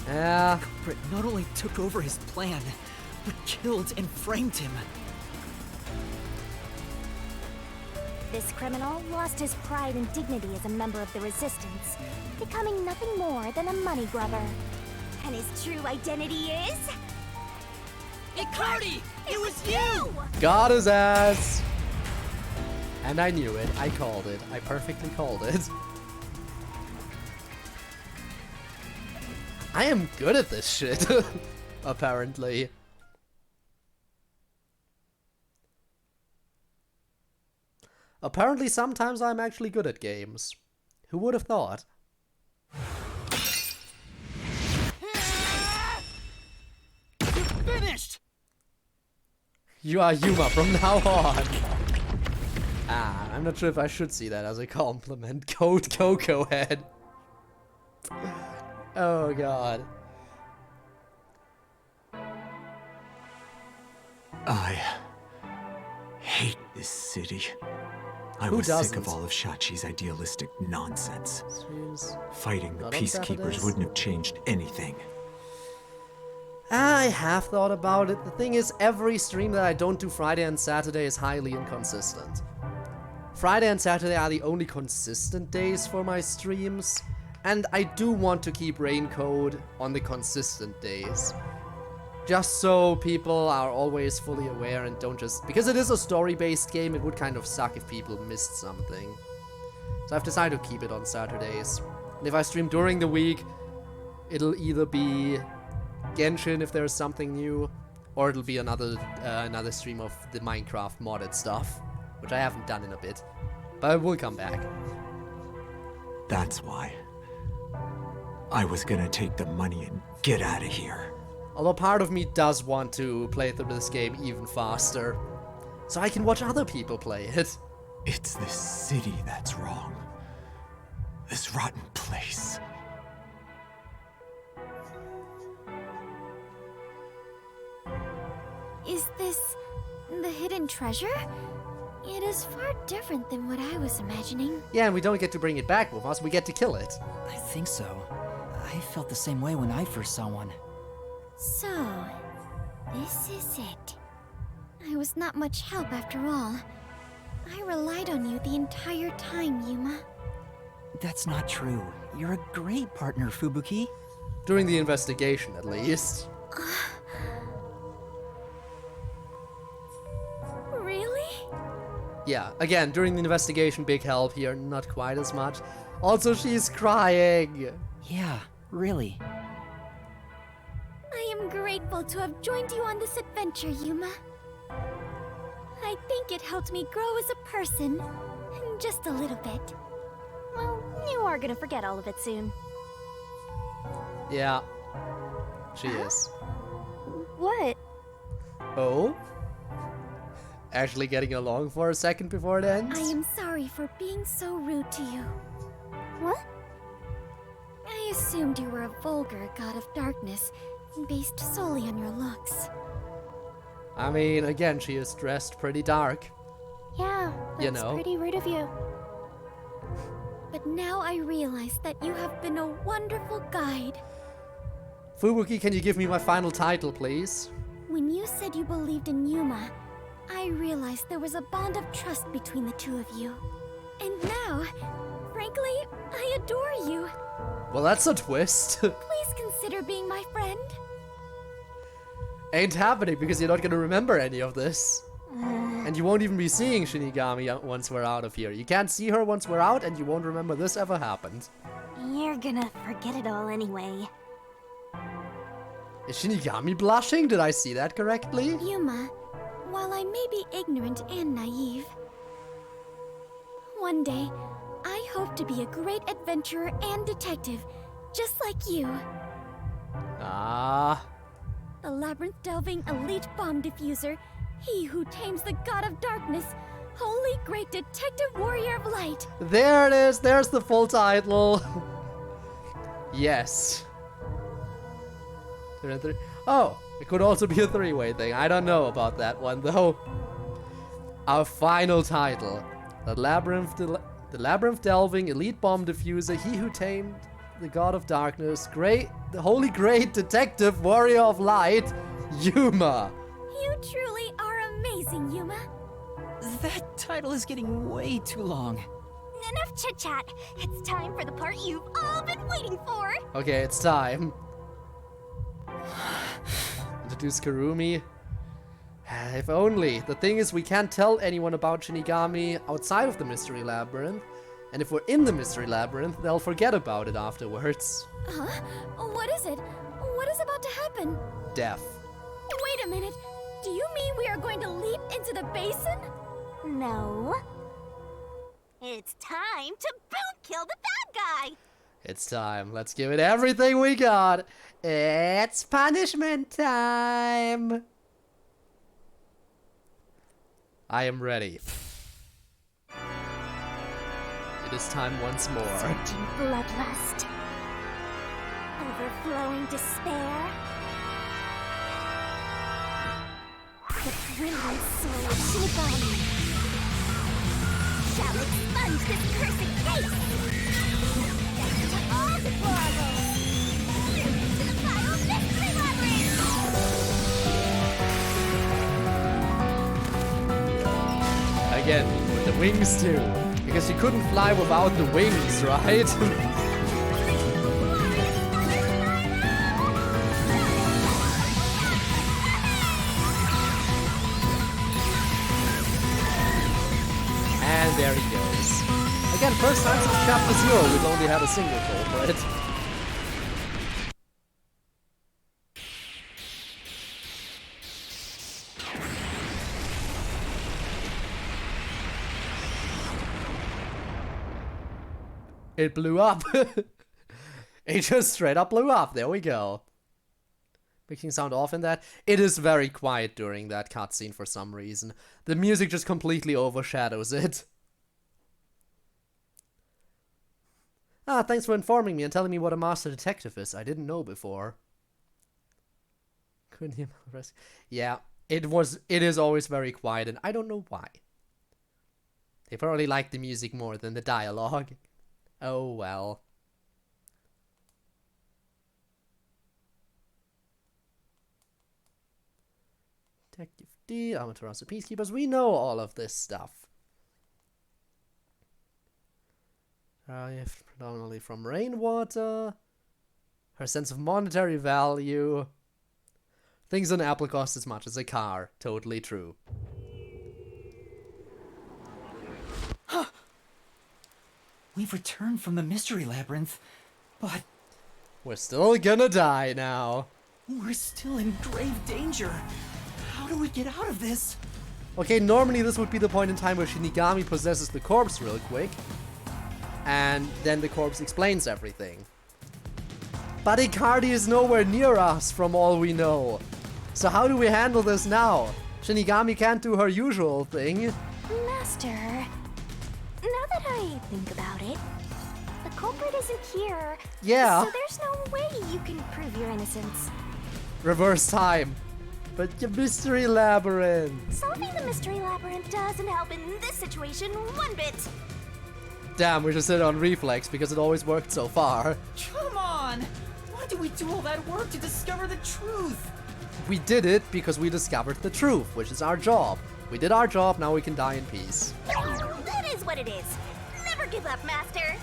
Yeah. The culprit not only took over his plan, but killed and framed him. This criminal lost his pride and dignity as a member of the Resistance, becoming nothing more than a money grubber. And his true identity is... Icardi! It was you! Got his ass! And I knew it. I called it. I perfectly called it. I am good at this shit, apparently. Apparently sometimes I'm actually good at games. Who would have thought? Finished! You are Yuma from now on. Ah, I'm not sure if I should see that as a compliment. Code Coco Head. Oh god. I hate this city. I Who was sick doesn't? of all of Shachi's idealistic nonsense. Streams. Fighting the Not on peacekeepers Saturdays. wouldn't have changed anything. I have thought about it. The thing is, every stream that I don't do Friday and Saturday is highly inconsistent. Friday and Saturday are the only consistent days for my streams, and I do want to keep Rain Code on the consistent days. Just so people are always fully aware and don't just... Because it is a story-based game, it would kind of suck if people missed something. So I've decided to keep it on Saturdays. And if I stream during the week, it'll either be Genshin if there's something new, or it'll be another stream of the Minecraft modded stuff, which I haven't done in a bit. But I will come back. That's why. I was gonna take the money and get out of here. Although part of me does want to play through this game even faster, so I can watch other people play it. It's this city that's wrong. This rotten place. Is this the hidden treasure? It is far different than what I was imagining. Yeah, and we don't get to bring it back with us, we get to kill it. I think so. I felt the same way when I first saw one. So, this is it. I was not much help after all. I relied on you the entire time, Yuma. That's not true. You're a great partner, Fubuki. During the investigation, at least. Really? Yeah, again, during the investigation, big help here, not quite as much. Also, she's crying. Yeah, really. I am grateful to have joined you on this adventure, Yuma. I think it helped me grow as a person. Just a little bit. Well, you are gonna forget all of it soon. Yeah, she is. What? Oh? Actually getting along for a second before it ends? I am sorry for being so rude to you. What? I assumed you were a vulgar god of darkness, based solely on your looks. I mean, again, she is dressed pretty dark. Yeah, that's You know. pretty rude of you. But now I realize that you have been a wonderful guide. Fubuki, can you give me my final title, please? When you said you believed in Yuma, I realized there was a bond of trust between the two of you. And now, frankly, I adore you. Well, that's a twist. Please consider being my friend. Ain't happening because you're not gonna remember any of this. And you won't even be seeing Shinigami once we're out of here. You can't see her once we're out, and you won't remember this ever happened. You're gonna forget it all anyway. Is Shinigami blushing? Did I see that correctly? Yuma, while I may be ignorant and naive, one day, I hope to be a great adventurer and detective, just like you. Ah. The labyrinth-delving elite bomb diffuser, he who tames the god of darkness, holy great detective warrior of light. There it is. There's the full title. Yes. Oh, it could also be a three-way thing. I don't know about that one, though. Our final title. The labyrinth-delving elite bomb diffuser, he who tamed the god of darkness, the holy great detective warrior of light, Yuma. You truly are amazing, Yuma. That title is getting way too long. Enough chit-chat. It's time for the part you've all been waiting for. Okay, it's time. Introduce Kurumi. If only. The thing is, we can't tell anyone about Shinigami outside of the Mystery Labyrinth. And if we're in the Mystery Labyrinth, they'll forget about it afterwards. Huh? What is it? What is about to happen? Death. Wait a minute. Do you mean we are going to leap into the basin? No. It's time to boom kill the bad guy. It's time. Let's give it everything we got. It's punishment time. I am ready. It is time once more. Surging bloodlust. Overflowing despair. The brilliant soul of Shinigami shall expunge this cursed case. Death to all deplorables. To the final Mystery Labyrinth. Again, with the wings too. Because you couldn't fly without the wings, right? And there he goes. Again, first time since Chapter 0, we've only had a single culprit. It blew up. It just straight up blew up. There we go. Making sound off in that. It is very quiet during that cutscene for some reason. The music just completely overshadows it. Ah, thanks for informing me and telling me what a master detective is. I didn't know before. Couldn't you? Yeah, it is always very quiet, and I don't know why. They probably like the music more than the dialogue. Oh well. Detective D, Amaterasu Peacekeepers, we know all of this stuff. predominantly from rainwater. Her sense of monetary value. Things an apple cost as much as a car. Totally true. Huh. We've returned from the Mystery Labyrinth, but... we're still gonna die now. we're still in grave danger. How do we get out of this? Okay, normally this would be the point in time where Shinigami possesses the corpse real quick. And then the corpse explains everything. But Icardi is nowhere near us from all we know. So how do we handle this now? Shinigami can't do her usual thing. Master, now that I think about it, the culprit isn't here. Yeah. So there's no way you can prove your innocence. Reverse time. But your Mystery Labyrinth. Solving the Mystery Labyrinth doesn't help in this situation one bit. Damn, we just hit it on reflex because it always worked so far. Come on! Why did we do all that work to discover the truth? We did it because we discovered the truth, which is our job. We did our job, now we can die in peace. That is what it is. Never give up, Master.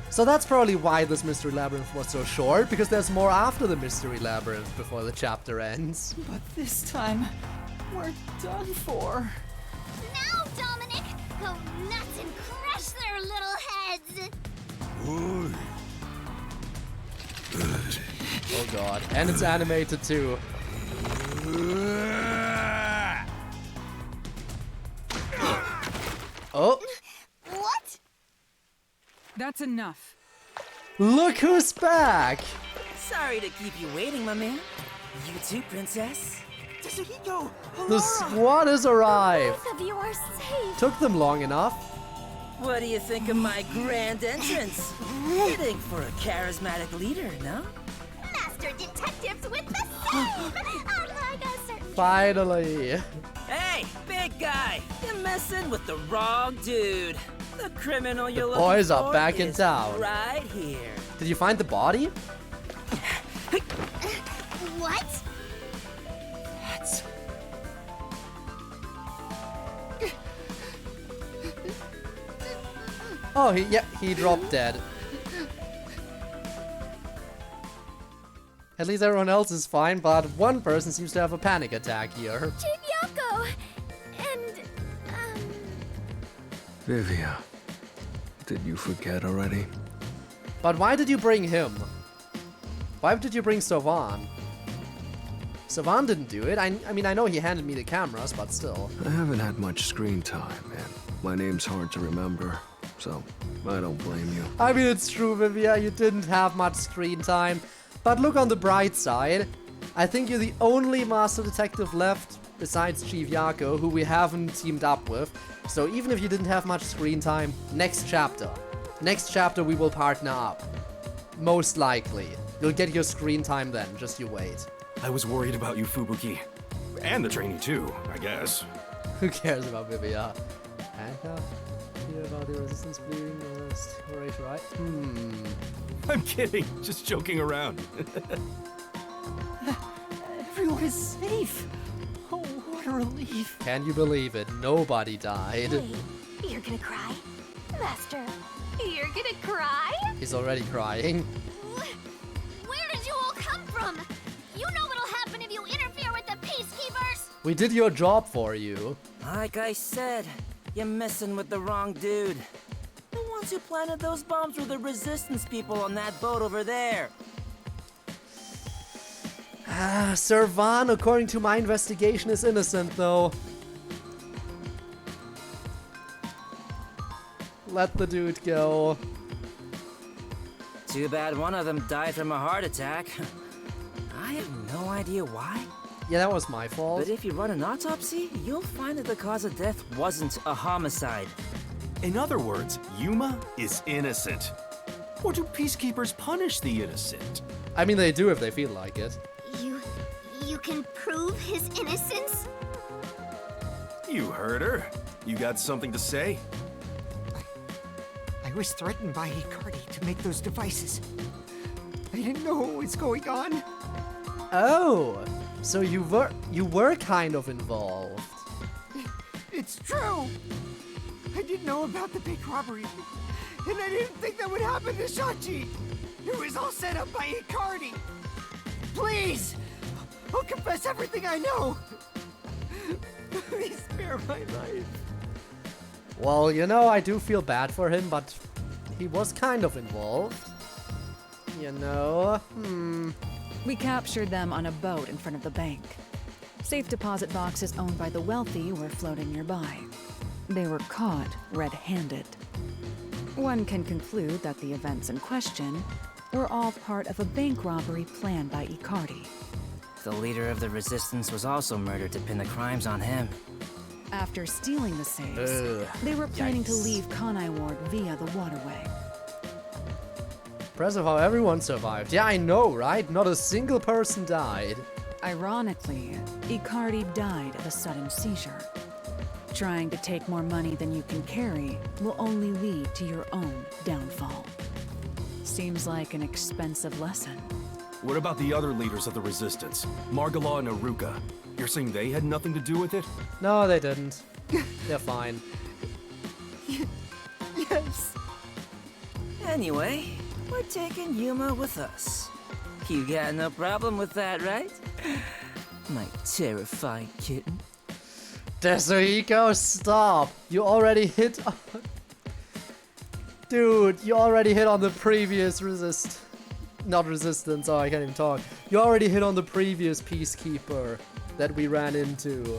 So that's probably why this Mystery Labyrinth was so short, because there's more after the Mystery Labyrinth before the chapter ends. But this time, we're done for. Now, Dominic, go nuts and crush their little heads. Oh god, and it's animated too. Oh! What? That's enough. Look who's back! Sorry to keep you waiting, my man. You too, princess. Yasuhiko! The squad has arrived! Both of you are safe. Took them long enough. What do you think of my grand entrance? Fitting for a charismatic leader, no? Master detectives with the same! Unlike a certain... Finally! Hey, big guy! You're messing with the wrong dude. The criminal you're looking boys are for back in is town. right here. Did you find the body? What? That's... Oh, he dropped dead. At least everyone else is fine, but one person seems to have a panic attack here. Chief Yako! And, Vivia, did you forget already? But why did you bring him? Why did you bring Sovan? Sovan didn't do it. I mean, I know he handed me the cameras, but still. I haven't had much screen time, and my name's hard to remember, so I don't blame you. I mean, it's true, Vivia, you didn't have much screen time. But look on the bright side. I think you're the only Master Detective left, besides Chief Yako, who we haven't teamed up with. So even if you didn't have much screen time, next chapter. Next chapter we will partner up. Most likely. You'll get your screen time then, just you wait. I was worried about you, Fubuki. And the trainee too, I guess. Who cares about Vivia? Handcuff? Hear about the resistance bleeding or storage, right? I'm kidding, just joking around. Everyone is safe. Oh, what a relief. Can you believe it? Nobody died. Hey, you're gonna cry? Master, you're gonna cry? He's already crying. Where did you all come from? You know what'll happen if you interfere with the peacekeepers! We did your job for you. Like I said, you're messing with the wrong dude. The ones who planted those bombs were the resistance people on that boat over there. Sir Van, according to my investigation, is innocent, though. Let the dude go. Too bad one of them died from a heart attack. I have no idea why. Yeah, that was my fault. But if you run an autopsy, you'll find that the cause of death wasn't a homicide. In other words, Yuma is innocent. Or do peacekeepers punish the innocent? I mean, they do if they feel like it. You can prove his innocence? You heard her. You got something to say? I was threatened by Icardi to make those devices. I didn't know what was going on. Oh, so you were kind of involved. It's true. I didn't know about the big robbery. And I didn't think that would happen to Shachi! It was all set up by Icardi! Please! I'll confess everything I know! Please spare my life. Well, you know, I do feel bad for him, but he was kind of involved. You know, We captured them on a boat in front of the bank. Safe deposit boxes owned by the wealthy were floating nearby. They were caught red-handed. One can conclude that the events in question were all part of a bank robbery planned by Icardi. The leader of the resistance was also murdered to pin the crimes on him. After stealing the safes, they were planning to leave Kanai Ward via the waterway. impressive how everyone survived. Yeah, I know, right? Not a single person died. Ironically, Icardi died of a sudden seizure. Trying to take more money than you can carry will only lead to your own downfall. Seems like an expensive lesson. What about the other leaders of the resistance? Margala and Aruka. You're saying they had nothing to do with it? No, they didn't. They're fine. Yes. Anyway, we're taking Yuma with us. You got no problem with that, right? My terrifying kitten. Tetsuhiko, stop! You already hit... Dude, you already hit on the previous not resistance, oh, I can't even talk. You already hit on the previous peacekeeper that we ran into.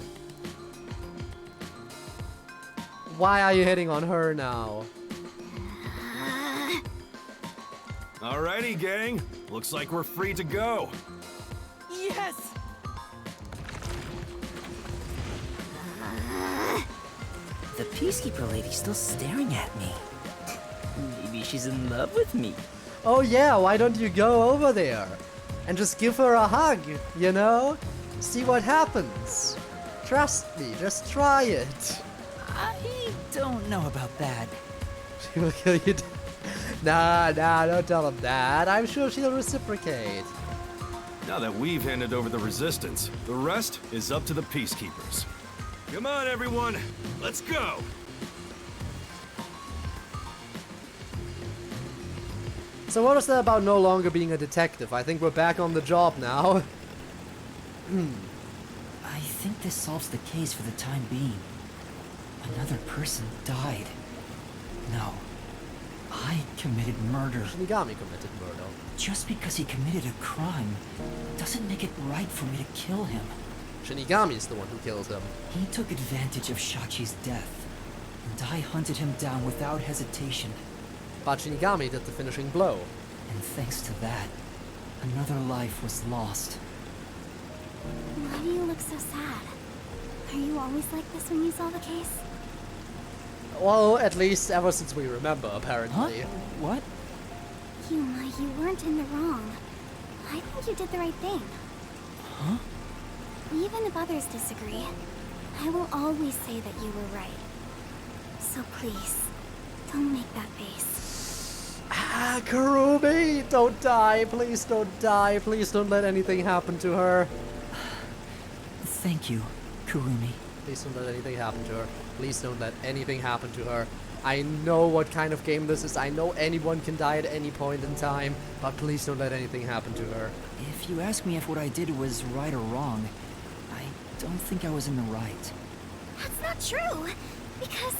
Why are you hitting on her now? Alrighty, gang. Looks like we're free to go. Yes! The Peacekeeper lady's still staring at me. Maybe she's in love with me. Oh yeah, why don't you go over there? And just give her a hug, you know? See what happens. Trust me, just try it. I don't know about that. She will kill you. Nah, don't tell him that. I'm sure she'll reciprocate. Now that we've handed over the resistance, the rest is up to the Peacekeepers. Come on, everyone. Let's go. So what is that about no longer being a detective? I think we're back on the job now. I think this solves the case for the time being. Another person died. No. I committed murder. Shinigami committed murder. Just because he committed a crime doesn't make it right for me to kill him. Shinigami is the one who killed him. He took advantage of Shachi's death, and I hunted him down without hesitation. But Shinigami did the finishing blow. And thanks to that, another life was lost. Why do you look so sad? Are you always like this when you solve a case? Well, at least ever since we remember, apparently. Huh? What? Yuma, you weren't in the wrong. I think you did the right thing. Huh? Even if others disagree, I will always say that you were right. So please, don't make that face. Ah, Kurumi! Don't die! Please don't die! Please don't let anything happen to her. Thank you, Kurumi. Please don't let anything happen to her. Please don't let anything happen to her. I know what kind of game this is. I know anyone can die at any point in time, but please don't let anything happen to her. If you ask me if what I did was right or wrong, I don't think I was in the right. That's not true, because...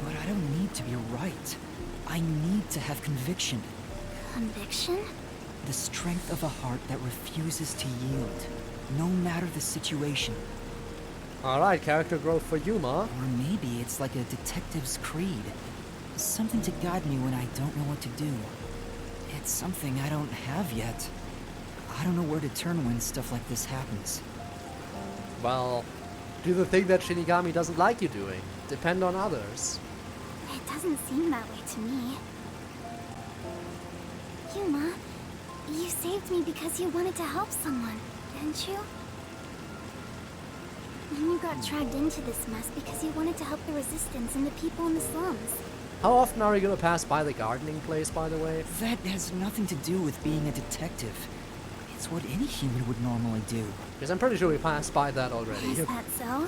But I don't need to be right. I need to have conviction. Conviction? The strength of a heart that refuses to yield, no matter the situation. Alright, character growth for Yuma. Or maybe it's like a detective's creed. Something to guide me when I don't know what to do. It's something I don't have yet. I don't know where to turn when stuff like this happens. Well, do the thing that Shinigami doesn't like you doing. Depend on others. It doesn't seem that way to me. Yuma, you saved me because you wanted to help someone, didn't you? And you got dragged into this mess because you wanted to help the resistance and the people in the slums. How often are you gonna pass by the gardening place, by the way? That has nothing to do with being a detective. It's what any human would normally do. Because I'm pretty sure we passed by that already. Is that so?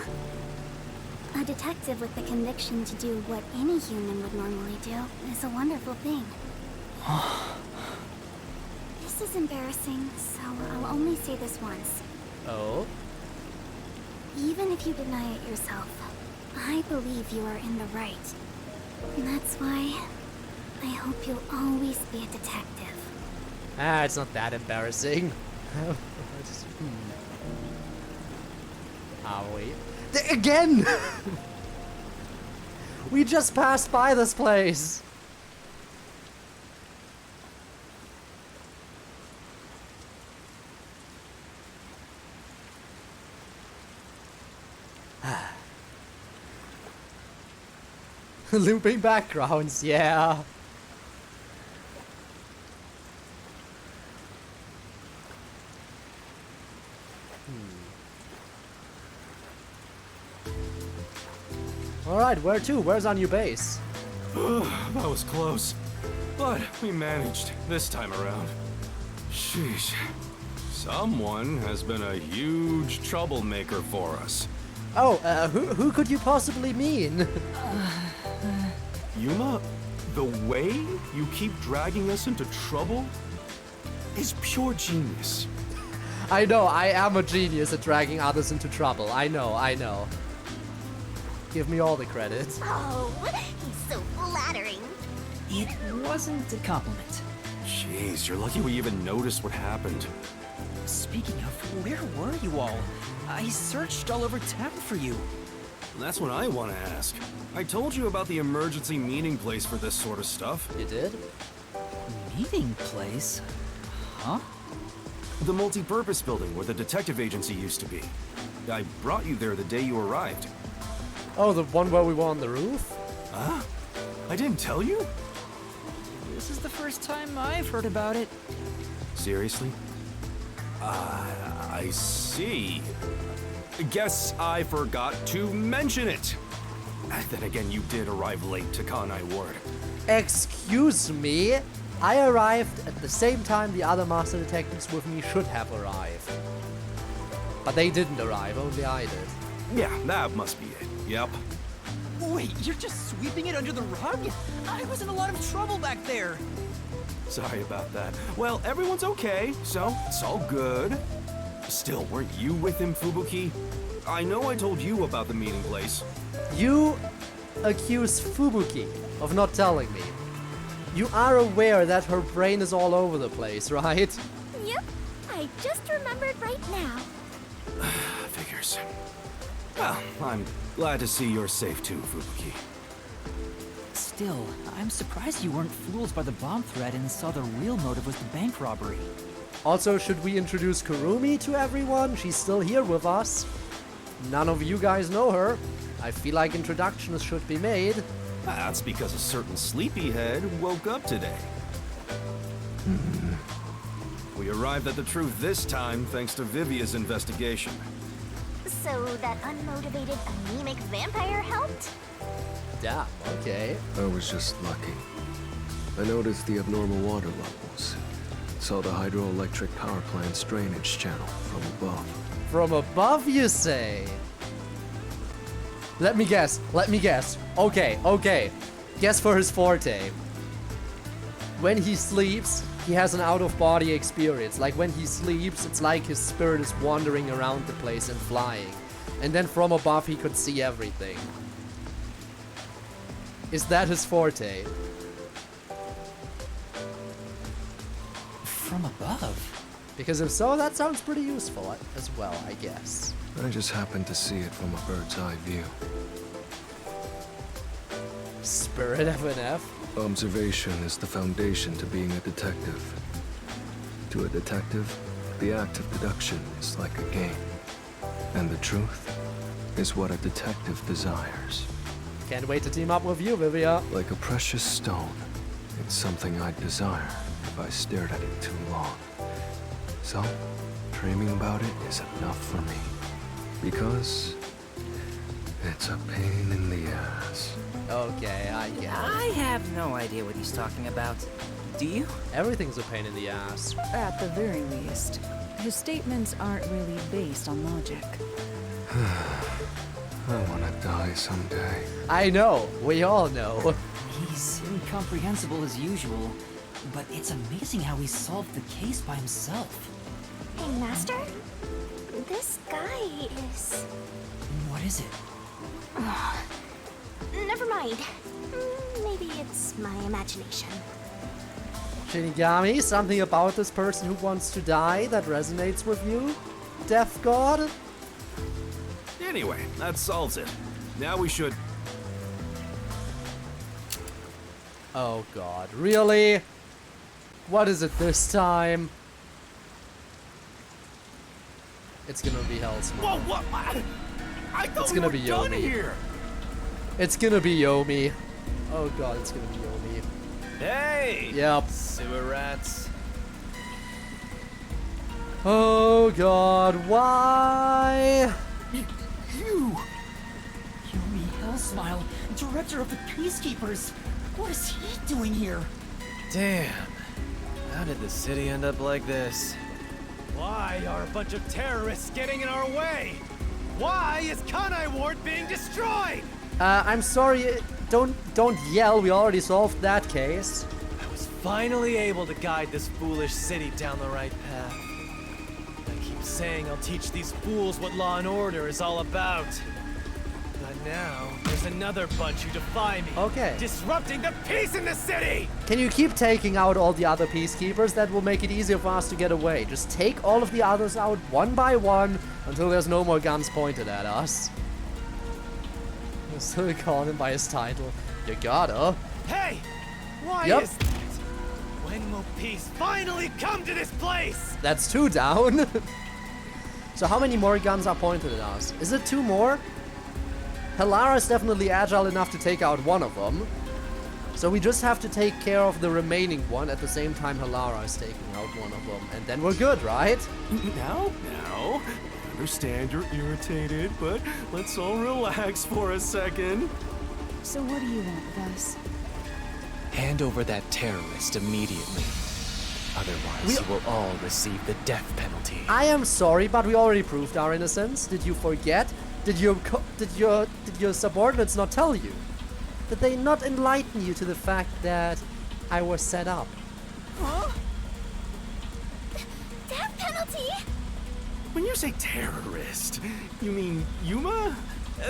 A detective with the conviction to do what any human would normally do is a wonderful thing. This is embarrassing, so I'll only say this once. Oh? Even if you deny it yourself, I believe you are in the right. And that's why I hope you'll always be a detective. Ah, it's not that embarrassing. Ah, wait. Again! We just passed by this place. Looping backgrounds, yeah. Alright, where to? Where's our new base? That was close. But we managed this time around. Sheesh. Someone has been a huge troublemaker for us. Oh, who could you possibly mean? Yuma, the way you keep dragging us into trouble is pure genius. I know, I am a genius at dragging others into trouble. I know. Give me all the credit. Oh, he's so flattering. It wasn't a compliment. Jeez, you're lucky we even noticed what happened. Speaking of, where were you all? I searched all over town for you. That's what I want to ask. I told you about the emergency meeting place for this sort of stuff. You did? Meeting place? Huh? The multi-purpose building where the detective agency used to be. I brought you there the day you arrived. Oh, the one where we were on the roof? Huh? I didn't tell you? This is the first time I've heard about it. Seriously? I see. Guess I forgot to mention it. Then again, you did arrive late to Kanai Ward. Excuse me? I arrived at the same time the other master detectives with me should have arrived. But they didn't arrive, only I did. Yeah, that must be it. Yep. Wait, you're just sweeping it under the rug? I was in a lot of trouble back there. Sorry about that. Well, everyone's okay, so it's all good. Still, weren't you with him, Fubuki? I know I told you about the meeting place. You accuse Fubuki of not telling me. You are aware that her brain is all over the place, right? Yep, I just remembered right now. Figures. Well, I'm glad to see you're safe too, Fubuki. Still, I'm surprised you weren't fooled by the bomb threat and saw the real motive was the bank robbery. Also, should we introduce Kurumi to everyone? She's still here with us. None of you guys know her. I feel like introductions should be made. That's because a certain sleepyhead woke up today. We arrived at the truth this time thanks to Vivia's investigation. So that unmotivated, anemic vampire helped? Damn, okay. I was just lucky. I noticed the abnormal water levels. Saw the hydroelectric power plant's drainage channel from above. From above, you say? Let me guess. Okay. Guess for his forte. When he sleeps, he has an out-of-body experience. Like when he sleeps, it's like his spirit is wandering around the place and flying. And then from above, he could see everything. Is that his forte? From above? Because if so, that sounds pretty useful as well, I guess. I just happened to see it from a bird's eye view. Spirit FNF? Observation is the foundation to being a detective. To a detective, the act of deduction is like a game. And the truth is what a detective desires. Can't wait to team up with you, Vivia. Like a precious stone. It's something I'd desire if I stared at it too long. So, dreaming about it is enough for me. Because it's a pain in the ass. Okay, I get it. I have no idea what he's talking about. Do you? Everything's a pain in the ass. At the very least. His statements aren't really based on logic. I want to die someday. I know. We all know. He's incomprehensible as usual, but it's amazing how he solved the case by himself. Hey, Master? This guy is... What is it? Never mind. Maybe it's my imagination. Shinigami, something about this person who wants to die that resonates with you? Death God? Anyway, that solves it. Now we should... Oh god, really? What is it this time? It's gonna be Hellsmith. Whoa, what? I thought It's we gonna were be done Yomi. here. It's gonna be Yomi. Oh god, it's gonna be Yomi. Hey! Yep. Sewer rats. Oh god, why? You! Yomi Hellsmile, director of the Peacekeepers. What is he doing here? Damn. How did the city end up like this? Why are a bunch of terrorists getting in our way? Why is Kanai Ward being destroyed? I'm sorry, don't yell, we already solved that case. I was finally able to guide this foolish city down the right path. I keep saying I'll teach these fools what law and order is all about. But now, there's another bunch who defy me. Okay. Disrupting the peace in the city! Can you keep taking out all the other peacekeepers? That will make it easier for us to get away. Just take all of the others out one by one until there's no more guns pointed at us. I'm still calling him by his title. You gotta. Hey! Why Yep. is that? When will peace finally come to this place? That's 2 down. So how many more guns are pointed at us? Is it 2 more? Halara is definitely agile enough to take out one of them. So we just have to take care of the remaining one at the same time Halara is taking out one of them. And then we're good, right? Now, I understand you're irritated, but let's all relax for a second. So what do you want with us? Hand over that terrorist immediately. Otherwise, you will all receive the death penalty. I am sorry, but we already proved our innocence. Did you forget? Did your subordinates not tell you? Did they not enlighten you to the fact that I was set up? Huh? Death penalty? When you say terrorist, you mean Yuma?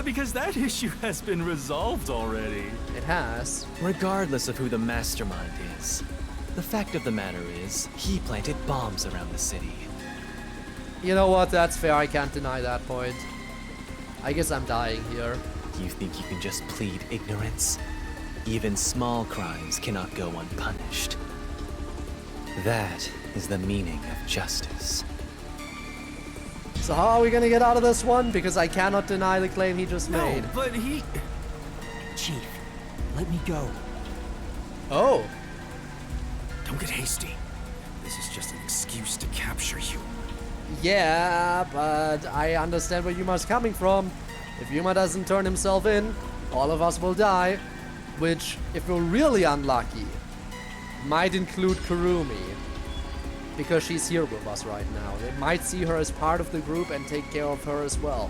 Because that issue has been resolved already. It has. Regardless of who the mastermind is, the fact of the matter is, he planted bombs around the city. You know what? That's fair. I can't deny that point. I guess I'm dying here. You think you can just plead ignorance? Even small crimes cannot go unpunished. That is the meaning of justice. So how are we gonna get out of this one? Because I cannot deny the claim he just made. No, but he... Chief, let me go. Oh. Don't get hasty. This is just an excuse to capture you. Yeah, but I understand where Yuma's coming from. If Yuma doesn't turn himself in, all of us will die. Which, if we're really unlucky, might include Kurumi. Because she's here with us right now. They might see her as part of the group and take care of her as well.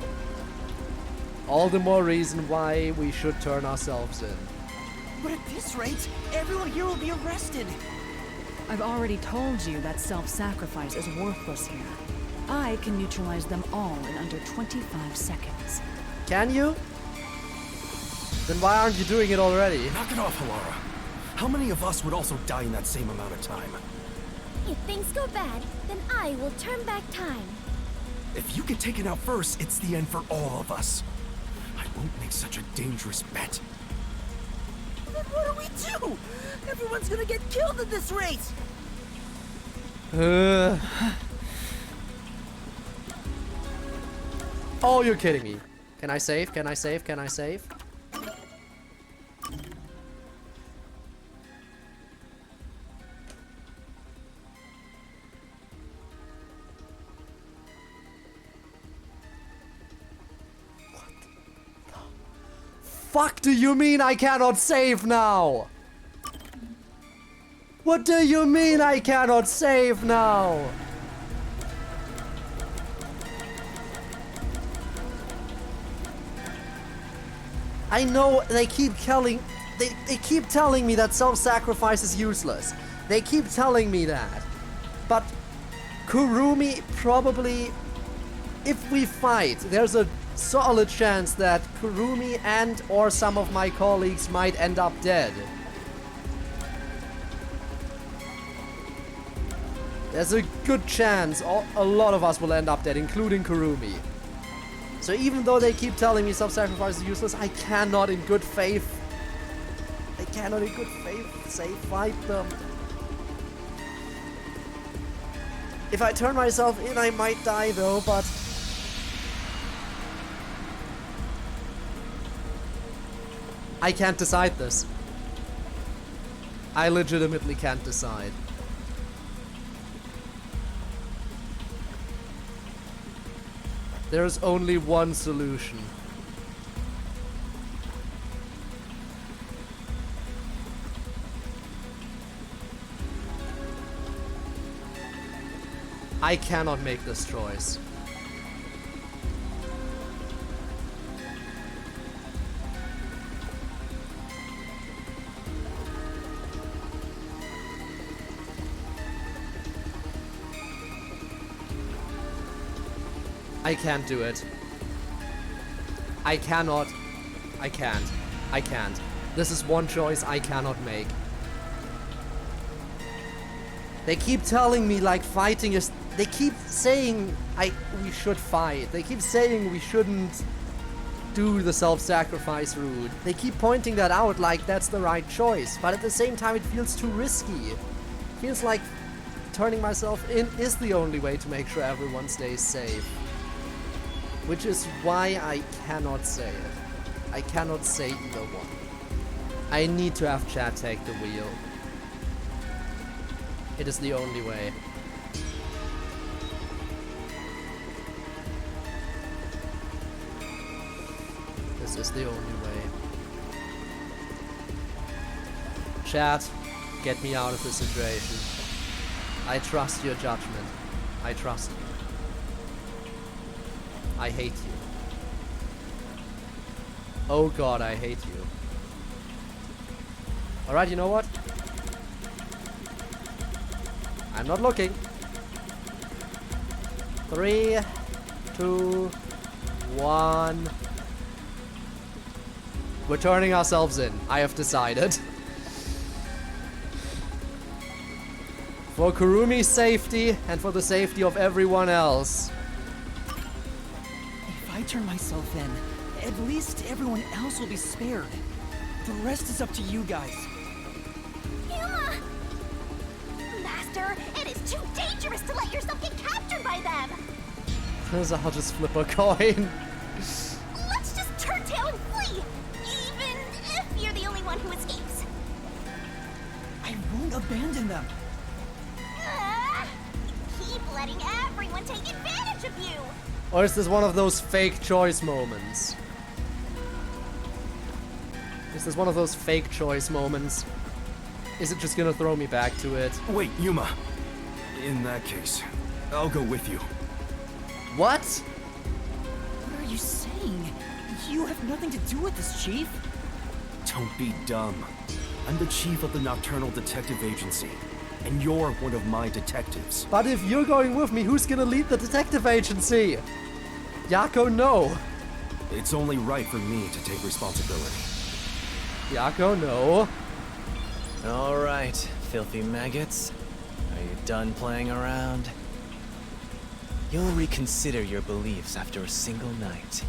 All the more reason why we should turn ourselves in. But at this rate, everyone here will be arrested. I've already told you that self-sacrifice is worthless here. I can neutralize them all in under 25 seconds. Can you? Then why aren't you doing it already? Knock it off, Halara. How many of us would also die in that same amount of time? If things go bad, then I will turn back time. If you get taken out first, it's the end for all of us. I won't make such a dangerous bet. Then what do we do? Everyone's gonna get killed at this rate! Oh, you're kidding me. Can I save? Can I save? Can I save? Fuck do you mean I cannot save now? What do you mean I cannot save now? I know they keep telling me that self-sacrifice is useless. They keep telling me that. But Kurumi probably, if we fight, there's a solid chance that Kurumi and or some of my colleagues might end up dead. There's a good chance a lot of us will end up dead, including Kurumi. So even though they keep telling me self-sacrifice is useless, I cannot in good faith say fight them. If I turn myself in, I might die though, but I can't decide this. I legitimately can't decide. There's only one solution. I cannot make this choice. I can't do it. I cannot. I can't. I can't. This is one choice I cannot make. They keep telling me like fighting is... They keep saying we should fight. They keep saying we shouldn't do the self-sacrifice route. They keep pointing that out like that's the right choice. But at the same time it feels too risky. It feels like turning myself in is the only way to make sure everyone stays safe. Which is why I cannot say it. I cannot say either one. I need to have Chad take the wheel. It is the only way. This is the only way. Chad, get me out of this situation. I trust your judgment. I trust you. I hate you. Oh god, I hate you. Alright, you know what? I'm not looking. 3, 2, 1. We're turning ourselves in. I have decided. For Kurumi's safety and for the safety of everyone else. If I turn myself in, at least everyone else will be spared. The rest is up to you guys. Yuma! Master, it is too dangerous to let yourself get captured by them! I'll just flip a coin. Let's just turn tail and flee! Even if you're the only one who escapes. I won't abandon them. Keep letting everyone take advantage of you! Or is this one of those fake choice moments? Is this one of those fake choice moments? Is it just gonna throw me back to it? Wait, Yuma. In that case, I'll go with you. What? What are you saying? You have nothing to do with this, Chief. Don't be dumb. I'm the chief of the Nocturnal Detective Agency, and you're one of my detectives. But if you're going with me, who's gonna lead the detective agency? Yako, no. It's only right for me to take responsibility. Yako, no. Alright, filthy maggots. Are you done playing around? You'll reconsider your beliefs after a single night.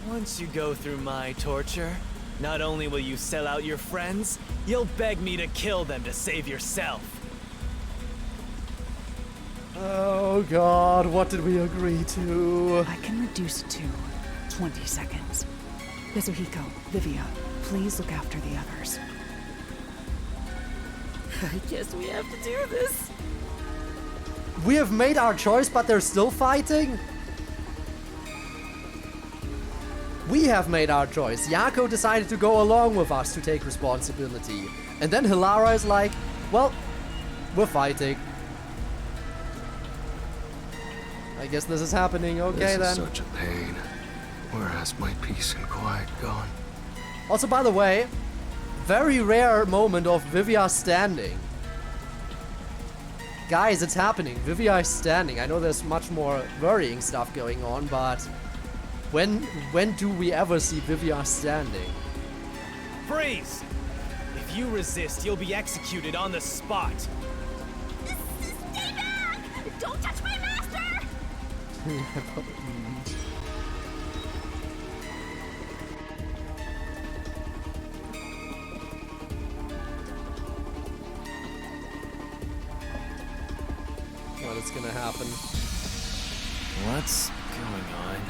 Once you go through my torture, not only will you sell out your friends, you'll beg me to kill them to save yourself. Oh god, what did we agree to? I can reduce it to 20 seconds. Kazuhiko, Livia, please look after the others. I guess we have to do this. We have made our choice, but they're still fighting? We have made our choice. Yako decided to go along with us to take responsibility. And then Hilara is like, well, we're fighting. I guess this is happening. Okay, this then. is such a pain. Where has my peace and quiet gone? Also, by the way, very rare moment of Vivia standing. Guys, it's happening. Vivia is standing. I know there's much more worrying stuff going on, but when do we ever see Vivia standing? Freeze! If you resist, you'll be executed on the spot. Stay back! Don't touch my master! What is gonna happen? What's going on?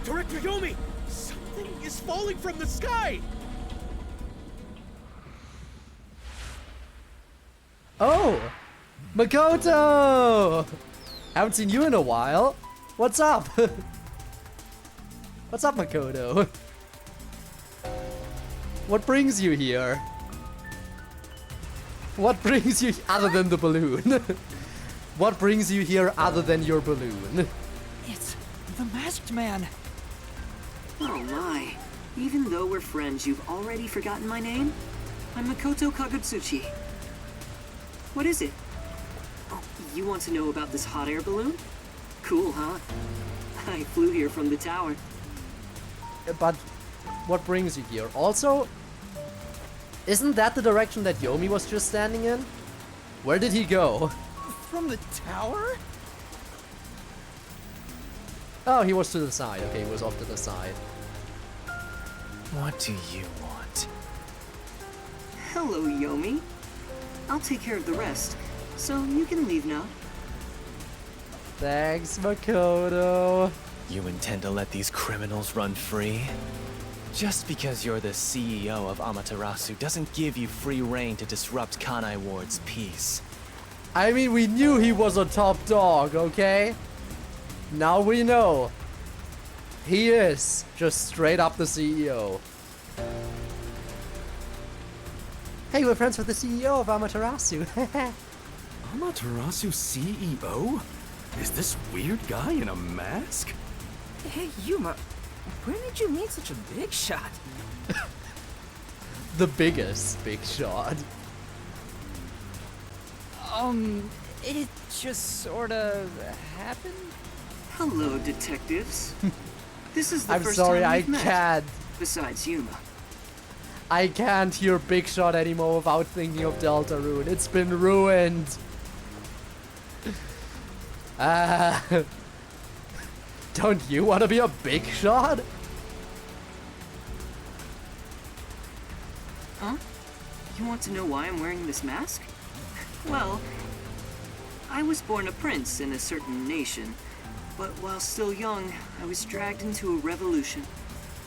Director Yomi! Something is falling from the sky! Oh! Makoto! Haven't seen you in a while. What's up? What's up, Makoto? What brings you here? What brings you other than the balloon? What brings you here other than your balloon? It's the masked man. Oh my. Even though we're friends, you've already forgotten my name? I'm Makoto Kagutsuchi. What is it? Oh, you want to know about this hot air balloon? Cool, huh? I flew here from the tower. But what brings you here? Also, isn't that the direction that Yomi was just standing in? Where did he go? From the tower? Oh, he was to the side. Okay, he was off to the side. What do you want? Hello, Yomi. I'll take care of the rest, so you can leave now. Thanks, Makoto. You intend to let these criminals run free? Just because you're the CEO of Amaterasu doesn't give you free reign to disrupt Kanai Ward's peace. I mean, we knew he was a top dog, okay? Now we know. He is just straight up the CEO. Hey, we're friends with the CEO of Amaterasu. Amaterasu CEO? Is this weird guy in a mask? Hey, Yuma, where did you meet such a big shot? The biggest big shot. It just sorta happened? Hello, detectives. This is the I'm first sorry, time I we've met. can't. Besides Yuma. I can't hear Big Shot anymore without thinking of Deltarune. It's been ruined. Don't you want to be a Big Shot? Huh? You want to know why I'm wearing this mask? Well, I was born a prince in a certain nation, but while still young, I was dragged into a revolution.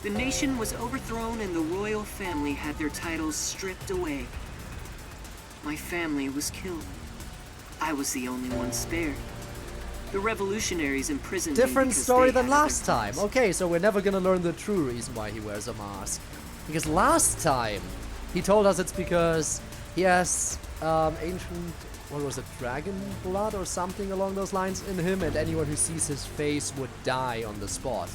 The nation was overthrown and the royal family had their titles stripped away. My family was killed. I was the only one spared. The revolutionaries imprisoned me Different because story they than had other last time. plans. Okay, so we're never gonna learn the true reason why he wears a mask. Because last time, he told us it's because he has ancient, what was it, dragon blood or something along those lines in him, and anyone who sees his face would die on the spot.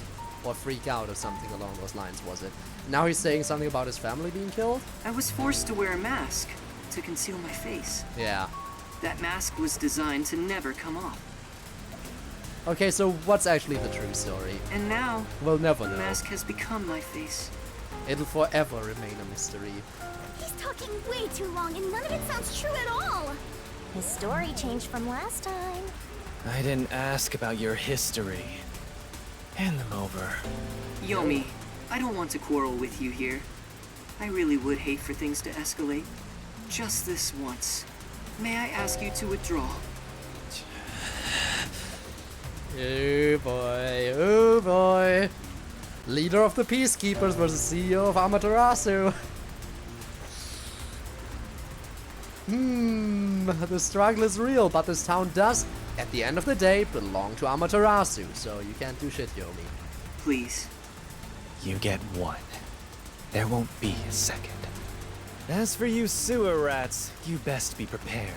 Or freak out or something along those lines, was it? Now he's saying something about his family being killed? I was forced to wear a mask to conceal my face. Yeah. That mask was designed to never come off. Okay, so what's actually the true story? And now, We'll never the know. mask has become my face. It'll forever remain a mystery. He's talking way too long and none of it sounds true at all. His story changed from last time. I didn't ask about your history. Hand them over. Yomi, I don't want to quarrel with you here. I really would hate for things to escalate. Just this once. May I ask you to withdraw? Oh boy, oh boy. Leader of the Peacekeepers versus CEO of Amaterasu. The struggle is real, but this town does, at the end of the day, belong to Amaterasu, so you can't do shit, Yomi. Please. You get one. There won't be a second. As for you sewer rats, you best be prepared.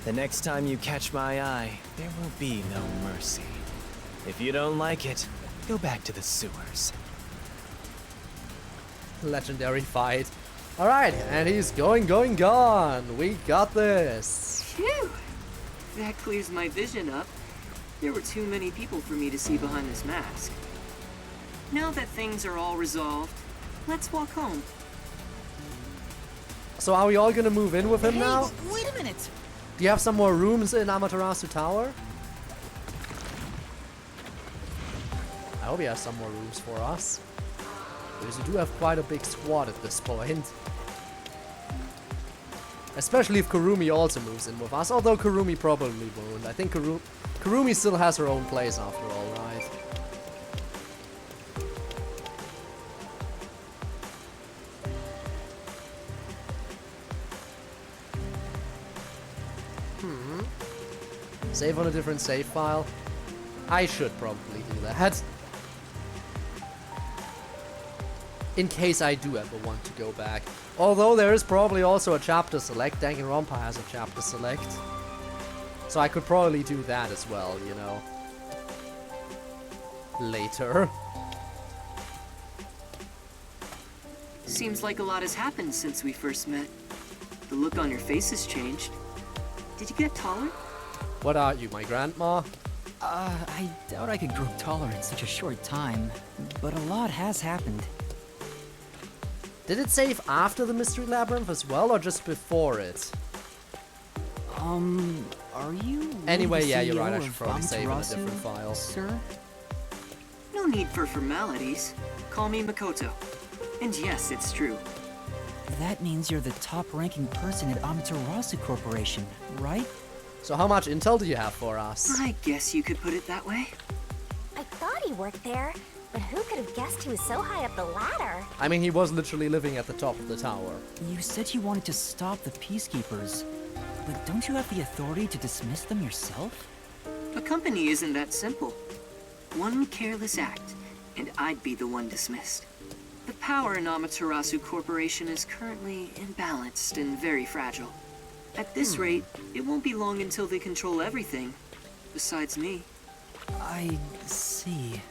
The next time you catch my eye, there will be no mercy. If you don't like it, Go back to the sewers. Legendary fight. Alright, and he's gone. We got this. Phew! That clears my vision up. There were too many people for me to see behind this mask. Now that things are all resolved, let's walk home. So are we all gonna move in with him now? Wait a minute! Do you have some more rooms in Amaterasu Tower? I hope he has some more rooms for us. Because we do have quite a big squad at this point. Especially if Kurumi also moves in with us, although Kurumi probably won't. I think Kurumi still has her own place after all, right? Save on a different save file? I should probably do that. In case I do ever want to go back. Although there is probably also a chapter select. Danganronpa has a chapter select. So I could probably do that as well, you know. Later. Seems like a lot has happened since we first met. The look on your face has changed. Did you get taller? What are you, my grandma? I doubt I could grow taller in such a short time, but a lot has happened. Did it save after the Mystery Labyrinth as well, or just before it? Are you... Anyway, yeah, the you're right, I CEO should probably of save in a Amaterasu, different file. Sir? No need for formalities. Call me Makoto. And yes, it's true. That means you're the top-ranking person at Amaterasu Corporation, right? So how much intel do you have for us? I guess you could put it that way. I thought he worked there, but who could have guessed he was so high up the ladder? I mean, he was literally living at the top of the tower. You said you wanted to stop the Peacekeepers, but don't you have the authority to dismiss them yourself? A company isn't that simple. One careless act, and I'd be the one dismissed. The power in Amaterasu Corporation is currently imbalanced and very fragile. At this rate, it won't be long until they control everything, besides me. I see.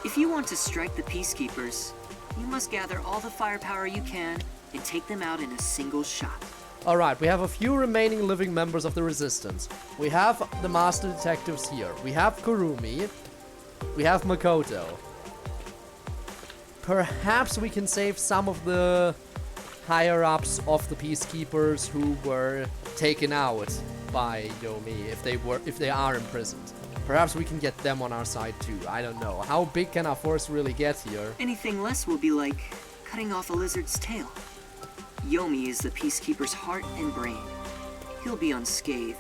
If you want to strike the Peacekeepers, you must gather all the firepower you can and take them out in a single shot. Alright, we have a few remaining living members of the Resistance. We have the Master Detectives here. We have Kurumi. We have Makoto. Perhaps we can save some of the higher-ups of the Peacekeepers who were taken out by Yomi if they are imprisoned. Perhaps we can get them on our side too. I don't know. How big can our force really get here? Anything less will be like cutting off a lizard's tail. Yomi is the Peacekeeper's heart and brain. He'll be unscathed.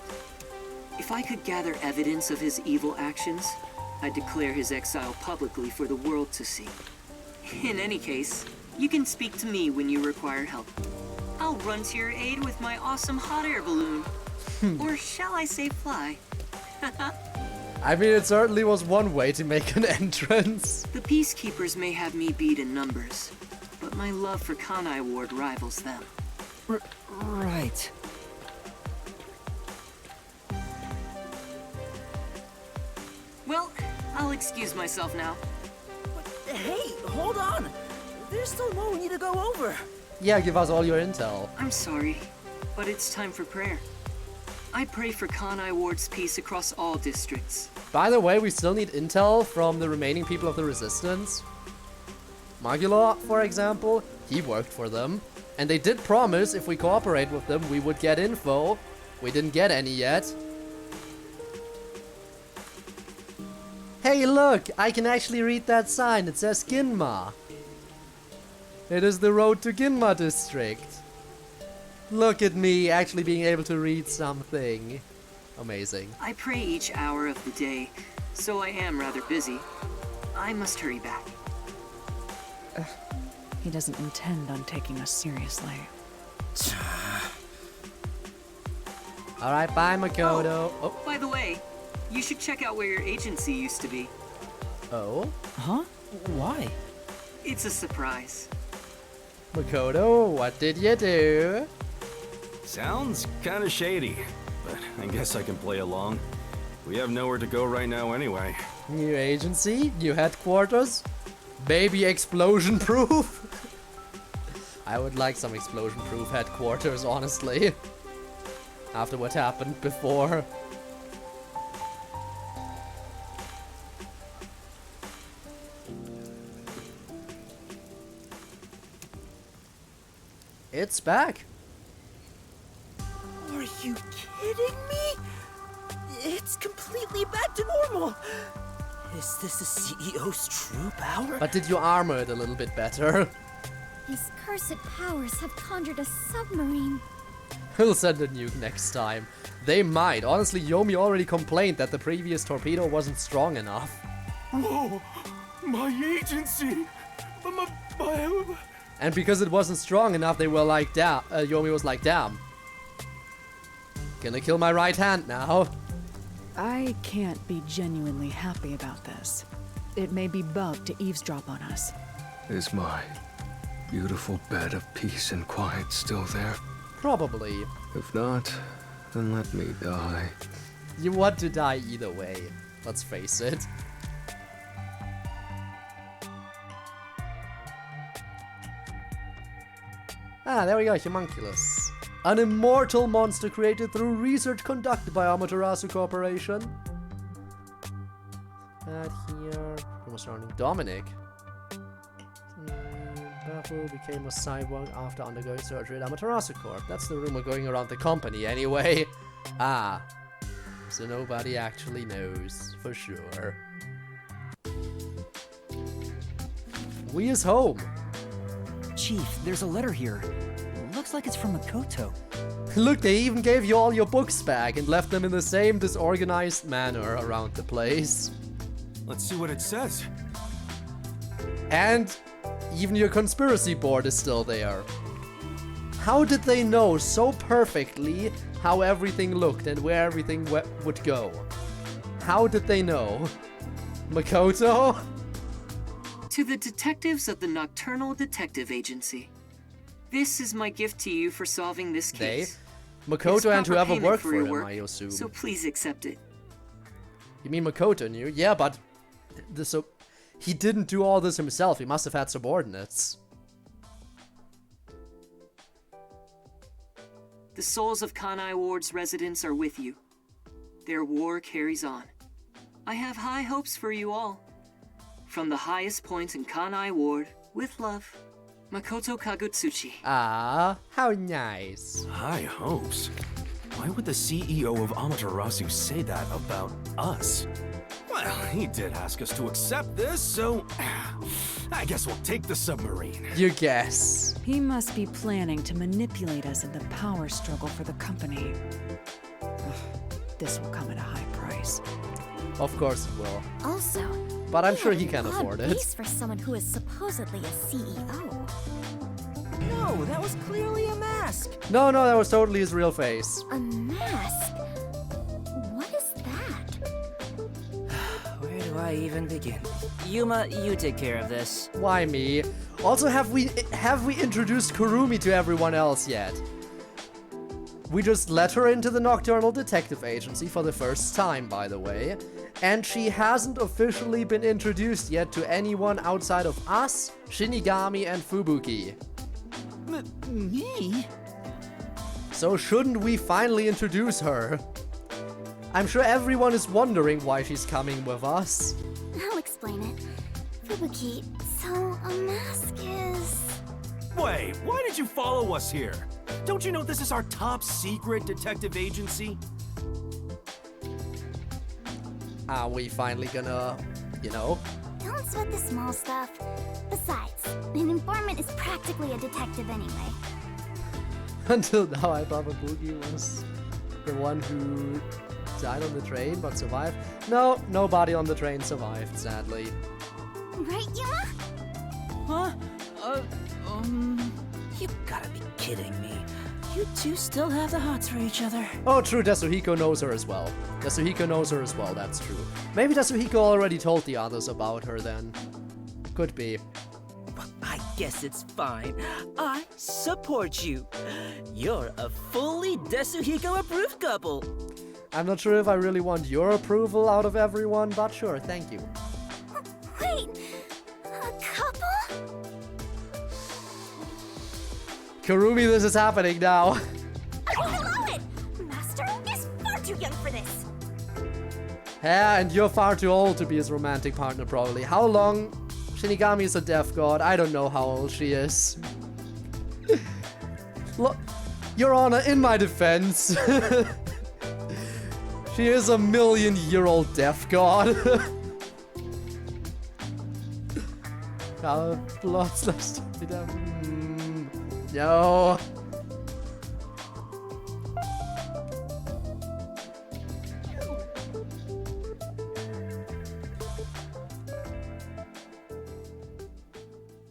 If I could gather evidence of his evil actions, I'd declare his exile publicly for the world to see. In any case, you can speak to me when you require help. I'll run to your aid with my awesome hot air balloon. Or shall I say fly? I mean, it certainly was one way to make an entrance. The Peacekeepers may have me beat in numbers, but my love for Kanai Ward rivals them. Right. Well, I'll excuse myself now. Hey, hold on! There's still more we need to go over. Yeah, give us all your intel. I'm sorry, but it's time for prayer. I pray for Kanai Ward's peace across all districts. By the way, we still need intel from the remaining people of the Resistance. Magula, for example, he worked for them. And they did promise if we cooperate with them, we would get info. We didn't get any yet. Hey, look! I can actually read that sign. It says Ginma. It is the road to Ginma district. Look at me actually being able to read something. Amazing. I pray each hour of the day, so I am rather busy. I must hurry back. He doesn't intend on taking us seriously. Alright, bye, Makoto. Oh, by the way, you should check out where your agency used to be. Oh? Huh? Why? It's a surprise. Makoto, what did you do? Sounds kinda shady, but I guess I can play along. We have nowhere to go right now anyway. New agency, new headquarters, maybe explosion proof. I would like some explosion proof headquarters, honestly. After what happened before. It's back. Are you kidding me? It's completely back to normal. Is this the CEO's true power? But did you armor it a little bit better? His cursed powers have conjured a submarine. He'll send a nuke next time. They might. Honestly, Yomi already complained that the previous torpedo wasn't strong enough. Oh, my agency! My... And because it wasn't strong enough, they were like, damn. Yomi was like, damn. Gonna kill my right hand now. I can't be genuinely happy about this. It may be bugged to eavesdrop on us. Is my beautiful bed of peace and quiet still there? Probably. If not, then let me die. You want to die either way. Let's face it. Ah, there we go, Homunculus. An immortal monster created through research conducted by Amaterasu Corporation. And here, who was running? Dominic. Buffalo became a cyborg after undergoing surgery at Amaterasu Corp. That's the rumor going around the company anyway. Ah, so nobody actually knows for sure. We is home. Chief, there's a letter here. Looks like it's from Makoto. Look, they even gave you all your books back and left them in the same disorganized manner around the place. Let's see what it says. And even your conspiracy board is still there. How did they know so perfectly how everything looked and where everything would go? How did they know? Makoto? To the detectives of the Nocturnal Detective Agency. This is my gift to you for solving this case. Makoto and whoever worked for him, work, I assume. So please accept it. You mean Makoto knew? Yeah, but he didn't do all this himself. He must have had subordinates. The souls of Kanai Ward's residents are with you. Their war carries on. I have high hopes for you all. From the highest point in Kanai Ward, with love, Makoto Kagutsuchi. Ah, how nice. High hopes? Why would the CEO of Amaterasu say that about us? Well, he did ask us to accept this, so I guess we'll take the submarine. You guess. He must be planning to manipulate us in the power struggle for the company. This will come at a high price. Of course it will. Also, but I'm sure he can afford it. Face for someone who is supposedly a CEO. No, that was clearly a mask. No, that was totally his real face. A mask? What is that? Where do I even begin? Yuma, you take care of this. Why me? Also, have we introduced Kurumi to everyone else yet? We just let her into the Nocturnal Detective Agency for the first time, by the way. And she hasn't officially been introduced yet to anyone outside of us, Shinigami, and Fubuki. Me? So shouldn't we finally introduce her? I'm sure everyone is wondering why she's coming with us. I'll explain it. Fubuki, so a mask is... Wait, why did you follow us here? Don't you know this is our top secret detective agency? Are we finally gonna, Don't sweat the small stuff. Besides, an informant is practically a detective anyway. Until now, I thought Fubuki was the one who died on the train but survived. No, nobody on the train survived, sadly. Right, Yuma? Huh? You gotta be kidding me. You two still have the hots for each other. Oh, true, Yasuhiko knows her as well. Yasuhiko knows her as well, that's true. Maybe Yasuhiko already told the others about her then. Could be. Well, I guess it's fine. I support you. You're a fully Yasuhiko approved couple. I'm not sure if I really want your approval out of everyone, but sure, thank you. Wait, a couple? Kurumi, this is happening now. I won't allow it! Master is far too young for this. Yeah, and you're far too old to be his romantic partner, probably. How long? Shinigami is a deaf god. I don't know how old she is. Look, Your Honor, in my defense, she is a million-year-old deaf god. Bloodslust. No.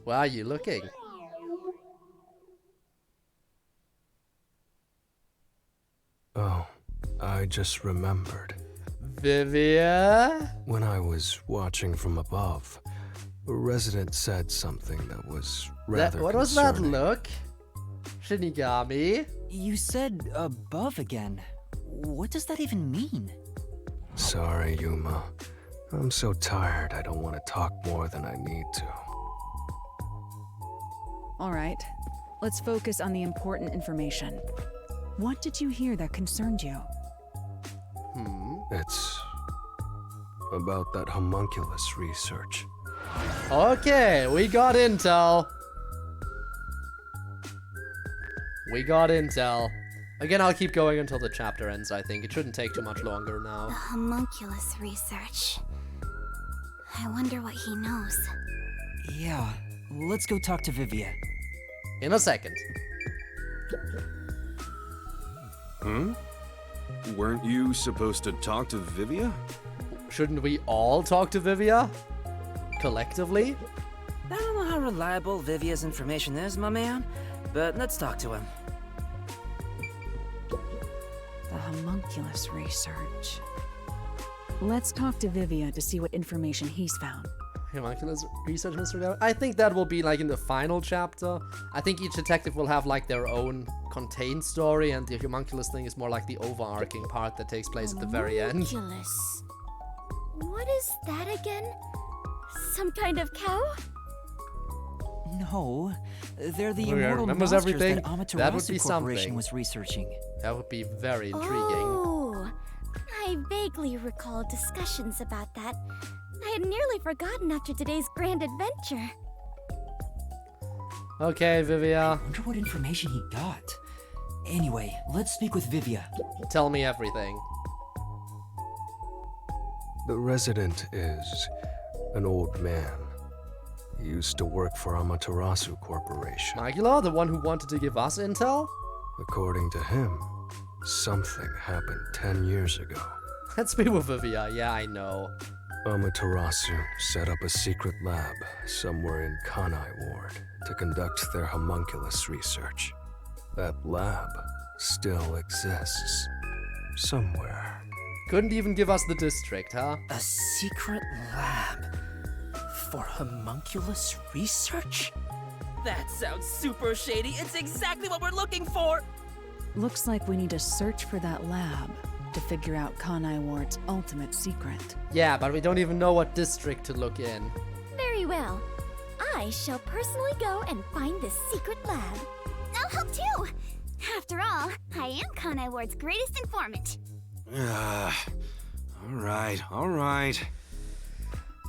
Where are you looking? Oh, I just remembered. Vivia? When I was watching from above, a resident said something that was rather What was that concerning. look? Shinigami? You said above again. What does that even mean? Sorry, Yuma. I'm so tired I don't want to talk more than I need to. All right, let's focus on the important information. What did you hear that concerned you? It's about that homunculus research. Okay, we got intel. We got intel. Again, I'll keep going until the chapter ends, I think. It shouldn't take too much longer The now. homunculus research. I wonder what he knows. Yeah, let's go talk to Vivia. In a second. Hmm? Weren't you supposed to talk to Vivia? Shouldn't we all talk to Vivia? Collectively? I don't know how reliable Vivia's information is, my man, but let's talk to him. The homunculus research. Let's talk to Vivia to see what information he's found. Homunculus research, Mr. Dell? I think that will be like in the final chapter. I think each detective will have like their own contained story, and the homunculus thing is more like the overarching part that takes place at the very end. Homunculus. What is that again? Some kind of cow? No, they're the Oh, yeah, immortal remembers monsters everything? that Amaterasu That would be Corporation something. was researching. That would be very intriguing. Oh, I vaguely recall discussions about that. I had nearly forgotten after today's grand adventure. Okay, Vivia. I wonder what information he got. Anyway, let's speak with Vivia. Tell me everything. The resident is an old man. He used to work for Amaterasu Corporation. Magula, the one who wanted to give us intel? According to him, something happened 10 years ago. Let's be with Vivia, yeah, I know. Amaterasu set up a secret lab somewhere in Kanai Ward to conduct their homunculus research. That lab still exists. Somewhere. Couldn't even give us the district, huh? A secret lab for homunculus research? That sounds super shady. It's exactly what we're looking for. Looks like we need to search for that lab to figure out Kanai Ward's ultimate secret. Yeah, but we don't even know what district to look in. Very well. I shall personally go and find this secret lab. I'll help too. After all, I am Kanai Ward's greatest informant. Alright.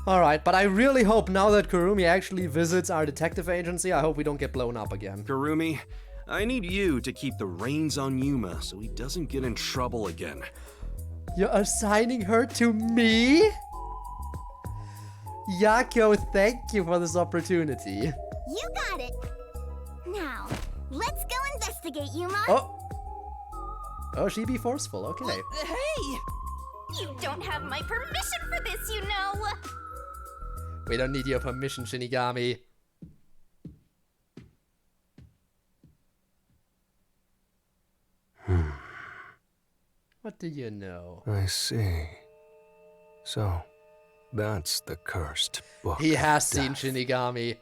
Alright, but I really hope now that Kurumi actually visits our detective agency, I hope we don't get blown up again. Kurumi, I need you to keep the reins on Yuma so he doesn't get in trouble again. You're assigning her to me? Yako, thank you for this opportunity. You got it. Now, let's go investigate, Yuma. Oh, she be forceful, okay. Hey! You don't have my permission for this, you know. We don't need your permission, Shinigami. What do you know? I see. So, that's the cursed book. He has of seen death. Shinigami.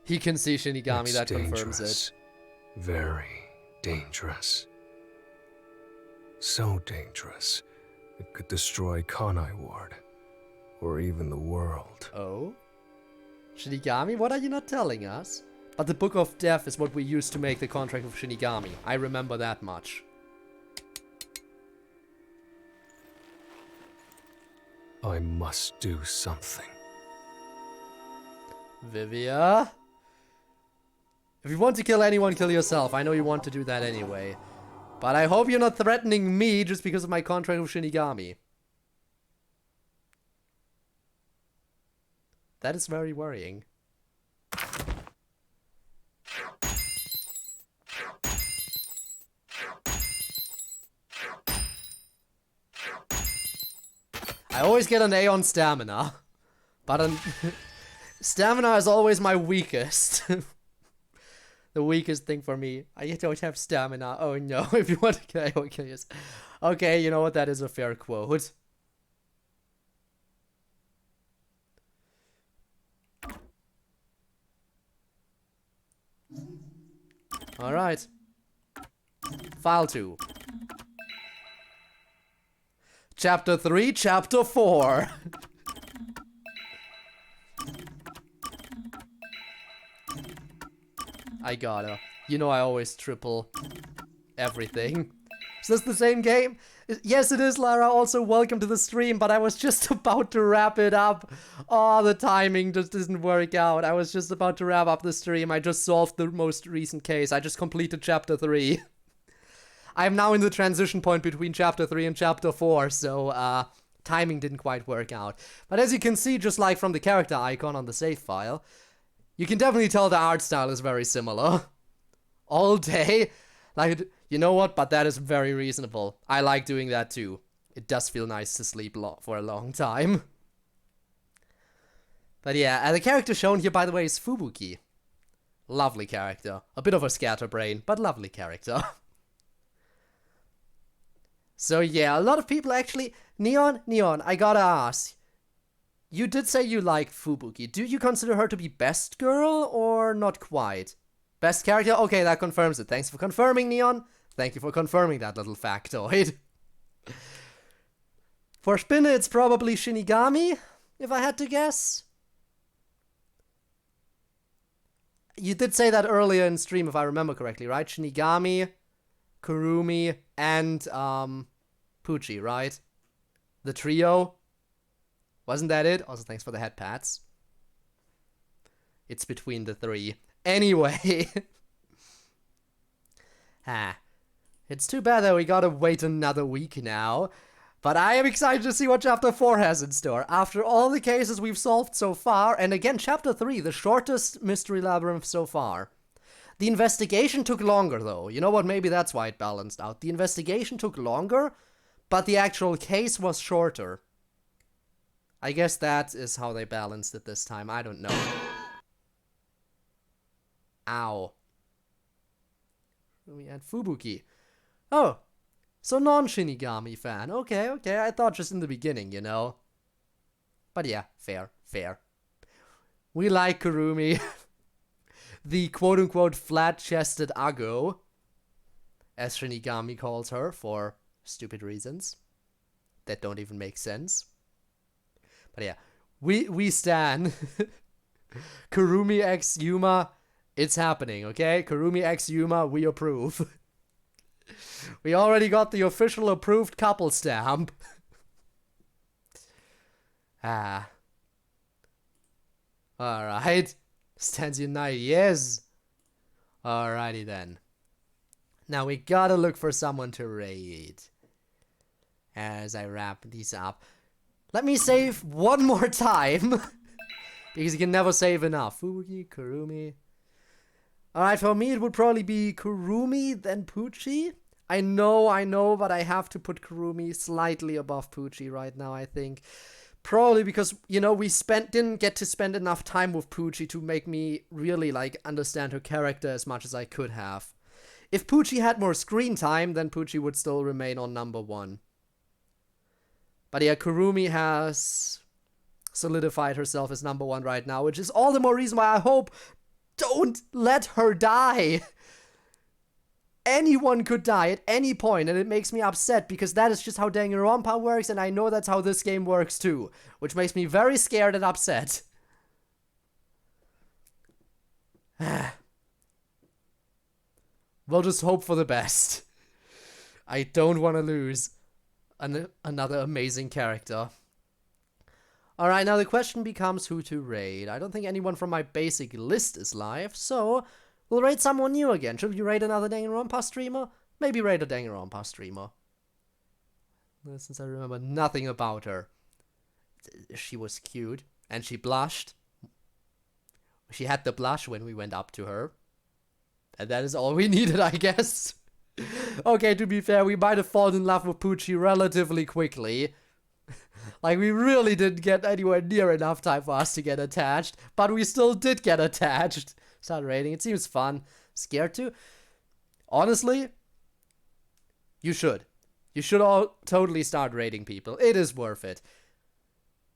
He can see Shinigami, It's that confirms dangerous. it. Very dangerous. So dangerous It could destroy Kanai Ward. Or even the world. Oh? Shinigami? What are you not telling us? But the Book of Death is what we used to make the contract with Shinigami. I remember that much. I must do something. Vivia? If you want to kill anyone, kill yourself. I know you want to do that anyway. But I hope you're not threatening me just because of my contract with Shinigami. That is very worrying. I always get an A on stamina. But stamina is always my weakest. The weakest thing for me. I don't have stamina. Oh no, if you want to kill, okay, yes. Okay, you know what, that is a fair quote. Alright. File 2. Chapter 3, Chapter 4. I gotta. You know I always triple everything. Is this the same game? Yes, it is, Lara. Also, welcome to the stream, but I was just about to wrap it up. Oh, the timing just didn't work out. I was just about to wrap up the stream. I just solved the most recent case. I just completed Chapter 3. I'm now in the transition point between Chapter 3 and Chapter 4, so, timing didn't quite work out. But as you can see, just like from the character icon on the save file, you can definitely tell the art style is very similar. All day. Like, you know what? But that is very reasonable. I like doing that too. It does feel nice to sleep for a long time. But yeah, the character shown here, by the way, is Fubuki. Lovely character. A bit of a scatterbrain, but lovely character. So yeah, a lot of people actually... Neon, I gotta ask. You did say you liked Fubuki. Do you consider her to be best girl or not quite? Best character? Okay, that confirms it. Thanks for confirming, Neon. Thank you for confirming that little factoid. For Spinne, it's probably Shinigami, if I had to guess. You did say that earlier in stream, if I remember correctly, right? Shinigami, Kurumi, and Pucci, right? The trio. Wasn't that it? Also, thanks for the head pats. It's between the three. Anyway. It's too bad that we gotta wait another week now. But I am excited to see what Chapter 4 has in store. After all the cases we've solved so far, and again, Chapter 3, the shortest Mystery Labyrinth so far. The investigation took longer, though. You know what? Maybe that's why it balanced out. The investigation took longer, but the actual case was shorter. I guess that is how they balanced it this time. I don't know. Ow. We had Fubuki. Oh, so non-Shinigami fan. Okay. I thought just in the beginning, you know. But yeah, fair. We like Kurumi. The quote-unquote flat-chested Ago, as Shinigami calls her, for stupid reasons that don't even make sense. But yeah, we stan. Kurumi x Yuma, it's happening, okay? Kurumi x Yuma, we approve. We already got the official approved couple stamp. Alright. Stands unite, yes. Alrighty then. Now we gotta look for someone to raid. As I wrap these up. Let me save one more time. Because you can never save enough. Fubuki, Kurumi. Alright, for me it would probably be Kurumi, then Pucci. I know, but I have to put Kurumi slightly above Pucci right now, I think. Probably because, you know, we didn't get to spend enough time with Pucci to make me really, like, understand her character as much as I could have. If Pucci had more screen time, then Pucci would still remain on number 1. But yeah, Kurumi has solidified herself as number 1 right now, which is all the more reason why I hope don't let her die. anyone could die at any point, and it makes me upset because that is just how Danganronpa works, and I know that's how this game works too, which makes me very scared and upset. We'll just hope for the best. I don't want to lose another amazing character. Alright, now the question becomes who to raid. I don't think anyone from my basic list is live, so we'll raid someone new again. Should we raid another Danganronpa streamer? Maybe raid a Danganronpa streamer. Since I remember nothing about her. She was cute, and she blushed. She had the blush when we went up to her. And that is all we needed, I guess. Okay, to be fair, we might have fallen in love with Poochie relatively quickly. Like, we really didn't get anywhere near enough time for us to get attached, but we still did get attached. Start raiding, it seems fun. Scared to? Honestly, you should. You should all totally start raiding people. It is worth it.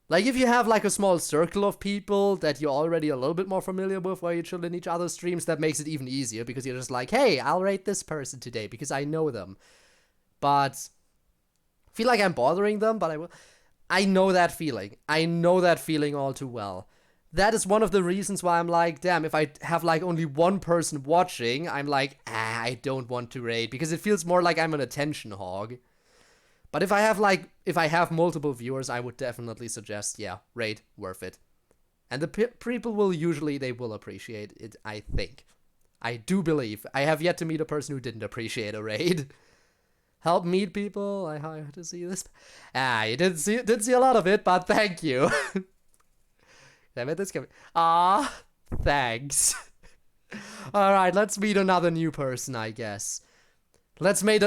Like, if you have, like, a small circle of people that you're already a little bit more familiar with where you chill in each other's streams, that makes it even easier, because you're just like, hey, I'll raid this person today, because I know them. But I feel like I'm bothering them, but I will. I know that feeling. I know that feeling all too well. That is one of the reasons why I'm like, damn, if I have, like, only one person watching, I'm like, I don't want to raid, because it feels more like I'm an attention hog. But if I have multiple viewers, I would definitely suggest, yeah, raid, worth it. And the people will usually, they will appreciate it, I think. I do believe. I have yet to meet a person who didn't appreciate a raid. Help meet people, I hope to see this. You didn't see a lot of it, but thank you. Damn it, this coming. Thanks. Alright, let's meet another new person, I guess. Let's meet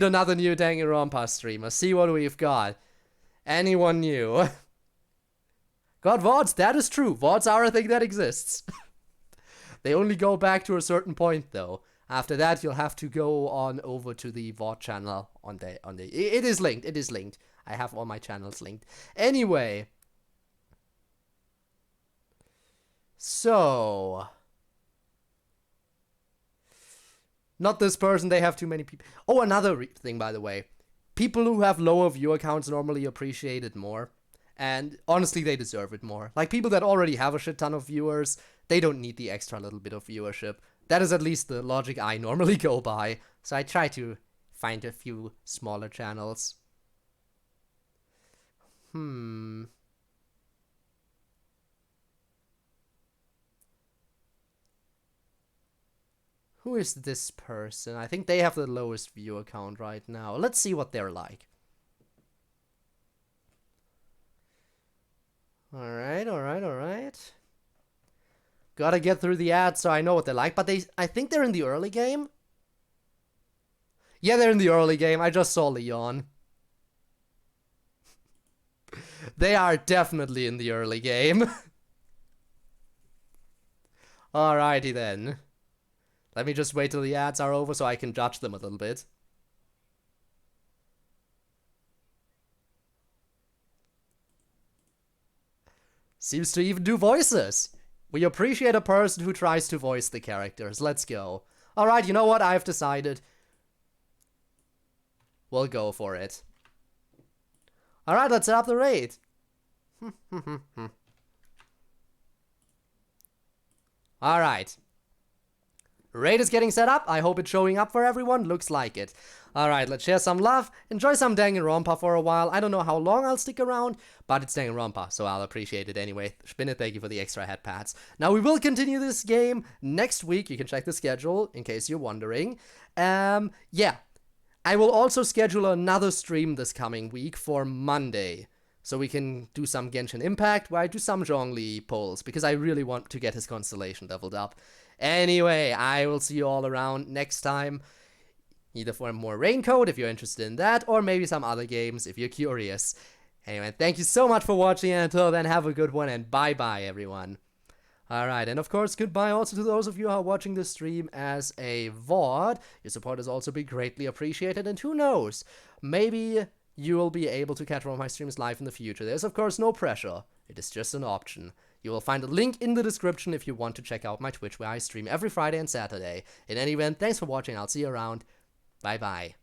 another new Danganronpa streamer. See what we've got. Anyone new? God, VODs, that is true. VODs are a thing that exists. They only go back to a certain point, though. After that, you'll have to go on over to the VOD channel on the. It is linked. It is linked. I have all my channels linked. Anyway. So. Not this person, they have too many people. Oh, another thing, by the way. People who have lower viewer counts normally appreciate it more. And honestly, they deserve it more. Like, people that already have a shit ton of viewers, they don't need the extra little bit of viewership. That is at least the logic I normally go by. So I try to find a few smaller channels. Who is this person? I think they have the lowest viewer count right now. Let's see what they're like. Alright. Gotta get through the ads so I know what they're like, but I think they're in the early game? Yeah, they're in the early game. I just saw Leon. They are definitely in the early game. Alrighty then. Let me just wait till the ads are over so I can judge them a little bit. Seems to even do voices. We appreciate a person who tries to voice the characters. Let's go. Alright, you know what? I've decided. We'll go for it. Alright, let's set up the raid. Alright. Raid is getting set up. I hope it's showing up for everyone. Looks like it. Alright, let's share some love. Enjoy some Danganronpa for a while. I don't know how long I'll stick around, but it's Danganronpa, so I'll appreciate it anyway. Spinnet, thank you for the extra head pats. Now, we will continue this game next week. You can check the schedule in case you're wondering. Yeah. I will also schedule another stream this coming week for Monday. So we can do some Genshin Impact, where I do some Zhongli polls, because I really want to get his constellation leveled up. Anyway, I will see you all around next time. Either for more Raincoat, if you're interested in that, or maybe some other games, if you're curious. Anyway, thank you so much for watching, and until then, have a good one, and bye-bye, everyone. Alright, and of course, goodbye also to those of you who are watching this stream as a VOD. Your support has also been greatly appreciated, and who knows, maybe you will be able to catch one of my streams live in the future. There's, of course, no pressure. It is just an option. You will find a link in the description if you want to check out my Twitch where I stream every Friday and Saturday. In any event, thanks for watching. I'll see you around. Bye bye.